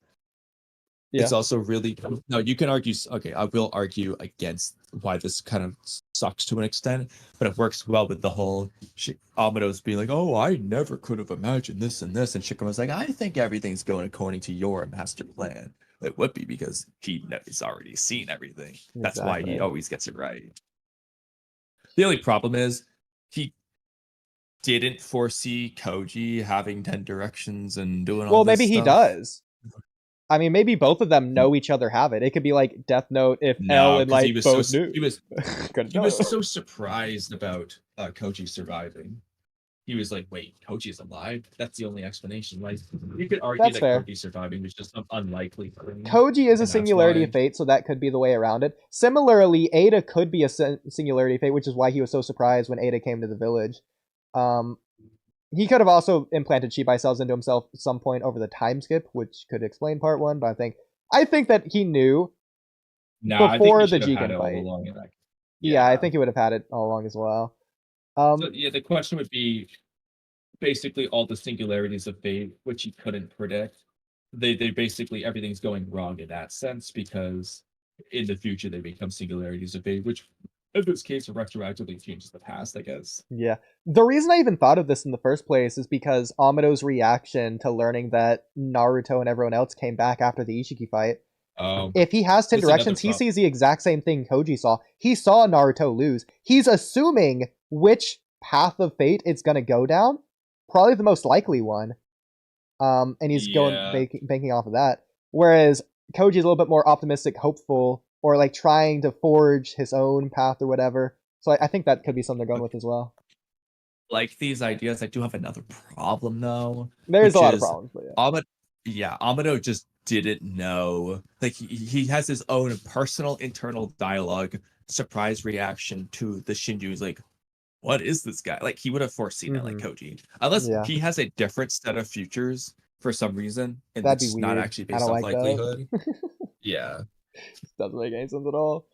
Yeah. it's also really no. You can argue. Okay, I will argue against why this kind of sucks to an extent, but it works well with the whole Amado's being like, "Oh, I never could have imagined this and this," and Shikama's like, "I think everything's going according to your master plan." It would be because he's already seen everything. That's why he Exactly. always gets it right. The only problem is he didn't foresee Koji having 10 directions and doing all well, this maybe he stuff. does. I mean, maybe both of them know each other have it. It could be like Death Note if L and 'cause Light he was both so, knew. he was Couldn't he know. was so surprised about Koji surviving. He was like, "Wait, Koji's alive? That's the only explanation." Like, you could argue That's that fair. Koji surviving was just an unlikely thing. Koji is a and that's singularity why- of fate, so that could be the way around it. Similarly, Ada could be a singularity of fate, which is why he was so surprised when Ada came to the village. He could have also implanted Shibai cells into himself at some point over the time skip, which could explain part one, but I think that he knew Nah, before I think the he should have had Jigen it all fight. along in that. Yeah, I think he would have had it all along as well. So, yeah, the question would be basically all the singularities of fate, which he couldn't predict. They basically everything's going wrong in that sense because in the future they become singularities of fate, which in this case retroactively changes the past, I guess. Yeah. The reason I even thought of this in the first place is because Amado's reaction to learning that Naruto and everyone else came back after the Ishiki fight. If he has 10 That's another directions, he problem. sees the exact same thing Koji saw. He saw Naruto lose. He's assuming which path of fate it's going to go down. Probably the most likely one. And he's going banking off of that. Whereas Koji's a little bit more optimistic, hopeful, or like trying to forge his own path or whatever. So I think that could be something they're going with as well. Like these ideas, I do have another problem though. There's a which lot of is problems, but yeah. Amado just didn't know. Like he has his own personal internal dialogue, surprise reaction to the Shinju's like, what is this guy? Like he would have foreseen it like Koji. Unless he has a different set of futures for some reason, and that'd be it's weird. not actually I based don't off like likelihood. that. Yeah. Doesn't make any sense at all.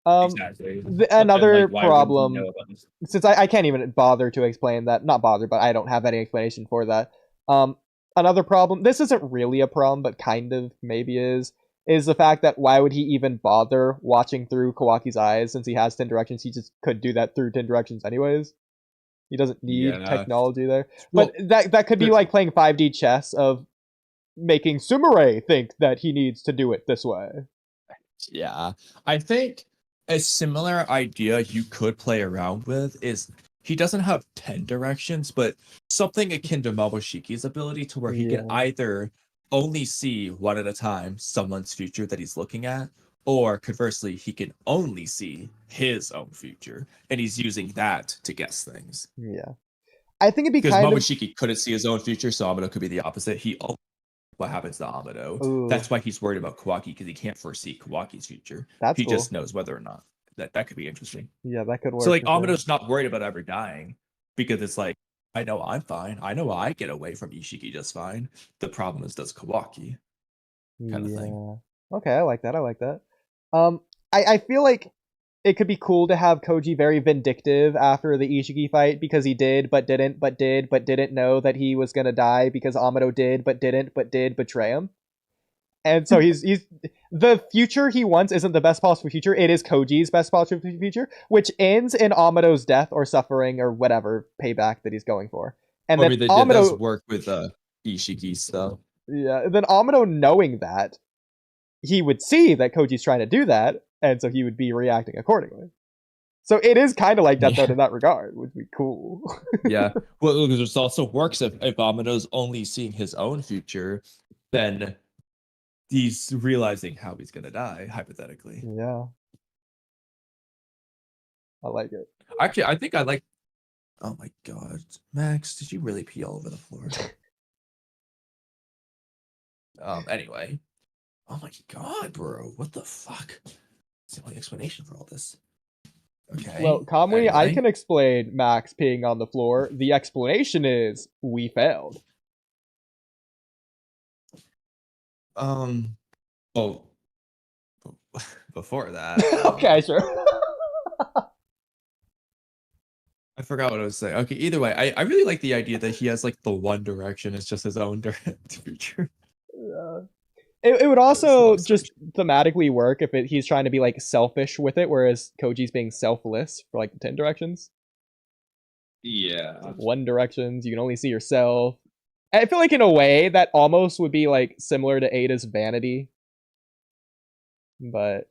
Exactly. Another Like, problem, since I can't even bother to explain that, not bother, but I don't have any explanation for that. Another problem, this isn't really a problem, but kind of maybe is the fact that why would he even bother watching through Kawaki's eyes since he has 10 directions? He just could do that through 10 directions anyways. He doesn't need technology there. But that could be like playing 5D chess of making Sumire think that he needs to do it this way. Yeah. I think a similar idea you could play around with is he doesn't have 10 directions, but something akin to Momoshiki's ability to where he can either only see one at a time someone's future that he's looking at, or conversely, he can only see his own future, and he's using that to guess things. Yeah. I think it'd be because kind Momoshiki couldn't see his own future, so Amado could be the opposite. He what happens to Amado. Ooh. That's why he's worried about Kawaki, because he can't foresee Kawaki's future. That's he cool. just knows whether or not. That could be interesting. Yeah, that could work. So like Amado's not worried about ever dying, because it's like, I know I'm fine. I know I get away from Ishiki just fine. The problem is, does Kawaki? Kind of thing. Okay, I like that. I feel like it could be cool to have Koji very vindictive after the Ishiki fight because he did, but didn't know that he was gonna die because Amado did, but did betray him. And so he's the future he wants isn't the best possible future. It is Koji's best possible future, which ends in Amado's death or suffering or whatever payback that he's going for. And then Amado does work with Ishiki stuff. Yeah, then Amado knowing that, he would see that Koji's trying to do that, and so he would be reacting accordingly. So it is kind of like Death Note in that regard, which would be cool. Yeah, well, because it also works if Amado's only seeing his own future, then he's realizing how he's gonna die, hypothetically. Yeah. I like it. Actually, I think I like... Oh my god. Max, did you really pee all over the floor? Anyway. Oh my god, bro. What the fuck? It's the only explanation for all this. Okay. Well, Kamui, I anyway. can explain Max peeing on the floor. The explanation is we failed. Well, before that. Okay, sure. I forgot what I was saying. Okay, either way, I really like the idea that he has like the one direction. It's just his own future. Yeah. It would also just thematically work if he's trying to be like selfish with it, whereas Koji's being selfless for like 10 directions. Yeah. One directions, you can only see yourself. And I feel like in a way that almost would be like similar to Ada's vanity. But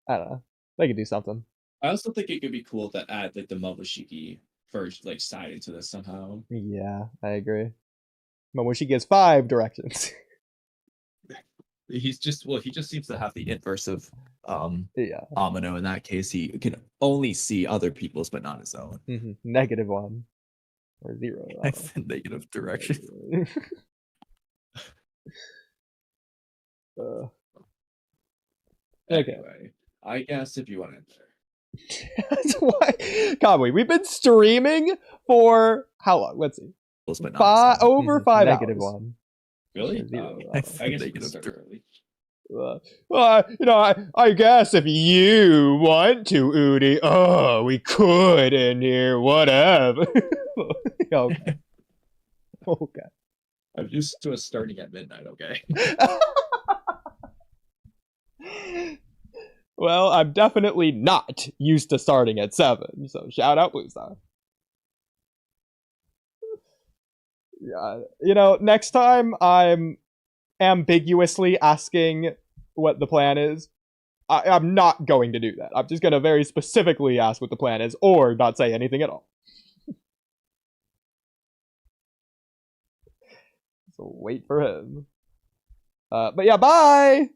I don't know. They could do something. I also think it could be cool to add like the Momoshiki first like side into this somehow. Yeah, I agree. Momoshiki has 5 directions. He just seems to have the inverse of Yeah. Amino. In that case, he can only see other people's but not his own. -1 or 0. Negative direction. Okay. Anyway, I guess if you want to enter. That's why, Kamui, we've been streaming for how long? Let's see. But not over 5 Negative hours. one. Really? I guess Negative it's early. I guess if you want to, Oodie, we could in here, whatever. Okay. Okay. I'm used to us starting at midnight, okay? Well, I'm definitely not used to starting at 7, so shout out BlueStar. Yeah, next time I'm ambiguously asking what the plan is, I'm not going to do that. I'm just going to very specifically ask what the plan is, or not say anything at all. So wait for him. But yeah, bye!